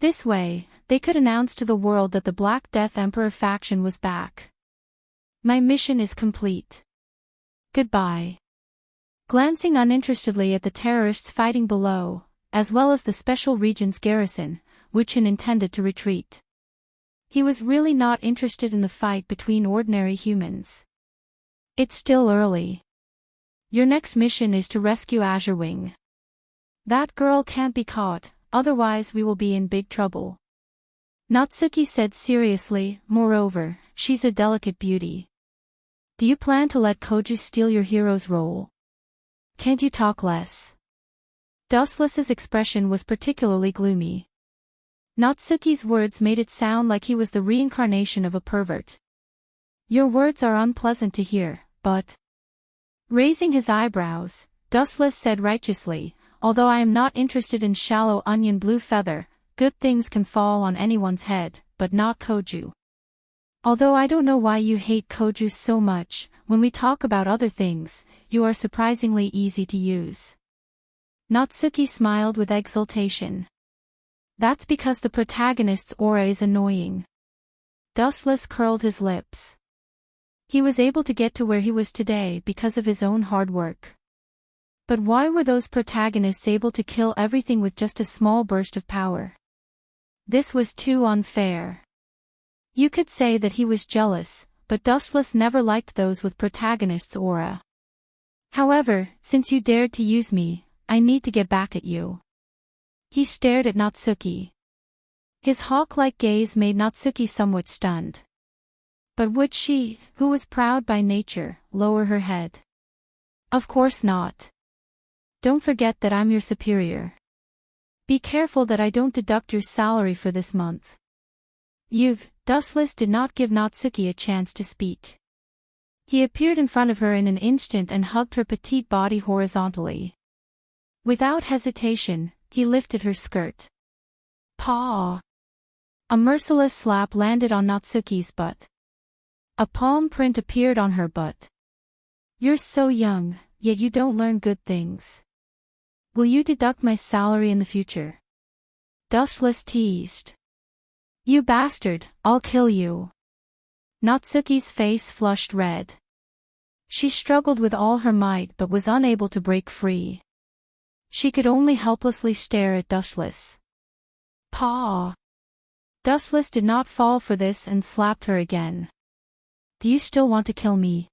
Speaker 1: This way, they could announce to the world that the Black Death Emperor faction was back. My mission is complete. Goodbye. Glancing uninterestedly at the terrorists fighting below, as well as the Special Regions garrison, Wu Chin intended to retreat. He was really not interested in the fight between ordinary humans. It's still early. Your next mission is to rescue Azure Wing. That girl can't be caught, otherwise we will be in big trouble. Natsuki said seriously, moreover, she's a delicate beauty. Do you plan to let Koju steal your hero's role? Can't you talk less? Dustless's expression was particularly gloomy. Natsuki's words made it sound like he was the reincarnation of a pervert. Your words are unpleasant to hear, but... Raising his eyebrows, Dustless said righteously, although I am not interested in shallow onion blue feather, good things can fall on anyone's head, but not Koju. Although I don't know why you hate Koju so much, when we talk about other things, you are surprisingly easy to use. Natsuki smiled with exultation. That's because the protagonist's aura is annoying. Dustless curled his lips. He was able to get to where he was today because of his own hard work. But why were those protagonists able to kill everything with just a small burst of power? This was too unfair. You could say that he was jealous, but Dustless never liked those with protagonist's aura. However, since you dared to use me, I need to get back at you. He stared at Natsuki. His hawk-like gaze made Natsuki somewhat stunned. But would she, who was proud by nature, lower her head? Of course not. Don't forget that I'm your superior. Be careful that I don't deduct your salary for this month. Dustless did not give Natsuki a chance to speak. He appeared in front of her in an instant and hugged her petite body horizontally. Without hesitation, he lifted her skirt. Paw! A merciless slap landed on Natsuki's butt. A palm print appeared on her butt. You're so young, yet you don't learn good things. Will you deduct my salary in the future? Dustless teased. You bastard, I'll kill you. Natsuki's face flushed red. She struggled with all her might but was unable to break free. She could only helplessly stare at Dustless. Paw! Dustless did not fall for this and slapped her again. Do you still want to kill me?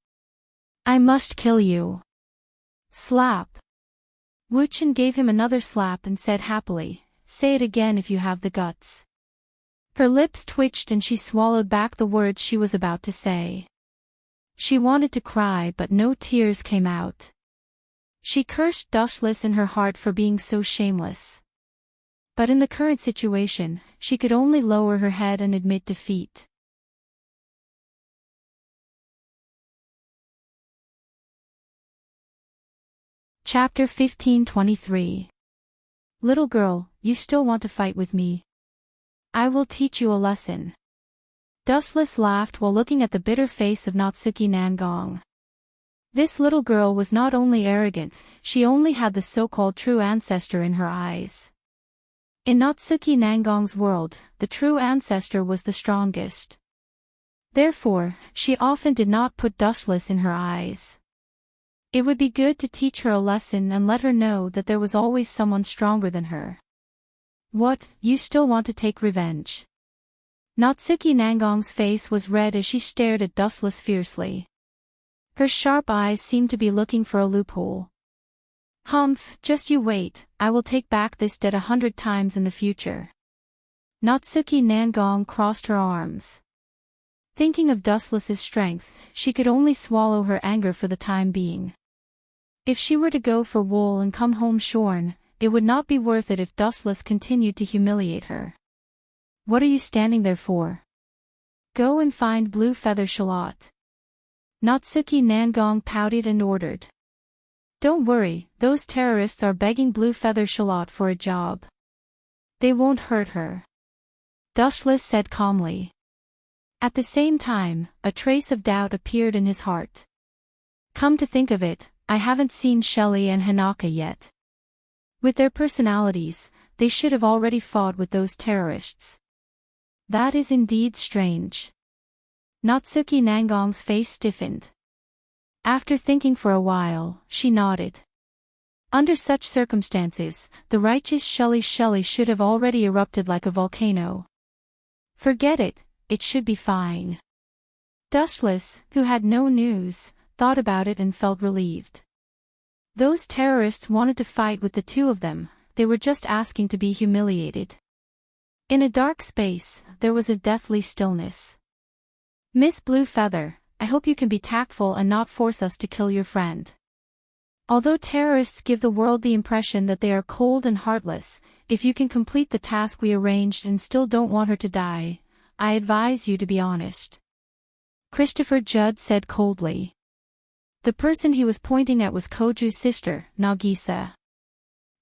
Speaker 1: I must kill you. Slap. Wu-Chen gave him another slap and said happily, say it again if you have the guts. Her lips twitched and she swallowed back the words she was about to say. She wanted to cry but no tears came out. She cursed Dustless in her heart for being so shameless. But in the current situation, she could only lower her head and admit defeat. Chapter 15:23. Little girl, you still want to fight with me? I will teach you a lesson. Dustless laughed while looking at the bitter face of Natsuki Nangong. This little girl was not only arrogant, she only had the so-called true ancestor in her eyes. In Natsuki Nangong's world, the true ancestor was the strongest. Therefore, she often did not put Dustless in her eyes. It would be good to teach her a lesson and let her know that there was always someone stronger than her. What, you still want to take revenge? Natsuki Nangong's face was red as she stared at Dustless fiercely. Her sharp eyes seemed to be looking for a loophole. Humph, just you wait, I will take back this debt 100 times in the future. Natsuki Nangong crossed her arms. Thinking of Dustless's strength, she could only swallow her anger for the time being. If she were to go for wool and come home shorn, it would not be worth it if Dustless continued to humiliate her. What are you standing there for? Go and find Blue Feather Shallot. Natsuki Nangong pouted and ordered. Don't worry, those terrorists are begging Blue Feather Shallot for a job. They won't hurt her. Dustless said calmly. At the same time, a trace of doubt appeared in his heart. Come to think of it, I haven't seen Shelley and Hanaka yet. With their personalities, they should have already fought with those terrorists. That is indeed strange. Natsuki Nangong's face stiffened. After thinking for a while, she nodded. Under such circumstances, the righteous Shelley should have already erupted like a volcano. Forget it, it should be fine. Dustless, who had no news, thought about it and felt relieved. Those terrorists wanted to fight with the two of them, they were just asking to be humiliated. In a dark space, there was a deathly stillness. Miss Blue Feather, I hope you can be tactful and not force us to kill your friend. Although terrorists give the world the impression that they are cold and heartless, if you can complete the task we arranged and still don't want her to die, I advise you to be honest. Christopher Judd said coldly. The person he was pointing at was Koju's sister, Nagisa.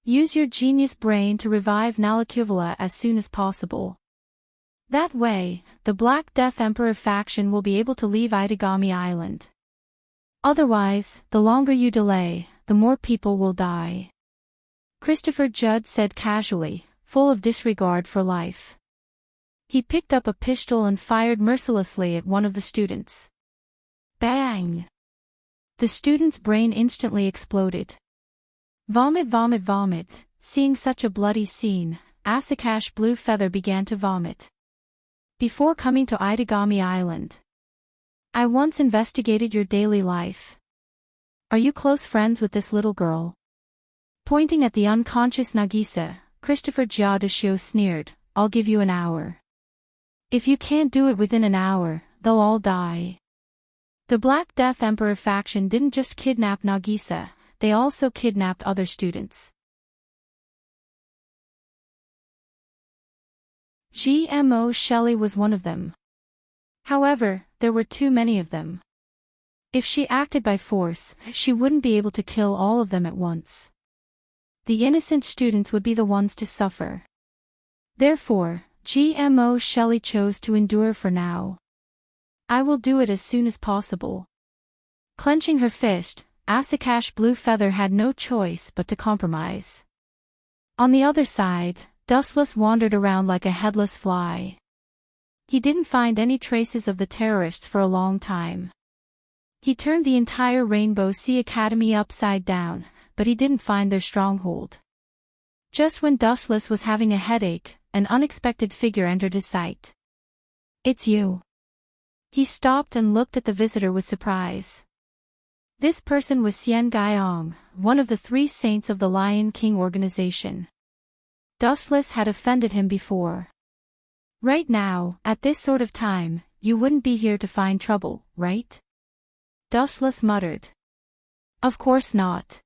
Speaker 1: Use your genius brain to revive Nalakuvala as soon as possible. That way, the Black Death Emperor faction will be able to leave Itagami Island. Otherwise, the longer you delay, the more people will die. Christopher Judd said casually, full of disregard for life. He picked up a pistol and fired mercilessly at one of the students. Bang! The student's brain instantly exploded. Vomit, vomit, vomit. Seeing such a bloody scene, Asakash Blue Feather began to vomit. Before coming to Itagami Island, I once investigated your daily life. Are you close friends with this little girl? Pointing at the unconscious Nagisa, Christopher Giadashio sneered, I'll give you an hour. If you can't do it within an hour, they'll all die. The Black Death Emperor faction didn't just kidnap Nagisa, they also kidnapped other students. GMO Shelley was one of them. However, there were too many of them. If she acted by force, she wouldn't be able to kill all of them at once. The innocent students would be the ones to suffer. Therefore, GMO Shelley chose to endure for now. I will do it as soon as possible. Clenching her fist, Asakash Blue Feather had no choice but to compromise. On the other side, Dustless wandered around like a headless fly. He didn't find any traces of the terrorists for a long time. He turned the entire Rainbow Sea Academy upside down, but he didn't find their stronghold. Just when Dustless was having a headache, an unexpected figure entered his sight. "It's you." He stopped and looked at the visitor with surprise. This person was Xian Gaiong, one of the 3 saints of the Lion King organization. Dustless had offended him before. "Right now, at this sort of time, you wouldn't be here to find trouble, right?" Dustless muttered. "Of course not."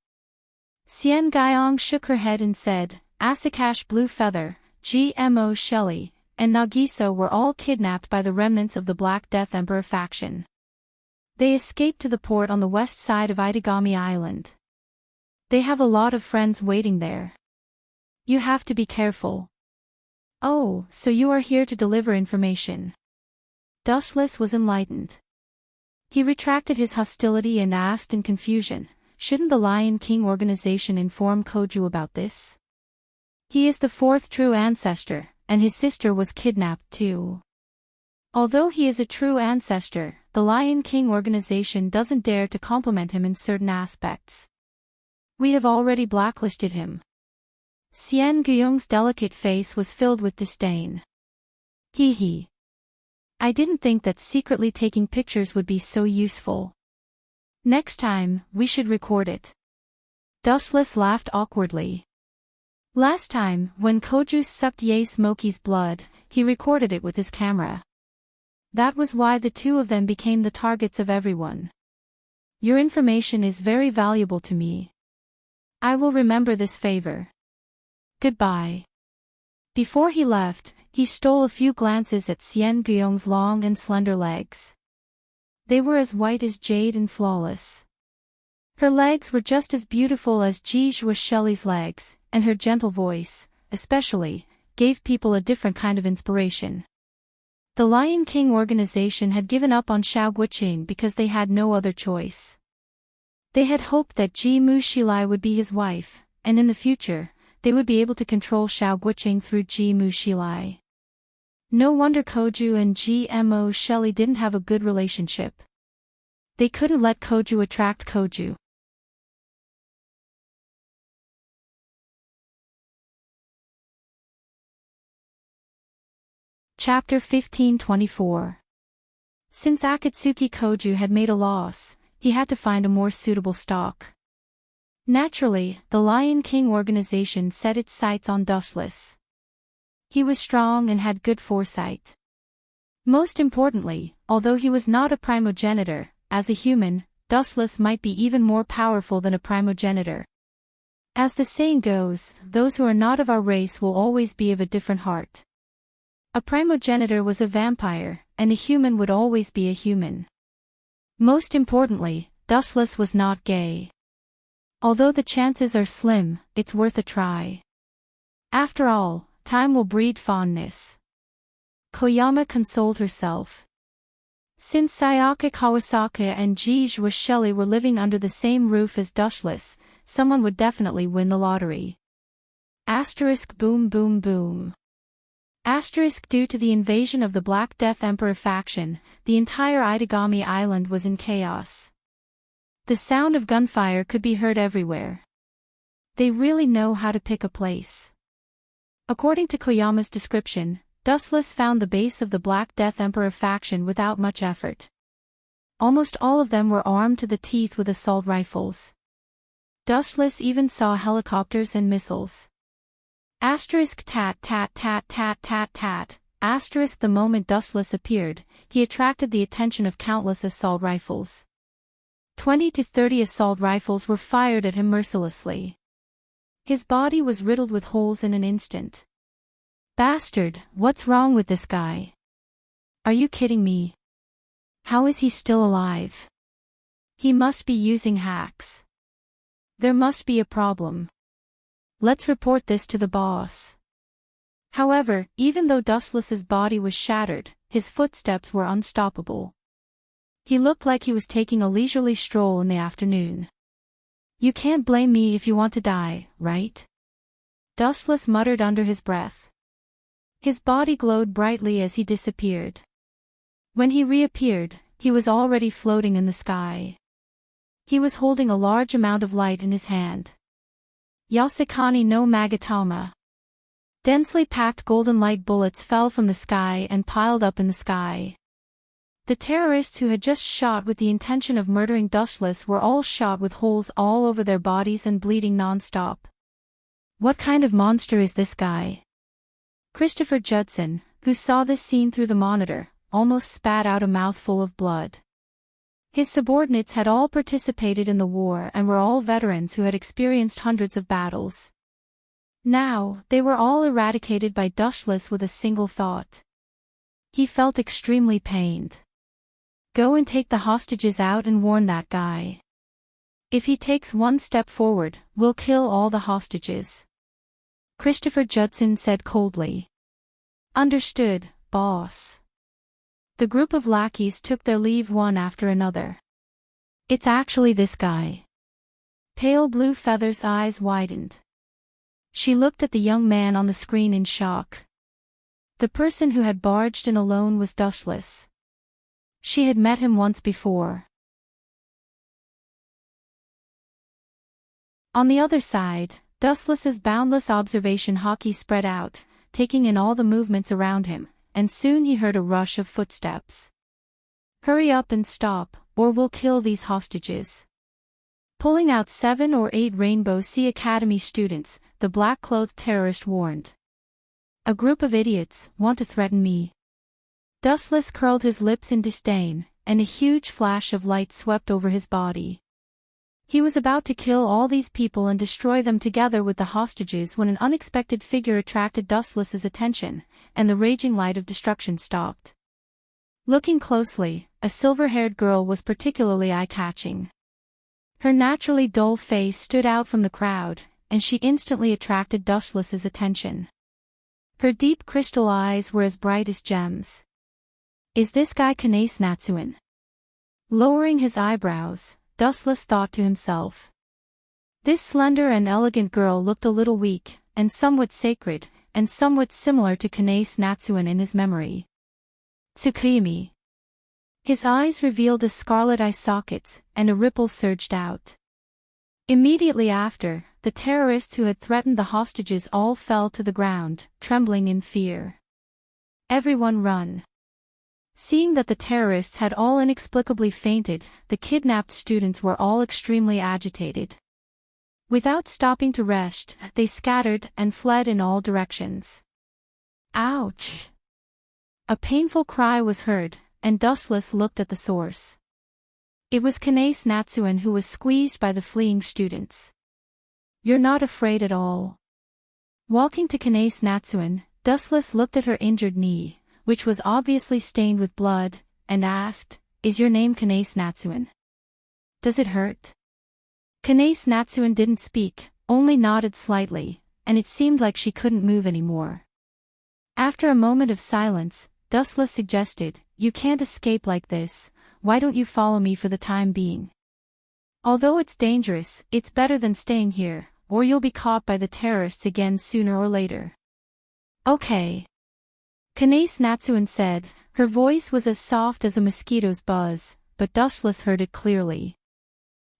Speaker 1: Xian Gaiong shook her head and said, "Asakash Blue Feather, GMO Shelley, and Nagisa were all kidnapped by the remnants of the Black Death Emperor faction. They escaped to the port on the west side of Itagami Island. They have a lot of friends waiting there. You have to be careful." "Oh, so you are here to deliver information." Dustless was enlightened. He retracted his hostility and asked in confusion, "Shouldn't the Lion King organization inform Koju about this? He is the 4th true ancestor, and his sister was kidnapped too. Although he is a true ancestor, the Lion King organization doesn't dare to compliment him in certain aspects. We have already blacklisted him." Xian Guyong's delicate face was filled with disdain. He. I didn't think that secretly taking pictures would be so useful. Next time, we should record it." Dustless laughed awkwardly. Last time, when Koju sucked Ye Smokey's blood, he recorded it with his camera. That was why the 2 of them became the targets of everyone. Your information is very valuable to me. I will remember this favor. Goodbye. Before he left, he stole a few glances at Xian Guyong's long and slender legs. They were as white as jade and flawless. Her legs were just as beautiful as Jijua Shelley's legs, and her gentle voice, especially, gave people a different kind of inspiration. The Lion King organization had given up on Xiao Guqing because they had no other choice. They had hoped that Ji Mushilai would be his wife, and in the future, they would be able to control Xiao Guqing through Ji Mushilai. No wonder Koju and GMO Shelley didn't have a good relationship. They couldn't let Koju attract Koju. Chapter 1524. Since Akatsuki Koju had made a loss, he had to find a more suitable stock. Naturally, the Lion King organization set its sights on Dustless. He was strong and had good foresight. Most importantly, although he was not a primogenitor, as a human, Dustless might be even more powerful than a primogenitor. As the saying goes, those who are not of our race will always be of a different heart. A primogenitor was a vampire, and a human would always be a human. Most importantly, Dustless was not gay. Although the chances are slim, it's worth a try. After all, time will breed fondness. Koyama consoled herself. Since Sayaka Kawasaka and Jijua Shelley were living under the same roof as Dustless, someone would definitely win the lottery. Asterisk boom boom boom. Asterisk due to the invasion of the Black Death Emperor faction, the entire Itagami Island was in chaos. The sound of gunfire could be heard everywhere. They really know how to pick a place. According to Koyama's description, Dustless found the base of the Black Death Emperor faction without much effort. Almost all of them were armed to the teeth with assault rifles. Dustless even saw helicopters and missiles. Asterisk tat tat tat tat tat tat. Asterisk the moment Dustless appeared, he attracted the attention of countless assault rifles. 20 to 30 assault rifles were fired at him mercilessly. His body was riddled with holes in an instant. Bastard, what's wrong with this guy? Are you kidding me? How is he still alive? He must be using hacks. There must be a problem. Let's report this to the boss. However, even though Dustless's body was shattered, his footsteps were unstoppable. He looked like he was taking a leisurely stroll in the afternoon. You can't blame me if you want to die, right? Dustless muttered under his breath. His body glowed brightly as he disappeared. When he reappeared, he was already floating in the sky. He was holding a large amount of light in his hand. Yasekani no Magatama. Densely packed golden light bullets fell from the sky and piled up in the sky. The terrorists who had just shot with the intention of murdering Dustless were all shot with holes all over their bodies and bleeding non-stop. What kind of monster is this guy? Christopher Judson, who saw this scene through the monitor, almost spat out a mouthful of blood. His subordinates had all participated in the war and were all veterans who had experienced hundreds of battles. Now, they were all eradicated by Dustless with a single thought. He felt extremely pained. Go and take the hostages out and warn that guy. If he takes one step forward, we'll kill all the hostages. Christopher Judson said coldly. Understood, boss. The group of lackeys took their leave one after another. It's actually this guy. Pale Blue Feather's eyes widened. She looked at the young man on the screen in shock. The person who had barged in alone was Dustless. She had met him once before. On the other side, Dustless's boundless observation hockey spread out, taking in all the movements around him, and soon he heard a rush of footsteps. Hurry up and stop, or we'll kill these hostages. Pulling out 7 or 8 Rainbow Sea Academy students, the black-clothed terrorist warned. A group of idiots want to threaten me. Dustless curled his lips in disdain, and a huge flash of light swept over his body. He was about to kill all these people and destroy them together with the hostages when an unexpected figure attracted Dustless's attention, and the raging light of destruction stopped. Looking closely, a silver-haired girl was particularly eye-catching. Her naturally dull face stood out from the crowd, and she instantly attracted Dustless's attention. Her deep crystal eyes were as bright as gems. Is this guy Kanase Natsuan? Lowering his eyebrows, Dustless thought to himself. This slender and elegant girl looked a little weak, and somewhat sacred, and somewhat similar to Kanase Natsuan in his memory. Tsukimi. His eyes revealed a scarlet eye sockets, and a ripple surged out. Immediately after, the terrorists who had threatened the hostages all fell to the ground, trembling in fear. Everyone run. Seeing that the terrorists had all inexplicably fainted, the kidnapped students were all extremely agitated. Without stopping to rest, they scattered and fled in all directions. Ouch! A painful cry was heard, and Dustless looked at the source. It was Kanase Natsuan who was squeezed by the fleeing students. You're not afraid at all. Walking to Kanase Natsuan, Dustless looked at her injured knee, which was obviously stained with blood, and asked, Is your name Kanase Natsuan? Does it hurt? Kanase Natsuan didn't speak, only nodded slightly, and it seemed like she couldn't move anymore. After a moment of silence, Dustless suggested, You can't escape like this, why don't you follow me for the time being? Although it's dangerous, it's better than staying here, or you'll be caught by the terrorists again sooner or later. Okay. Kanase Natsuan said, her voice was as soft as a mosquito's buzz, but Dustless heard it clearly.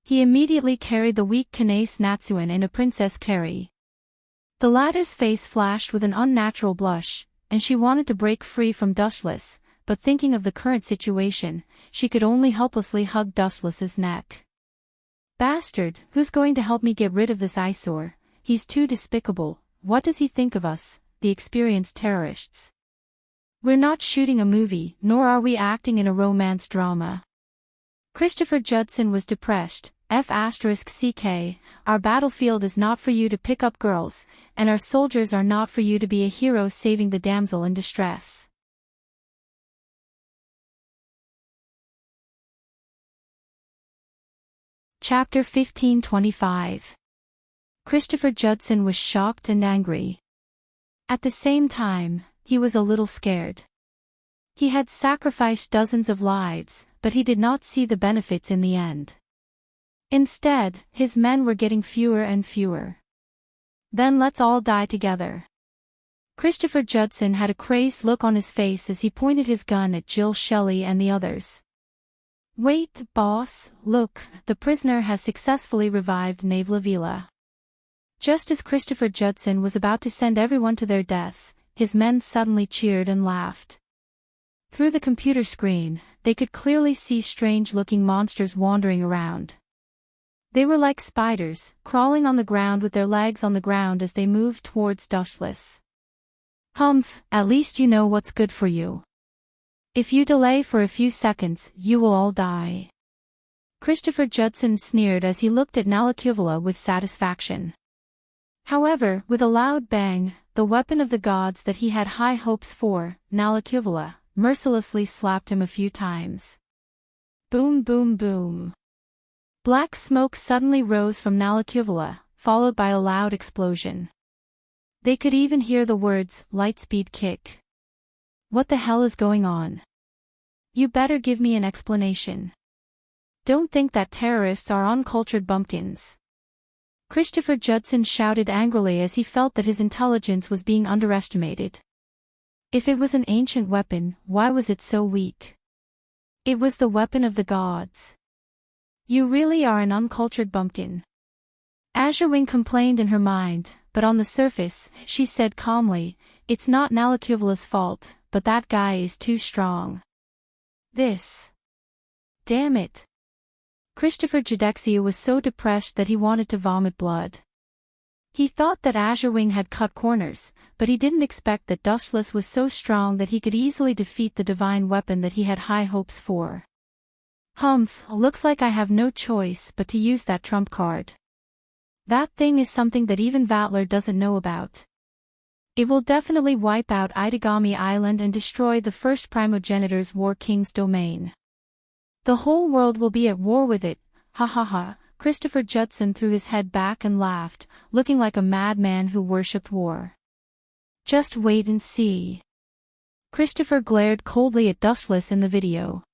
Speaker 1: He immediately carried the weak Kanase Natsuan in a princess carry. The latter's face flashed with an unnatural blush, and she wanted to break free from Dustless, but thinking of the current situation, she could only helplessly hug Dustless's neck. Bastard, who's going to help me get rid of this eyesore? He's too despicable. What does he think of us, the experienced terrorists? We're not shooting a movie, nor are we acting in a romance drama. Christopher Judson was depressed. F***CK, our battlefield is not for you to pick up girls, and our soldiers are not for you to be a hero saving the damsel in distress. Chapter 1525. Christopher Judson was shocked and angry. At the same time, he was a little scared. He had sacrificed dozens of lives, but he did not see the benefits in the end. Instead, his men were getting fewer and fewer. Then let's all die together. Christopher Judson had a crazed look on his face as he pointed his gun at Jill Shelley and the others. Wait, boss, look, the prisoner has successfully revived Navlavila. Just as Christopher Judson was about to send everyone to their deaths, his men suddenly cheered and laughed. Through the computer screen, they could clearly see strange-looking monsters wandering around. They were like spiders, crawling on the ground with their legs on the ground as they moved towards Dustless. Humph, at least you know what's good for you. If you delay for a few seconds, you will all die. Christopher Judson sneered as he looked at Nalakuvula with satisfaction. However, with a loud bang, the weapon of the gods that he had high hopes for, Nalakuvula, mercilessly slapped him a few times. Boom boom boom. Black smoke suddenly rose from Nalakuvula, followed by a loud explosion. They could even hear the words, "Lightspeed kick." What the hell is going on? You better give me an explanation. Don't think that terrorists are uncultured bumpkins. Christopher Judson shouted angrily as he felt that his intelligence was being underestimated. If it was an ancient weapon, why was it so weak? It was the weapon of the gods. You really are an uncultured bumpkin. Azurewing complained in her mind, but on the surface, she said calmly, "It's not Nalakuvula's fault, but that guy is too strong. This. Damn it." Christopher Judexia was so depressed that he wanted to vomit blood. He thought that Azurewing had cut corners, but he didn't expect that Dustless was so strong that he could easily defeat the divine weapon that he had high hopes for. Humph, looks like I have no choice but to use that trump card. That thing is something that even Vatler doesn't know about. It will definitely wipe out Itagami Island and destroy the first primogenitor's War King's domain. The whole world will be at war with it, ha ha ha. Christopher Judson threw his head back and laughed, looking like a madman who worshipped war. Just wait and see. Christopher glared coldly at Dustless in the video.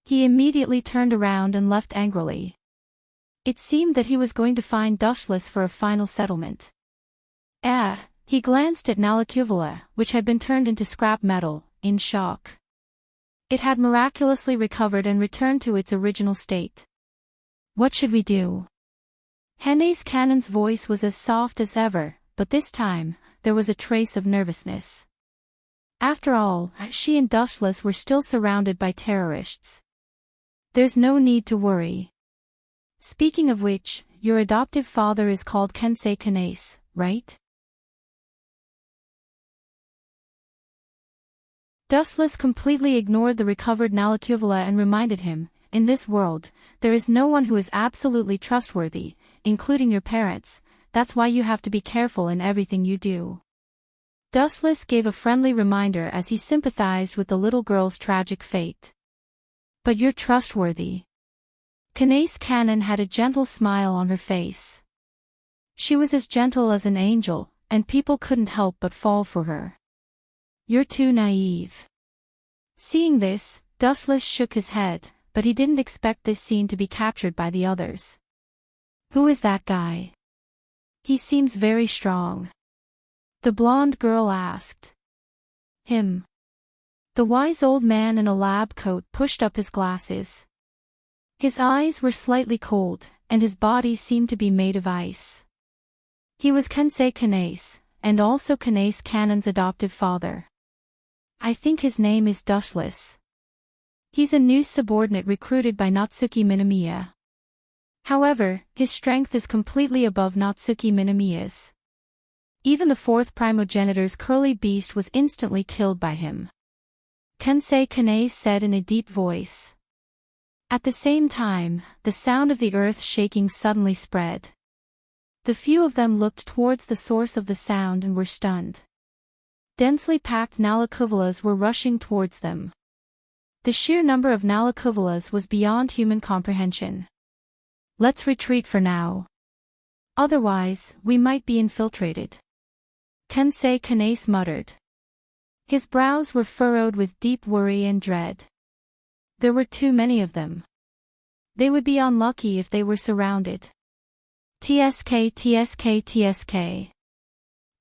Speaker 1: He immediately turned around and left angrily. It seemed that he was going to find Dustless for a final settlement. He glanced at Nalakuvula, which had been turned into scrap metal, in shock. It had miraculously recovered and returned to its original state. What should we do? Henne's Cannon's voice was as soft as ever, but this time, there was a trace of nervousness. After all, she and Dustless were still surrounded by terrorists. There's no need to worry. Speaking of which, your adoptive father is called Kensei Kanase, right? Dustless completely ignored the recovered Nalakuvula and reminded him, in this world, there is no one who is absolutely trustworthy, including your parents. That's why you have to be careful in everything you do. Dustless gave a friendly reminder as he sympathized with the little girl's tragic fate. But you're trustworthy. Kanase Cannon had a gentle smile on her face. She was as gentle as an angel, and people couldn't help but fall for her. You're too naive. Seeing this, Dustless shook his head, but he didn't expect this scene to be captured by the others. Who is that guy? He seems very strong. The blonde girl asked. Him. The wise old man in a lab coat pushed up his glasses. His eyes were slightly cold, and his body seemed to be made of ice. He was Kensei Kanase, and also Kanase Cannon's adoptive father. I think his name is Dustless. He's a new subordinate recruited by Natsuki Minamiya. However, his strength is completely above Natsuki Minamiya's. Even the fourth primogenitor's curly beast was instantly killed by him. Kensei Kanase said in a deep voice. At the same time, the sound of the earth shaking suddenly spread. The few of them looked towards the source of the sound and were stunned. Densely packed Nalakuvulas were rushing towards them. The sheer number of Nalakuvulas was beyond human comprehension. Let's retreat for now. Otherwise, we might be infiltrated. Kensei Kanase muttered. His brows were furrowed with deep worry and dread. There were too many of them. They would be unlucky if they were surrounded. TSK TSK TSK.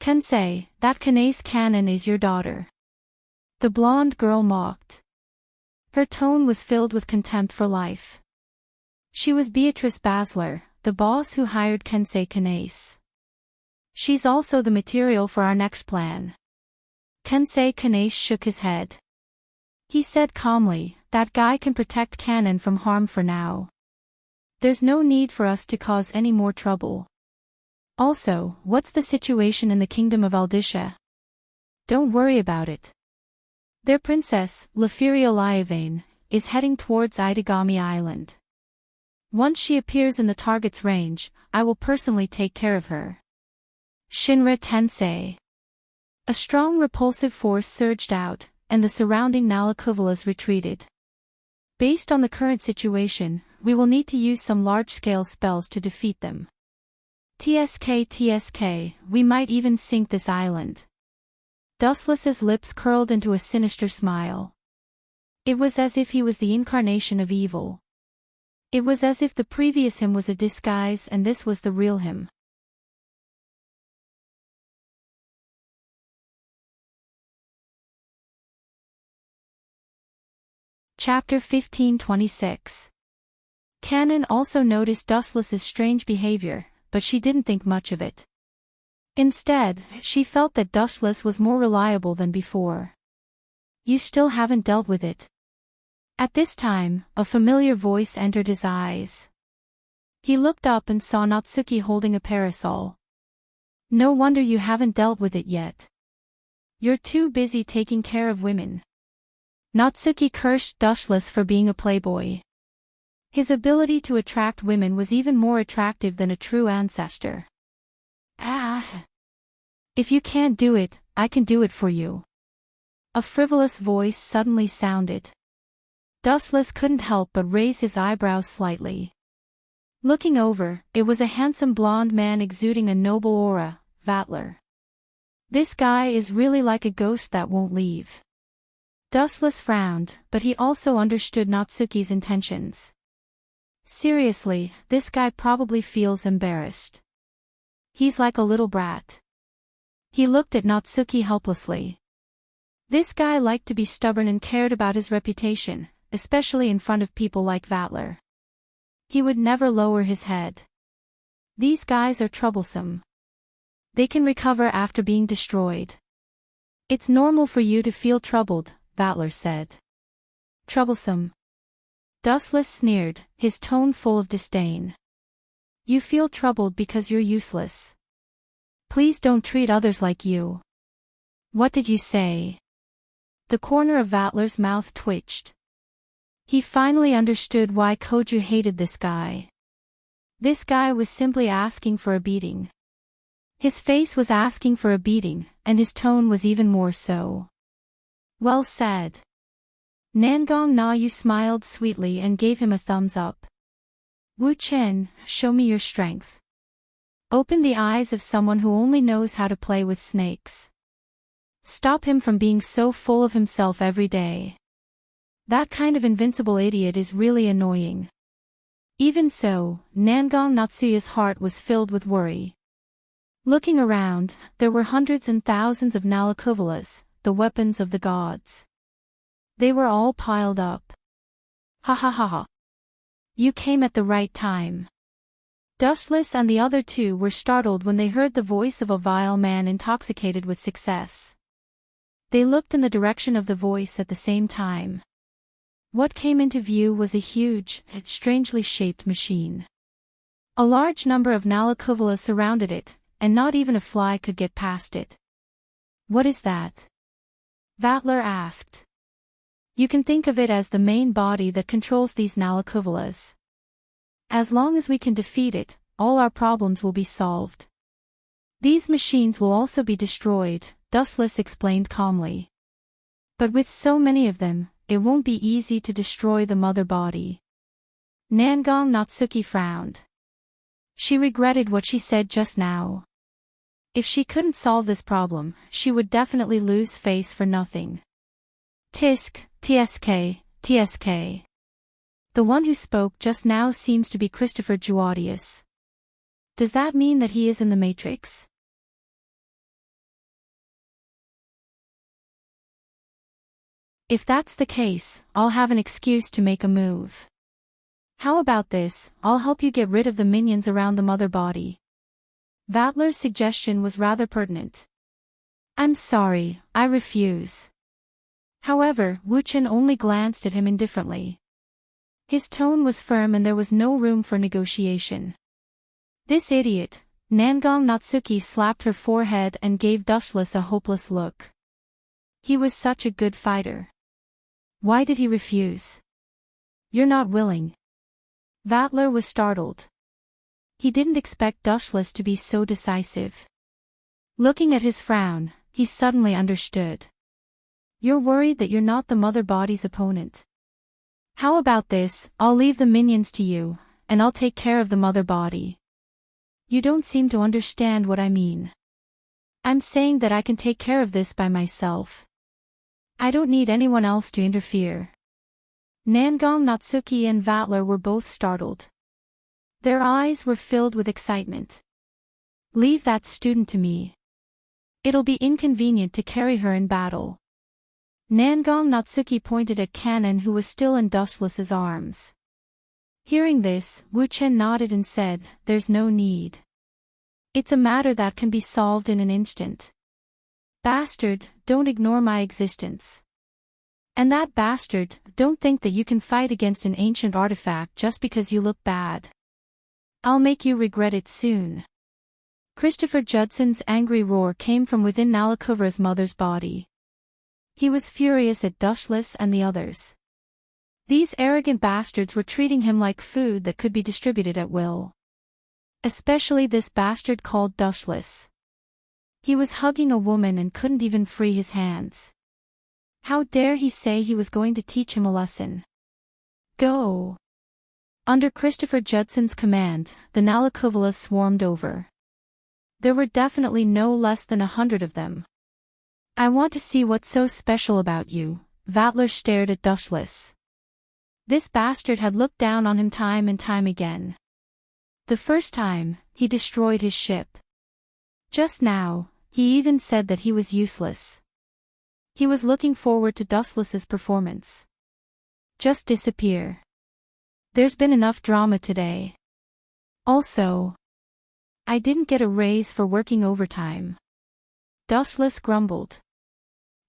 Speaker 1: Kensei, that Kanase Cannon is your daughter. The blonde girl mocked. Her tone was filled with contempt for life. She was Beatrice Basler, the boss who hired Kensei Kanase. She's also the material for our next plan. Kensei Kanase shook his head. He said calmly, that guy can protect Kanon from harm for now. There's no need for us to cause any more trouble. Also, what's the situation in the kingdom of Aldisha? Don't worry about it. Their princess, Leferia Liavane, is heading towards Itagami Island. Once she appears in the target's range, I will personally take care of her. Shinra Tensei. A strong repulsive force surged out, and the surrounding Nalakuvalas retreated. Based on the current situation, we will need to use some large-scale spells to defeat them. TSK, we might even sink this island. Dustless's lips curled into a sinister smile. It was as if he was the incarnation of evil. It was as if the previous him was a disguise and this was the real him. Chapter 1526. Kanon also noticed Dustless's strange behavior, but she didn't think much of it. Instead, she felt that Dustless was more reliable than before. You still haven't dealt with it. At this time, a familiar voice entered his eyes. He looked up and saw Natsuki holding a parasol. No wonder you haven't dealt with it yet. You're too busy taking care of women. Natsuki cursed Dustless for being a playboy. His ability to attract women was even more attractive than a true ancestor. If you can't do it, I can do it for you. A frivolous voice suddenly sounded. Dustless couldn't help but raise his eyebrows slightly. Looking over, it was a handsome blonde man exuding a noble aura, Vatler. This guy is really like a ghost that won't leave. Dustless frowned, but he also understood Natsuki's intentions. Seriously, this guy probably feels embarrassed. He's like a little brat. He looked at Natsuki helplessly. This guy liked to be stubborn and cared about his reputation, especially in front of people like Vatler. He would never lower his head. These guys are troublesome. They can recover after being destroyed. It's normal for you to feel troubled, Vatler said. Troublesome. Dustless sneered, his tone full of disdain. You feel troubled because you're useless. Please don't treat others like you. What did you say? The corner of Vatler's mouth twitched. He finally understood why Koju hated this guy. This guy was simply asking for a beating. His face was asking for a beating, and his tone was even more so. Well said. Nangong Na-yu smiled sweetly and gave him a thumbs up. Wu Chen, show me your strength. Open the eyes of someone who only knows how to play with snakes. Stop him from being so full of himself every day. That kind of invincible idiot is really annoying. Even so, Nangong Natsuya's heart was filled with worry. Looking around, there were hundreds and thousands of Nalakuvalas, the weapons of the gods. They were all piled up. Ha ha ha ha. You came at the right time. Dustless and the other two were startled when they heard the voice of a vile man intoxicated with success. They looked in the direction of the voice at the same time. What came into view was a huge, strangely shaped machine. A large number of Nalakuvalas surrounded it, and not even a fly could get past it. What is that? Vatler asked. You can think of it as the main body that controls these Nalakuvalas. As long as we can defeat it, all our problems will be solved. These machines will also be destroyed, Dustless explained calmly. But with so many of them, it won't be easy to destroy the mother body. Nangong Natsuki frowned. She regretted what she said just now. If she couldn't solve this problem, she would definitely lose face for nothing. TSK. The one who spoke just now seems to be Christopher Juadius. Does that mean that he is in the Matrix? If that's the case, I'll have an excuse to make a move. How about this, I'll help you get rid of the minions around the mother body. Vatler's suggestion was rather pertinent. I'm sorry, I refuse. However, Wu Chen only glanced at him indifferently. His tone was firm and there was no room for negotiation. This idiot, Nangong Natsuki slapped her forehead and gave Dustless a hopeless look. He was such a good fighter. Why did he refuse? You're not willing. Vatler was startled. He didn't expect Dustless to be so decisive. Looking at his frown, he suddenly understood. You're worried that you're not the mother body's opponent. How about this, I'll leave the minions to you, and I'll take care of the mother body. You don't seem to understand what I mean. I'm saying that I can take care of this by myself. I don't need anyone else to interfere. Nangong Natsuki and Vatler were both startled. Their eyes were filled with excitement. Leave that student to me. It'll be inconvenient to carry her in battle. Nangong Natsuki pointed at Kanon, who was still in Dustless's arms. Hearing this, Wu Chen nodded and said, There's no need. It's a matter that can be solved in an instant. Bastard, don't ignore my existence. And that bastard, don't think that you can fight against an ancient artifact just because you look bad. I'll make you regret it soon. Christopher Judson's angry roar came from within Nalakovra's mother's body. He was furious at Dustless and the others. These arrogant bastards were treating him like food that could be distributed at will. Especially this bastard called Dustless. He was hugging a woman and couldn't even free his hands. How dare he say he was going to teach him a lesson? Go! Under Christopher Judson's command, the Nalakovalas swarmed over. There were definitely no less than 100 of them. I want to see what's so special about you, Vatler stared at Dustless. This bastard had looked down on him time and time again. The first time, he destroyed his ship. Just now, he even said that he was useless. He was looking forward to Dustless's performance. Just disappear. There's been enough drama today. Also, I didn't get a raise for working overtime. Dustless grumbled.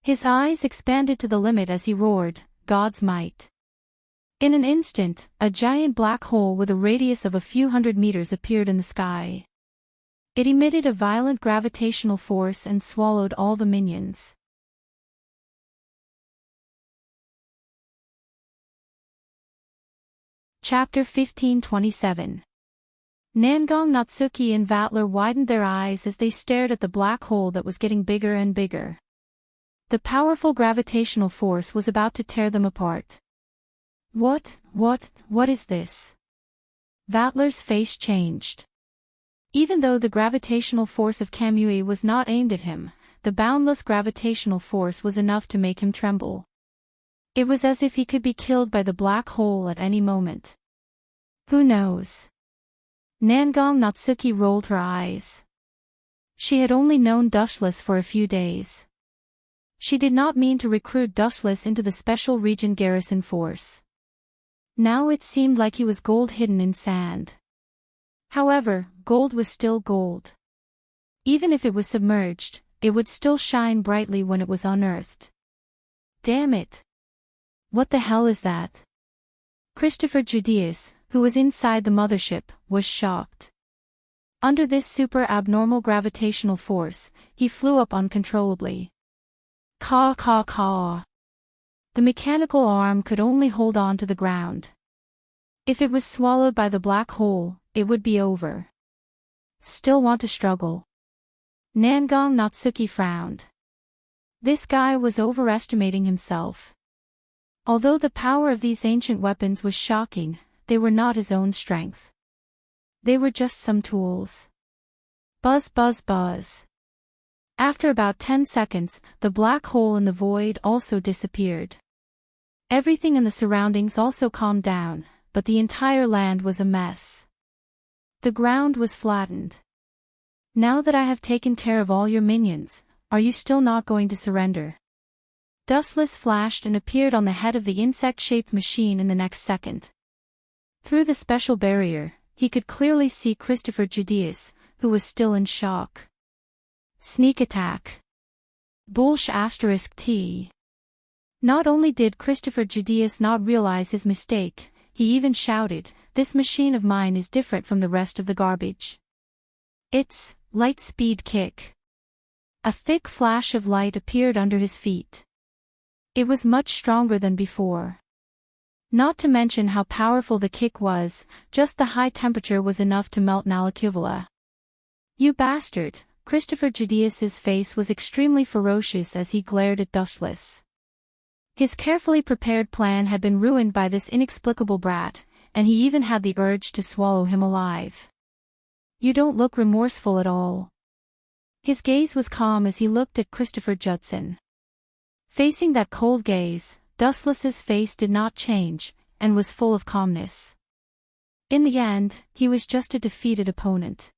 Speaker 1: His eyes expanded to the limit as he roared, God's might. In an instant, a giant black hole with a radius of a few hundred meters appeared in the sky. It emitted a violent gravitational force and swallowed all the minions. Chapter 1527. Nangong Natsuki and Vatler widened their eyes as they stared at the black hole that was getting bigger and bigger. The powerful gravitational force was about to tear them apart. What is this? Vatler's face changed. Even though the gravitational force of Kamui was not aimed at him, the boundless gravitational force was enough to make him tremble. It was as if he could be killed by the black hole at any moment. Who knows? Nangong Natsuki rolled her eyes. She had only known Dustless for a few days. She did not mean to recruit Dustless into the Special Region Garrison Force. Now it seemed like he was gold hidden in sand. However, gold was still gold. Even if it was submerged, it would still shine brightly when it was unearthed. Damn it! What the hell is that? Christopher Judeus, who was inside the mothership, was shocked. Under this super abnormal gravitational force, he flew up uncontrollably. Caw caw caw. The mechanical arm could only hold on to the ground. If it was swallowed by the black hole, it would be over. Still want to struggle? Nangong Natsuki frowned. This guy was overestimating himself. Although the power of these ancient weapons was shocking, they were not his own strength. They were just some tools. Buzz buzz buzz. After about 10 seconds, the black hole in the void also disappeared. Everything in the surroundings also calmed down, but the entire land was a mess. The ground was flattened. Now that I have taken care of all your minions, are you still not going to surrender? Dustless flashed and appeared on the head of the insect-shaped machine in the next second. Through the special barrier, he could clearly see Christopher Judeus, who was still in shock. Sneak attack. Bullsh *T. Not only did Christopher Judeus not realize his mistake, he even shouted, "This machine of mine is different from the rest of the garbage. It's light speed kick." A thick flash of light appeared under his feet. It was much stronger than before. Not to mention how powerful the kick was, just the high temperature was enough to melt Nalakuvula. "You bastard!" Christopher Judeus's face was extremely ferocious as he glared at Dustless. His carefully prepared plan had been ruined by this inexplicable brat, and he even had the urge to swallow him alive. "You don't look remorseful at all." His gaze was calm as he looked at Christopher Judson. Facing that cold gaze, Dustless's face did not change, and was full of calmness. In the end, he was just a defeated opponent.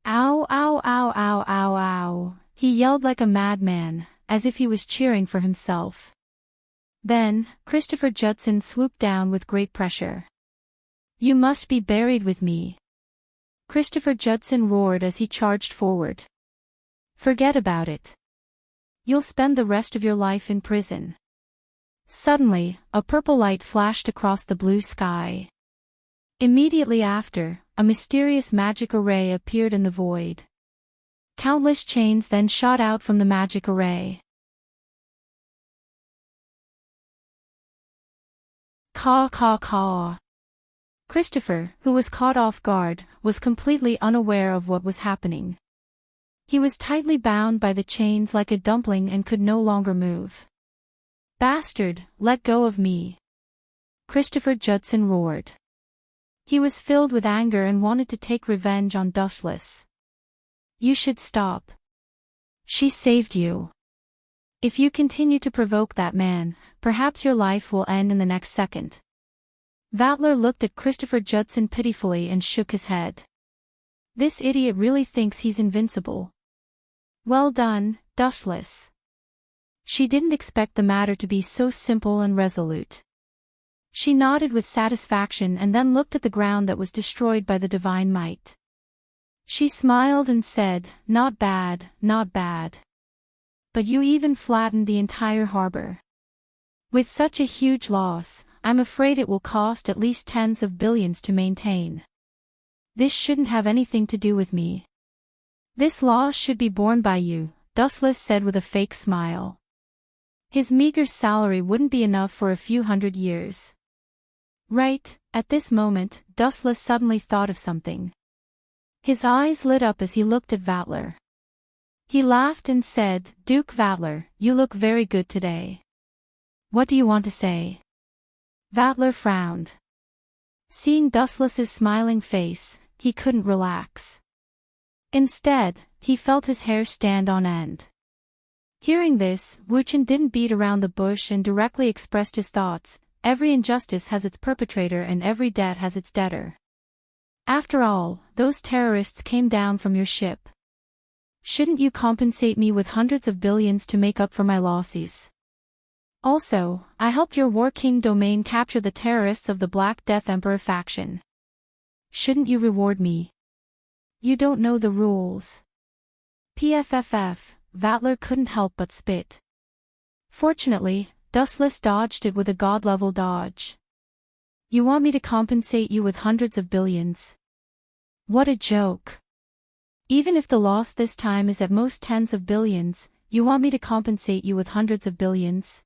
Speaker 1: "Ow, ow, ow, ow, ow, ow," he yelled like a madman, as if he was cheering for himself. Then, Christopher Judson swooped down with great pressure. "You must be buried with me," Christopher Judson roared as he charged forward. "Forget about it. You'll spend the rest of your life in prison." Suddenly, a purple light flashed across the blue sky. Immediately after, a mysterious magic array appeared in the void. Countless chains then shot out from the magic array. Caw caw caw. Christopher, who was caught off guard, was completely unaware of what was happening. He was tightly bound by the chains like a dumpling and could no longer move. "Bastard, let go of me!" Christopher Judson roared. He was filled with anger and wanted to take revenge on Dustless. "You should stop. She saved you. If you continue to provoke that man, perhaps your life will end in the next second." Vatler looked at Christopher Judson pitifully and shook his head. "This idiot really thinks he's invincible. Well done, Dustless." She didn't expect the matter to be so simple and resolute. She nodded with satisfaction and then looked at the ground that was destroyed by the divine might. She smiled and said, "Not bad, not bad. But you even flattened the entire harbor. With such a huge loss, I'm afraid it will cost at least tens of billions to maintain. This shouldn't have anything to do with me. This loss should be borne by you," Dustless said with a fake smile. His meager salary wouldn't be enough for a few hundred years. Right, at this moment, Dustless suddenly thought of something. His eyes lit up as he looked at Vatler. He laughed and said, "Duke Vatler, you look very good today. What do you want to say?" Vatler frowned. Seeing Dustless's smiling face, he couldn't relax. Instead, he felt his hair stand on end. Hearing this, Wuchen didn't beat around the bush and directly expressed his thoughts. "Every injustice has its perpetrator and every debt has its debtor. After all, those terrorists came down from your ship. Shouldn't you compensate me with hundreds of billions to make up for my losses? Also, I helped your War King domain capture the terrorists of the Black Death Emperor faction. Shouldn't you reward me? You don't know the rules." PFFF, Vatler couldn't help but spit. Fortunately, Dustless dodged it with a god-level dodge. "You want me to compensate you with hundreds of billions? What a joke. Even if the loss this time is at most tens of billions, you want me to compensate you with hundreds of billions?"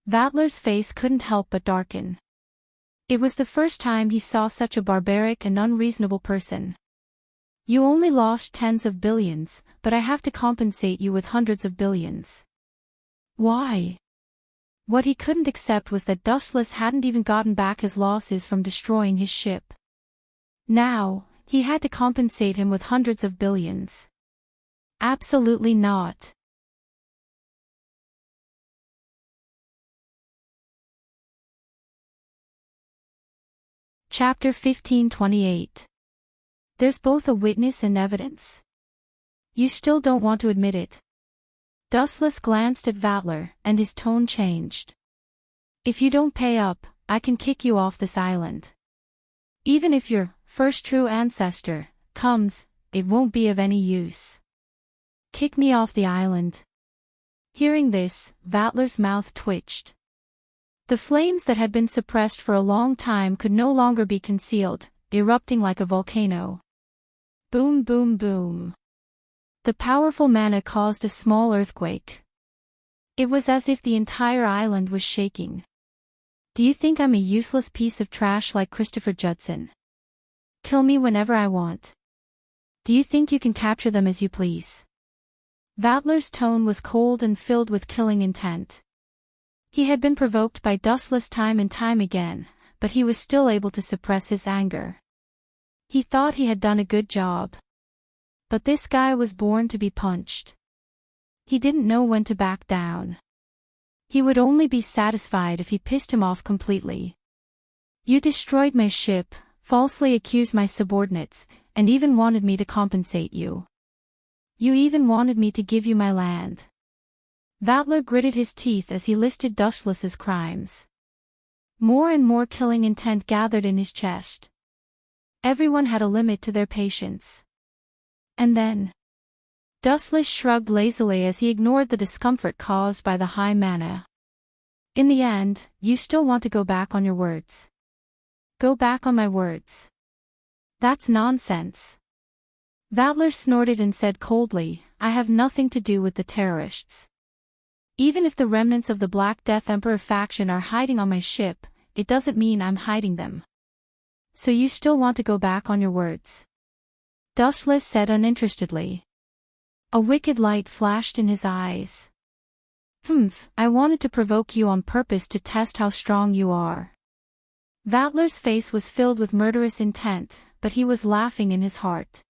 Speaker 1: Vatler's face couldn't help but darken. It was the first time he saw such a barbaric and unreasonable person. "You only lost tens of billions, but I have to compensate you with hundreds of billions. Why?" What he couldn't accept was that Dustless hadn't even gotten back his losses from destroying his ship. Now, he had to compensate him with hundreds of billions. Absolutely not. Chapter 1528. There's both a witness and evidence. You still don't want to admit it. Dustless glanced at Vatler, and his tone changed. If you don't pay up, I can kick you off this island. Even if your first true ancestor comes, it won't be of any use. Kick me off the island. Hearing this, Vatler's mouth twitched. The flames that had been suppressed for a long time could no longer be concealed, erupting like a volcano. Boom, boom, boom. The powerful mana caused a small earthquake. It was as if the entire island was shaking. Do you think I'm a useless piece of trash like Christopher Judson? Kill me whenever I want. Do you think you can capture them as you please? Vatler's tone was cold and filled with killing intent. He had been provoked by Dustless time and time again, but he was still able to suppress his anger. He thought he had done a good job. But this guy was born to be punched. He didn't know when to back down. He would only be satisfied if he pissed him off completely. You destroyed my ship, falsely accused my subordinates, and even wanted me to compensate you. You even wanted me to give you my land. Vatler gritted his teeth as he listed Dustless's crimes. More and more killing intent gathered in his chest. Everyone had a limit to their patience. And then, Dustless shrugged lazily as he ignored the discomfort caused by the high mana. In the end, you still want to go back on your words. Go back on my words. That's nonsense. Vatler snorted and said coldly, I have nothing to do with the terrorists. Even if the remnants of the Black Death Emperor faction are hiding on my ship, it doesn't mean I'm hiding them. So you still want to go back on your words? Dustless said uninterestedly. A wicked light flashed in his eyes. I wanted to provoke you on purpose to test how strong you are. Vatler's face was filled with murderous intent, but he was laughing in his heart.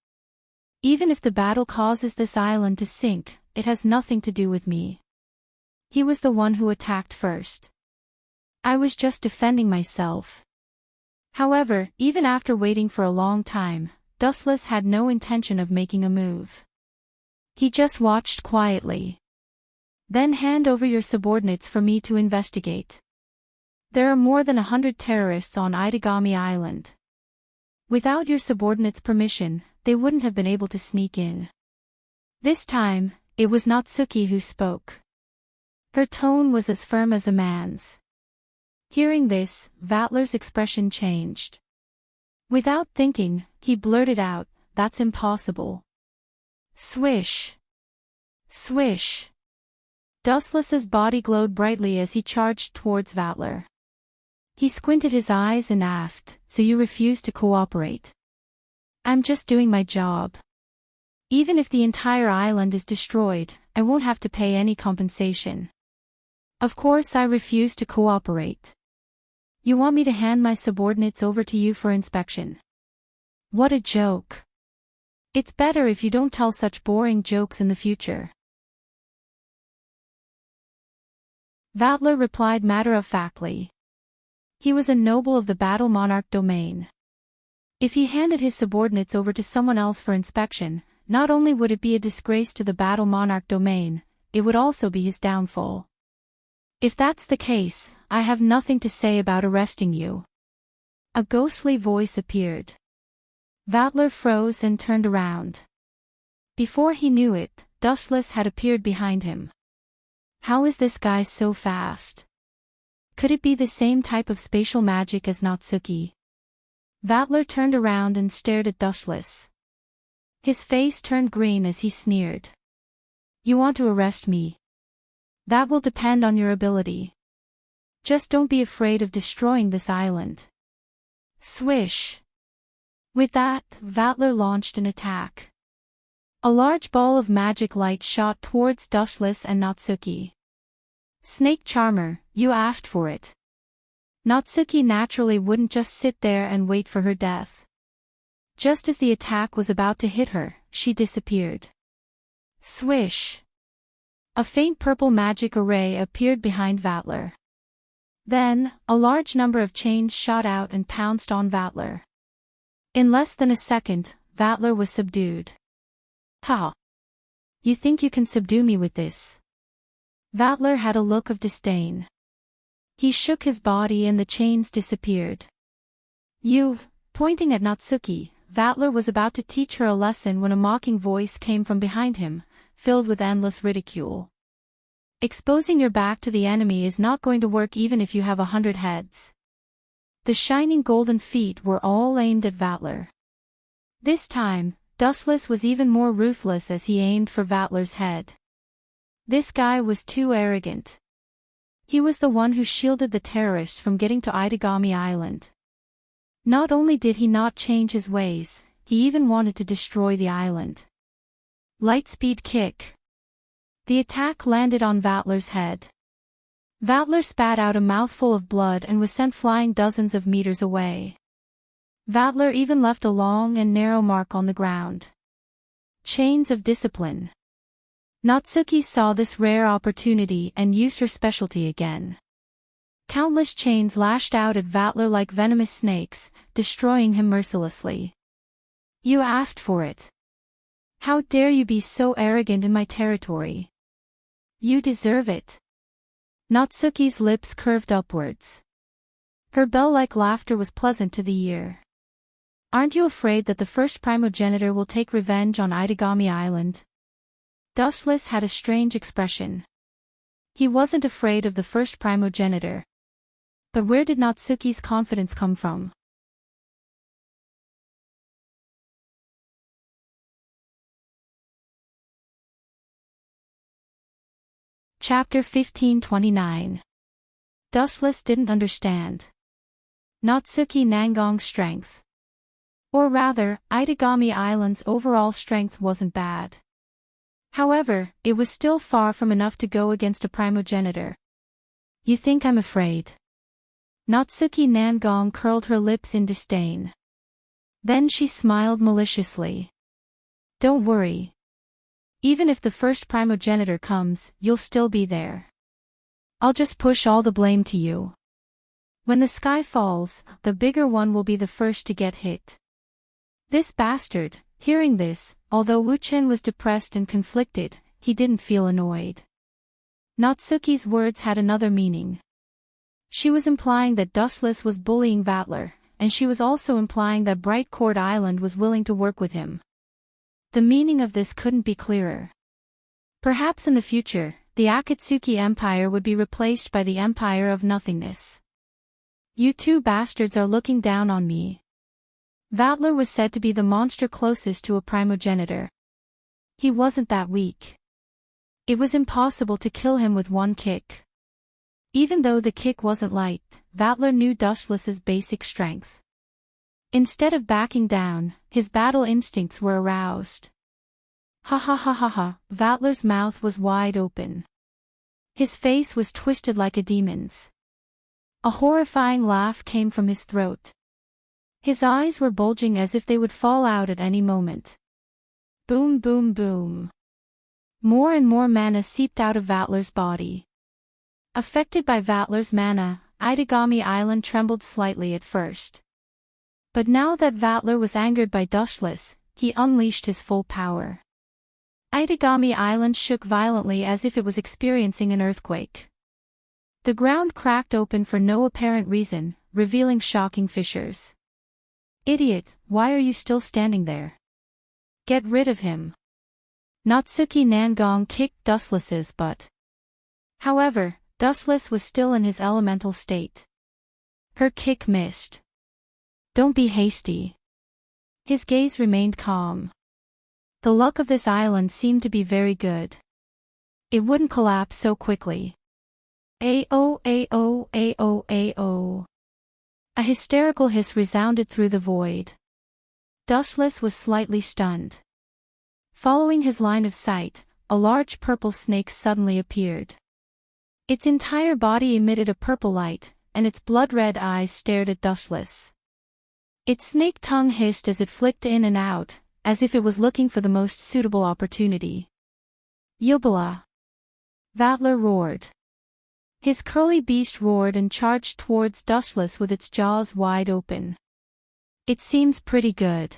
Speaker 1: Even if the battle causes this island to sink, it has nothing to do with me. He was the one who attacked first. I was just defending myself. However, even after waiting for a long time, Dustless had no intention of making a move. He just watched quietly. Then hand over your subordinates for me to investigate. There are more than 100 terrorists on Itagami Island. Without your subordinates' permission, they wouldn't have been able to sneak in. This time, it was Natsuki who spoke. Her tone was as firm as a man's. Hearing this, Vatler's expression changed. Without thinking, he blurted out, That's impossible. Swish. Swish. Dustless's body glowed brightly as he charged towards Vatler. He squinted his eyes and asked, So you refuse to cooperate? I'm just doing my job. Even if the entire island is destroyed, I won't have to pay any compensation. Of course I refuse to cooperate. You want me to hand my subordinates over to you for inspection? What a joke. It's better if you don't tell such boring jokes in the future. Vatler replied matter-of-factly. He was a noble of the Battle Monarch domain. If he handed his subordinates over to someone else for inspection, not only would it be a disgrace to the Battle Monarch domain, it would also be his downfall. If that's the case, I have nothing to say about arresting you. A ghostly voice appeared. Vatler froze and turned around. Before he knew it, Dustless had appeared behind him. How is this guy so fast? Could it be the same type of spatial magic as Natsuki? Vatler turned around and stared at Dustless. His face turned green as he sneered. You want to arrest me? That will depend on your ability. Just don't be afraid of destroying this island. Swish. With that, Vatler launched an attack. A large ball of magic light shot towards Dustless and Natsuki. Snake Charmer, you asked for it. Natsuki naturally wouldn't just sit there and wait for her death. Just as the attack was about to hit her, she disappeared. Swish. A faint purple magic array appeared behind Vatler. Then, a large number of chains shot out and pounced on Vatler. In less than a second, Vatler was subdued. Ha! You think you can subdue me with this? Vatler had a look of disdain. He shook his body and the chains disappeared. You, pointing at Natsuki, Vatler was about to teach her a lesson when a mocking voice came from behind him, filled with endless ridicule. Exposing your back to the enemy is not going to work even if you have 100 heads. The shining golden feet were all aimed at Vatler. This time, Dustless was even more ruthless as he aimed for Vatler's head. This guy was too arrogant. He was the one who shielded the terrorists from getting to Itagami Island. Not only did he not change his ways, he even wanted to destroy the island. Lightspeed kick. The attack landed on Vatler's head. Vatler spat out a mouthful of blood and was sent flying dozens of meters away. Vatler even left a long and narrow mark on the ground. Chains of discipline. Natsuki saw this rare opportunity and used her specialty again. Countless chains lashed out at Vatler like venomous snakes, destroying him mercilessly. You asked for it. How dare you be so arrogant in my territory? You deserve it. Natsuki's lips curved upwards. Her bell-like laughter was pleasant to the ear. Aren't you afraid that the first primogenitor will take revenge on Itagami Island? Dustless had a strange expression. He wasn't afraid of the first primogenitor. But where did Natsuki's confidence come from? Chapter 1529. Dustless didn't understand Natsuki Nangong's strength. Or rather, Itagami Island's overall strength wasn't bad. However, it was still far from enough to go against a primogenitor. You think I'm afraid? Natsuki Nangong curled her lips in disdain. Then she smiled maliciously. Don't worry. Even if the first primogenitor comes, you'll still be there. I'll just push all the blame to you. When the sky falls, the bigger one will be the first to get hit. This bastard, hearing this, although Wu Chen was depressed and conflicted, he didn't feel annoyed. Natsuki's words had another meaning. She was implying that Dustless was bullying Vatler, and she was also implying that Bright Court Island was willing to work with him. The meaning of this couldn't be clearer. Perhaps in the future, the Akatsuki Empire would be replaced by the Empire of Nothingness. You two bastards are looking down on me. Vatler was said to be the monster closest to a primogenitor. He wasn't that weak. It was impossible to kill him with one kick. Even though the kick wasn't light, Vatler knew Dustless's basic strength. Instead of backing down, his battle instincts were aroused. Ha ha ha ha ha, Vatler's mouth was wide open. His face was twisted like a demon's. A horrifying laugh came from his throat. His eyes were bulging as if they would fall out at any moment. Boom boom boom. More and more mana seeped out of Vatler's body. Affected by Vatler's mana, Itagami Island trembled slightly at first. But now that Vatler was angered by Dustless, he unleashed his full power. Itagami Island shook violently as if it was experiencing an earthquake. The ground cracked open for no apparent reason, revealing shocking fissures. Idiot, why are you still standing there? Get rid of him. Natsuki Nangong kicked Dustless's butt. However, Dustless was still in his elemental state. Her kick missed. Don't be hasty. His gaze remained calm. The luck of this island seemed to be very good. It wouldn't collapse so quickly. Ao ao ao ao. A hysterical hiss resounded through the void. Dustless was slightly stunned. Following his line of sight, a large purple snake suddenly appeared. Its entire body emitted a purple light, and its blood-red eyes stared at Dustless. Its snake tongue hissed as it flicked in and out, as if it was looking for the most suitable opportunity. Yubala! Vatler roared. His curly beast roared and charged towards Dustless with its jaws wide open. It seems pretty good.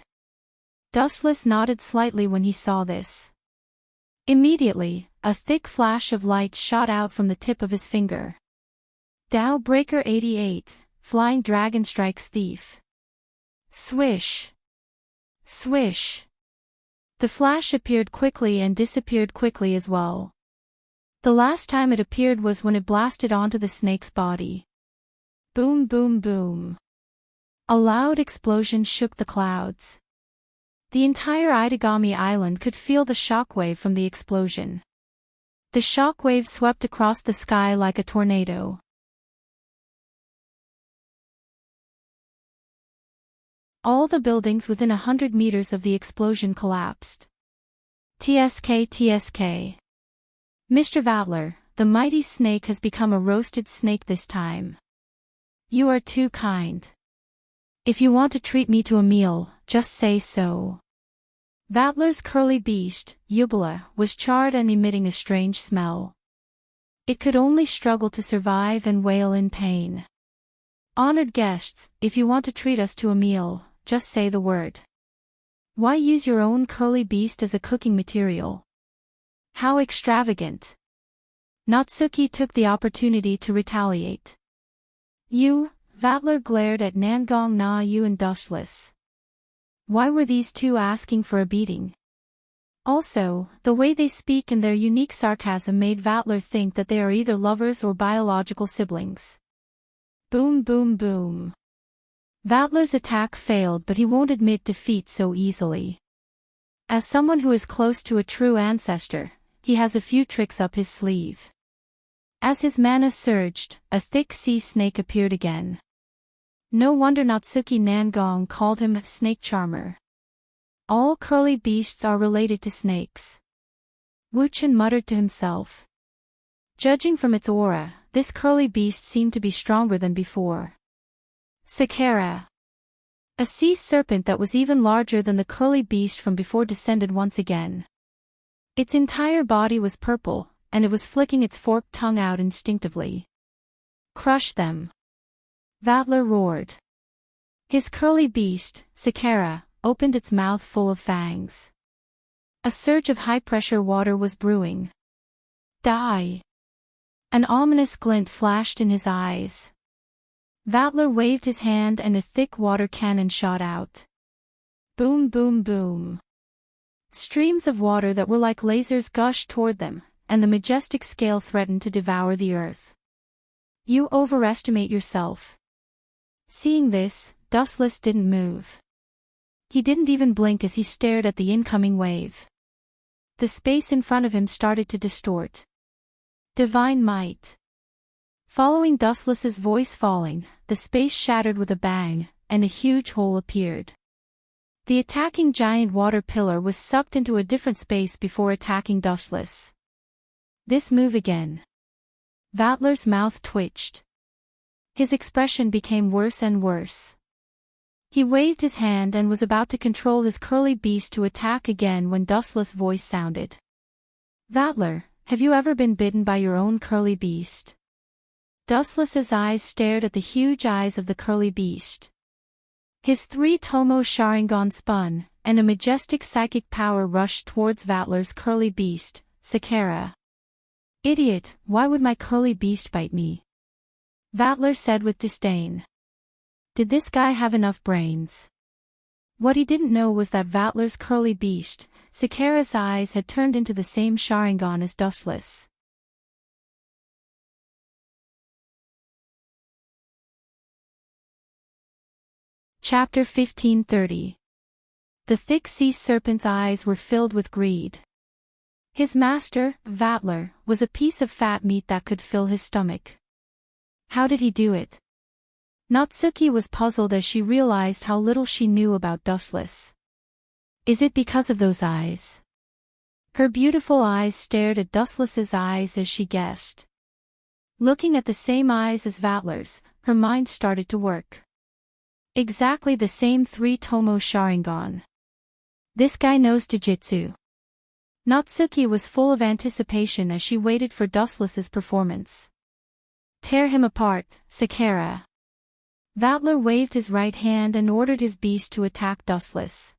Speaker 1: Dustless nodded slightly when he saw this. Immediately, a thick flash of light shot out from the tip of his finger. Dow Breaker 88, Flying Dragon Strikes Thief. Swish. Swish. The flash appeared quickly and disappeared quickly as well. The last time it appeared was when it blasted onto the snake's body. Boom, boom, boom. A loud explosion shook the clouds. The entire Itagami Island could feel the shockwave from the explosion. The shockwave swept across the sky like a tornado. All the buildings within 100 meters of the explosion collapsed. TSK, TSK. Mr. Vatler, the mighty snake has become a roasted snake this time. You are too kind. If you want to treat me to a meal, just say so. Vatler's curly beast, Eubula, was charred and emitting a strange smell. It could only struggle to survive and wail in pain. Honored guests, if you want to treat us to a meal, just say the word. Why use your own curly beast as a cooking material? How extravagant. Natsuki took the opportunity to retaliate. You, Vatler glared at Nangong Na Yu and Dustless. Why were these two asking for a beating? Also, the way they speak and their unique sarcasm made Vatler think that they are either lovers or biological siblings. Boom, boom, boom. Vatler's attack failed, but he won't admit defeat so easily. As someone who is close to a true ancestor, he has a few tricks up his sleeve. As his mana surged, a thick sea snake appeared again. No wonder Natsuki Nangong called him Snake Charmer. All curly beasts are related to snakes. Wuchen muttered to himself. Judging from its aura, this curly beast seemed to be stronger than before. Sakara. A sea serpent that was even larger than the curly beast from before descended once again. Its entire body was purple, and it was flicking its forked tongue out instinctively. Crush them. Vatler roared. His curly beast, Sakara, opened its mouth full of fangs. A surge of high-pressure water was brewing. Die! An ominous glint flashed in his eyes. Vatler waved his hand and a thick water cannon shot out. Boom, boom, boom. Streams of water that were like lasers gushed toward them, and the majestic scale threatened to devour the earth. You overestimate yourself. Seeing this, Dustless didn't move. He didn't even blink as he stared at the incoming wave. The space in front of him started to distort. Divine might. Following Dustless's voice falling, the space shattered with a bang, and a huge hole appeared. The attacking giant water pillar was sucked into a different space before attacking Dustless. This move again. Vatler's mouth twitched. His expression became worse and worse. He waved his hand and was about to control his curly beast to attack again when Dustless' voice sounded. Vatler, have you ever been bitten by your own curly beast? Dustless's eyes stared at the huge eyes of the curly beast. His 3 Tomo Sharingan spun, and a majestic psychic power rushed towards Vatler's curly beast, Sakara. Idiot, why would my curly beast bite me? Vatler said with disdain. Did this guy have enough brains? What he didn't know was that Vatler's curly beast, Sakara's eyes had turned into the same Sharingan as Dustless. Chapter 1530. The thick sea serpent's eyes were filled with greed. His master, Vatler, was a piece of fat meat that could fill his stomach. How did he do it? Natsuki was puzzled as she realized how little she knew about Dustless. Is it because of those eyes? Her beautiful eyes stared at Dustless's eyes as she guessed. Looking at the same eyes as Vatler's, her mind started to work. Exactly the same 3 Tomo Sharingan. This guy knows Jujutsu. Natsuki was full of anticipation as she waited for Dustless's performance. Tear him apart, Sakara. Vatler waved his right hand and ordered his beast to attack Dustless.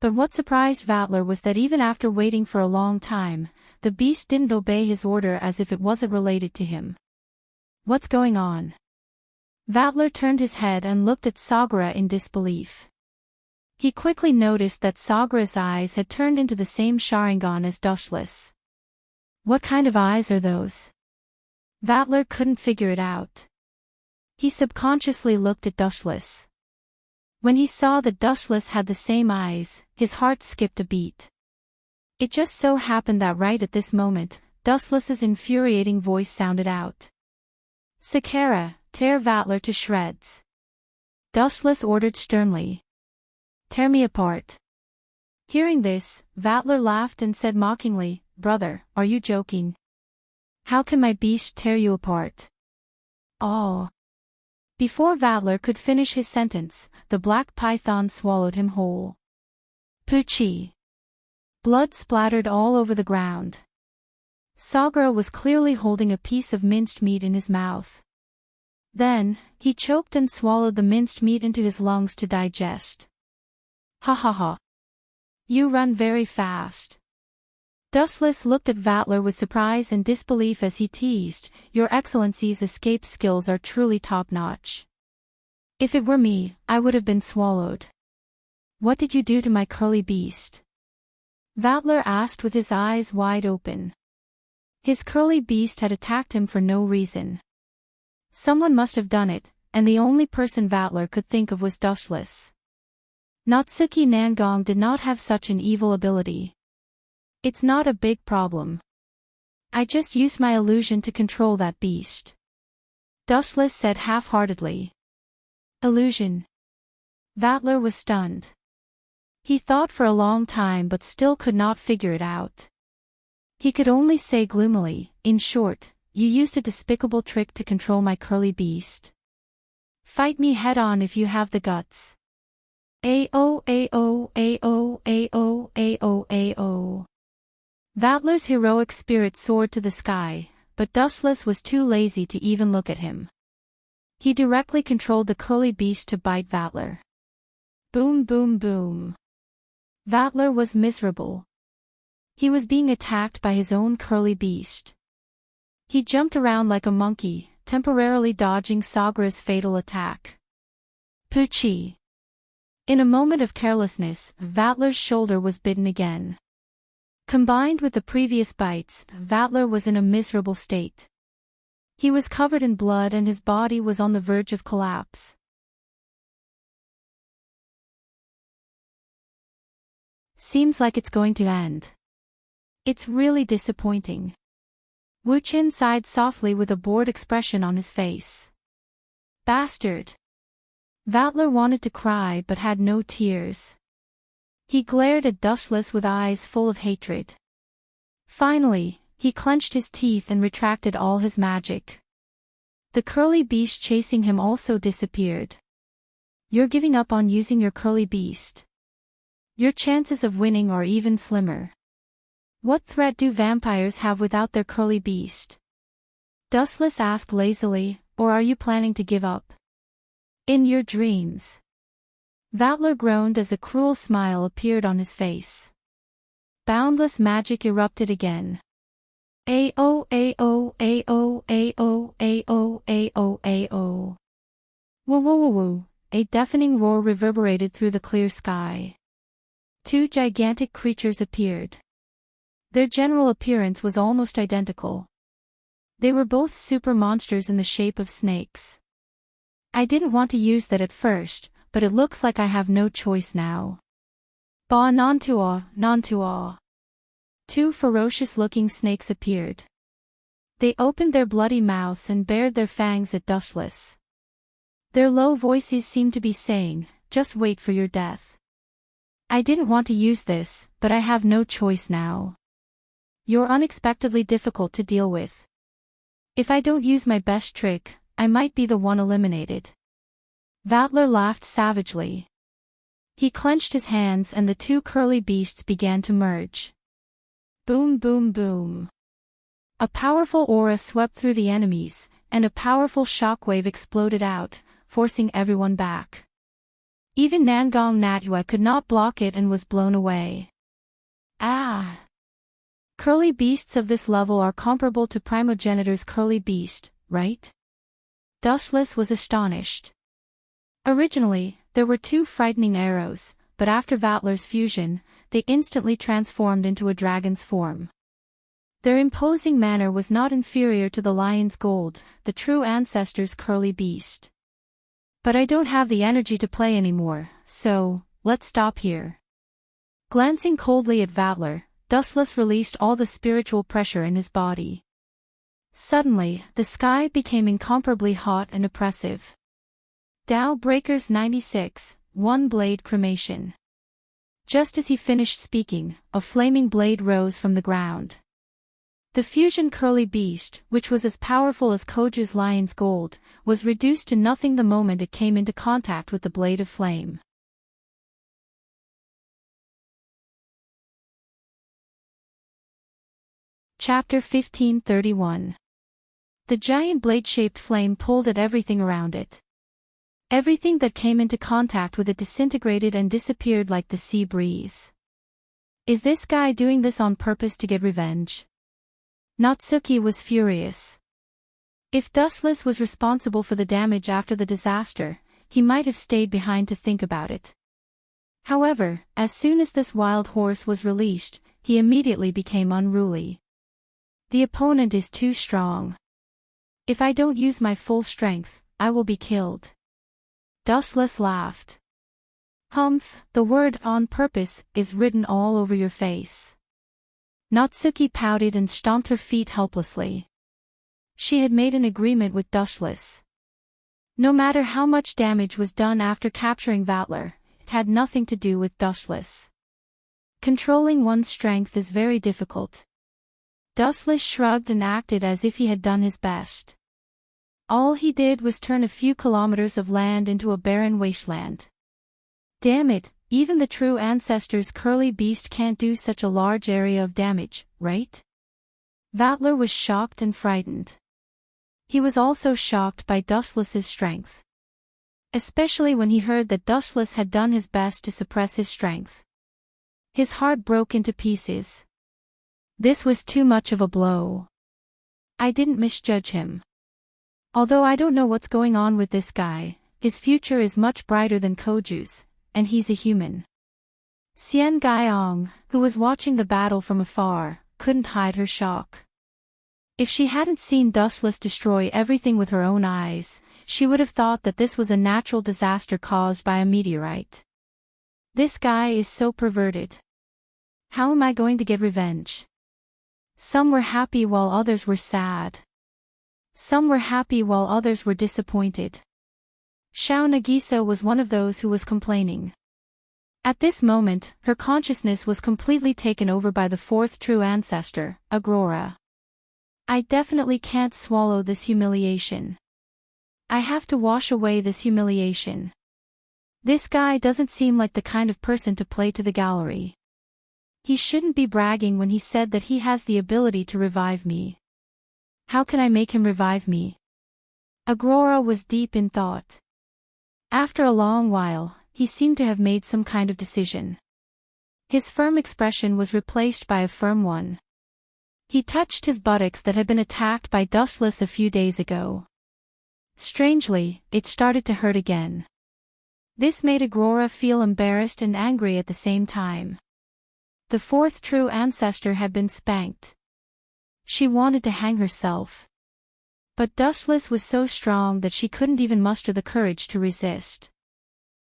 Speaker 1: But what surprised Vatler was that even after waiting for a long time, the beast didn't obey his order as if it wasn't related to him. What's going on? Vatler turned his head and looked at Sagra in disbelief. He quickly noticed that Sagra's eyes had turned into the same Sharingan as Dushless. What kind of eyes are those? Vatler couldn't figure it out. He subconsciously looked at Dushless. When he saw that Dushless had the same eyes, his heart skipped a beat. It just so happened that right at this moment, Dustless's infuriating voice sounded out. Sakara, tear Vatler to shreds. Dustless ordered sternly. Tear me apart. Hearing this, Vatler laughed and said mockingly, Brother, are you joking? How can my beast tear you apart? Oh. Before Vatler could finish his sentence, the black python swallowed him whole. Poochie. Blood splattered all over the ground. Sagra was clearly holding a piece of minced meat in his mouth. Then, he choked and swallowed the minced meat into his lungs to digest. Ha ha ha. You run very fast. Dustless looked at Vatler with surprise and disbelief as he teased, Your Excellency's escape skills are truly top-notch. If it were me, I would have been swallowed. What did you do to my curly beast? Vatler asked with his eyes wide open. His curly beast had attacked him for no reason. Someone must have done it, and the only person Vatler could think of was Dushless. Natsuki Nangong did not have such an evil ability. It's not a big problem. I just used my illusion to control that beast. Dustless said half-heartedly. Illusion. Vatler was stunned. He thought for a long time but still could not figure it out. He could only say gloomily, In short, you used a despicable trick to control my curly beast. Fight me head-on if you have the guts. Ao ao ao ao ao ao. Vatler's heroic spirit soared to the sky, but Dustless was too lazy to even look at him. He directly controlled the curly beast to bite Vatler. Boom boom boom. Vatler was miserable. He was being attacked by his own curly beast. He jumped around like a monkey, temporarily dodging Sagra's fatal attack. Poochie. In a moment of carelessness, Vatler's shoulder was bitten again. Combined with the previous bites, Vatler was in a miserable state. He was covered in blood and his body was on the verge of collapse. Seems like it's going to end. It's really disappointing. Wu Qin sighed softly with a bored expression on his face. Bastard. Vatler wanted to cry but had no tears. He glared at Dustless with eyes full of hatred. Finally, he clenched his teeth and retracted all his magic. The curly beast chasing him also disappeared. You're giving up on using your curly beast. Your chances of winning are even slimmer. What threat do vampires have without their curly beast? Dustless asked lazily, or are you planning to give up? In your dreams. Vatler groaned as a cruel smile appeared on his face. Boundless magic erupted again. Ao ao ao ao ao ao ao. Woo woo woo woo. A deafening roar reverberated through the clear sky. Two gigantic creatures appeared. Their general appearance was almost identical. They were both super monsters in the shape of snakes. I didn't want to use that at first, but it looks like I have no choice now. Ba non-tua, non-tua. Two ferocious-looking snakes appeared. They opened their bloody mouths and bared their fangs at Dustless. Their low voices seemed to be saying, just wait for your death. I didn't want to use this, but I have no choice now. You're unexpectedly difficult to deal with. If I don't use my best trick, I might be the one eliminated. Vatler laughed savagely. He clenched his hands and the two curly beasts began to merge. Boom boom boom. A powerful aura swept through the enemies, and a powerful shockwave exploded out, forcing everyone back. Even Nangong Natua could not block it and was blown away. Ah! Curly beasts of this level are comparable to Primogenitor's curly beast, right? Dustless was astonished. Originally, there were two frightening arrows, but after Vatler's fusion, they instantly transformed into a dragon's form. Their imposing manner was not inferior to the lion's gold, the true ancestor's curly beast. But I don't have the energy to play anymore, so, let's stop here. Glancing coldly at Vatler, Dustless released all the spiritual pressure in his body. Suddenly, the sky became incomparably hot and oppressive. Tao Breakers 96, One Blade Cremation. Just as he finished speaking, a flaming blade rose from the ground. The fusion curly beast, which was as powerful as Koju's lion's gold, was reduced to nothing the moment it came into contact with the blade of flame. Chapter 1531. The giant blade-shaped flame pulled at everything around it. Everything that came into contact with it disintegrated and disappeared like the sea breeze. Is this guy doing this on purpose to get revenge? Natsuki was furious. If Dustless was responsible for the damage after the disaster, he might have stayed behind to think about it. However, as soon as this wild horse was released, he immediately became unruly. The opponent is too strong. If I don't use my full strength, I will be killed. Dustless laughed. Humph, the word on purpose is written all over your face. Natsuki pouted and stomped her feet helplessly. She had made an agreement with Dustless. No matter how much damage was done after capturing Vatler, it had nothing to do with Dustless. Controlling one's strength is very difficult. Dustless shrugged and acted as if he had done his best. All he did was turn a few kilometers of land into a barren wasteland. Damn it, even the true ancestor's curly beast can't do such a large area of damage, right? Vatler was shocked and frightened. He was also shocked by Dustless's strength. Especially when he heard that Dustless had done his best to suppress his strength. His heart broke into pieces. This was too much of a blow. I didn't misjudge him. Although I don't know what's going on with this guy, his future is much brighter than Koju's, and he's a human. Xian Gaiong, who was watching the battle from afar, couldn't hide her shock. If she hadn't seen Dustless destroy everything with her own eyes, she would have thought that this was a natural disaster caused by a meteorite. This guy is so perverted. How am I going to get revenge? Some were happy while others were sad. Some were happy while others were disappointed. Xiao Nagisa was one of those who was complaining. At this moment, her consciousness was completely taken over by the fourth true ancestor, Agrora. I definitely can't swallow this humiliation. I have to wash away this humiliation. This guy doesn't seem like the kind of person to play to the gallery. He shouldn't be bragging when he said that he has the ability to revive me. How can I make him revive me? Agrora was deep in thought. After a long while, he seemed to have made some kind of decision. His firm expression was replaced by a firm one. He touched his buttocks that had been attacked by Dustless a few days ago. Strangely, it started to hurt again. This made Agrora feel embarrassed and angry at the same time. The fourth true ancestor had been spanked. She wanted to hang herself. But Dustless was so strong that she couldn't even muster the courage to resist.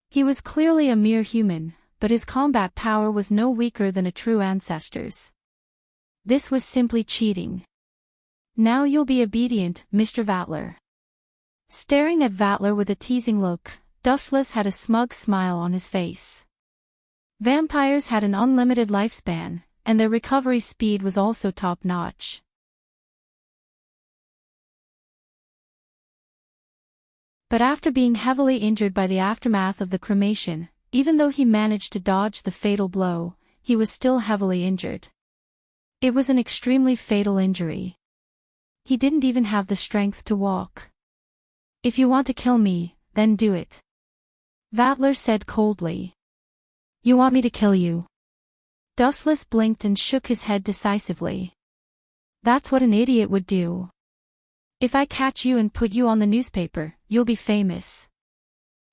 Speaker 1: He was clearly a mere human, but his combat power was no weaker than a true ancestor's. This was simply cheating. Now you'll be obedient, Mr. Vatler. Staring at Vatler with a teasing look, Dustless had a smug smile on his face. Vampires had an unlimited lifespan, and their recovery speed was also top-notch. But after being heavily injured by the aftermath of the cremation, even though he managed to dodge the fatal blow, he was still heavily injured. It was an extremely fatal injury. He didn't even have the strength to walk. If you want to kill me, then do it. Vattler said coldly. You want me to kill you? Dustless blinked and shook his head decisively. That's what an idiot would do. If I catch you and put you on the newspaper, you'll be famous.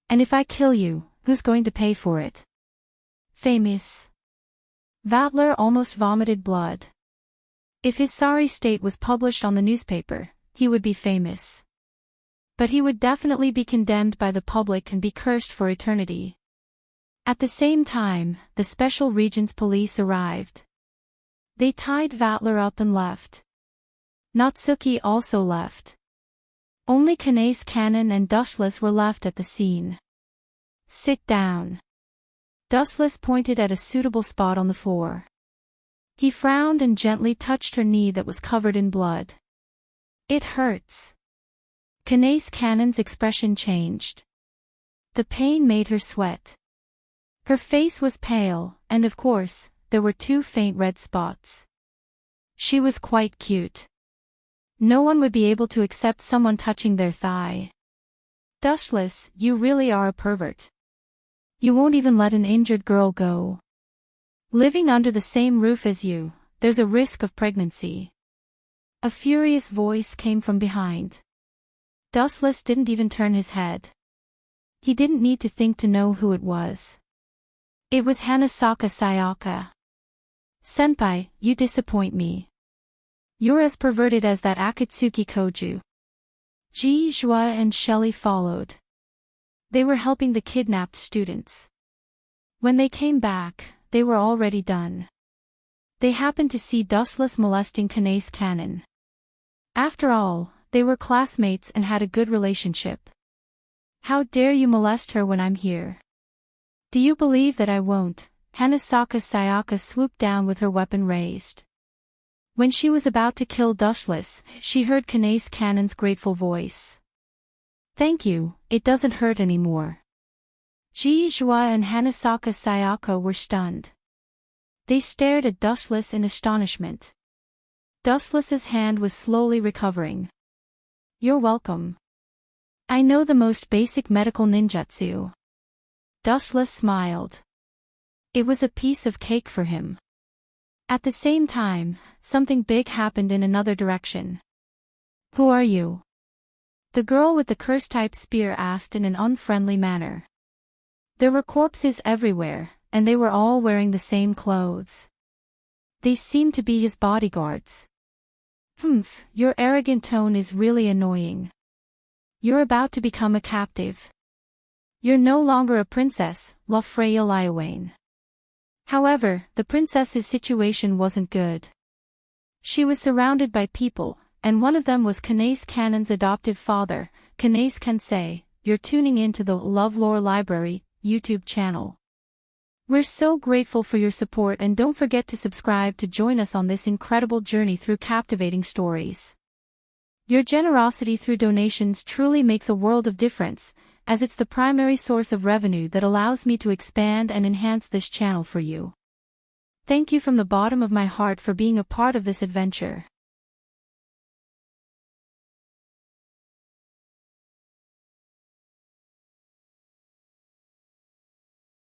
Speaker 1: And if I kill you, who's going to pay for it? Famous. Vattler almost vomited blood. If his sorry state was published on the newspaper, he would be famous. But he would definitely be condemned by the public and be cursed for eternity. At the same time, the Special Regions Police arrived. They tied Vattler up and left. Natsuki also left. Only Kanae's Cannon and Dustless were left at the scene. Sit down. Dustless pointed at a suitable spot on the floor. He frowned and gently touched her knee that was covered in blood. It hurts. Kanae's Cannon's expression changed. The pain made her sweat. Her face was pale, and of course, there were 2 faint red spots. She was quite cute. No one would be able to accept someone touching their thigh. Dustless, you really are a pervert. You won't even let an injured girl go. Living under the same roof as you, there's a risk of pregnancy. A furious voice came from behind. Dustless didn't even turn his head. He didn't need to think to know who it was. It was Hanasaka Sayaka. Senpai, you disappoint me. You're as perverted as that Akatsuki Koju. Ji Jua and Shelley followed. They were helping the kidnapped students. When they came back, they were already done. They happened to see Dustless molesting Kanae's Cannon. After all, they were classmates and had a good relationship. How dare you molest her when I'm here? Do you believe that I won't? Hanasaka Sayaka swooped down with her weapon raised. When she was about to kill Dustless, she heard Kanae's Cannon's grateful voice. Thank you, it doesn't hurt anymore. Ji Jua and Hanasaka Sayaka were stunned. They stared at Dustless in astonishment. Dustless's hand was slowly recovering. You're welcome. I know the most basic medical ninjutsu. Dustless smiled. It was a piece of cake for him. At the same time, something big happened in another direction. Who are you? The girl with the curse-type spear asked in an unfriendly manner. There were corpses everywhere, and they were all wearing the same clothes. They seemed to be his bodyguards. Humph, your arrogant tone is really annoying. You're about to become a captive. You're no longer a princess, LoveLore Library. However, the princess's situation wasn't good. She was surrounded by people, and one of them was Kanae's Cannon's adoptive father, Kanae's Kensei. You're tuning in to the LoveLore Library YouTube channel. We're so grateful for your support, and don't forget to subscribe to join us on this incredible journey through captivating stories. Your generosity through donations truly makes a world of difference, as it's the primary source of revenue that allows me to expand and enhance this channel for you. Thank you from the bottom of my heart for being a part of this adventure.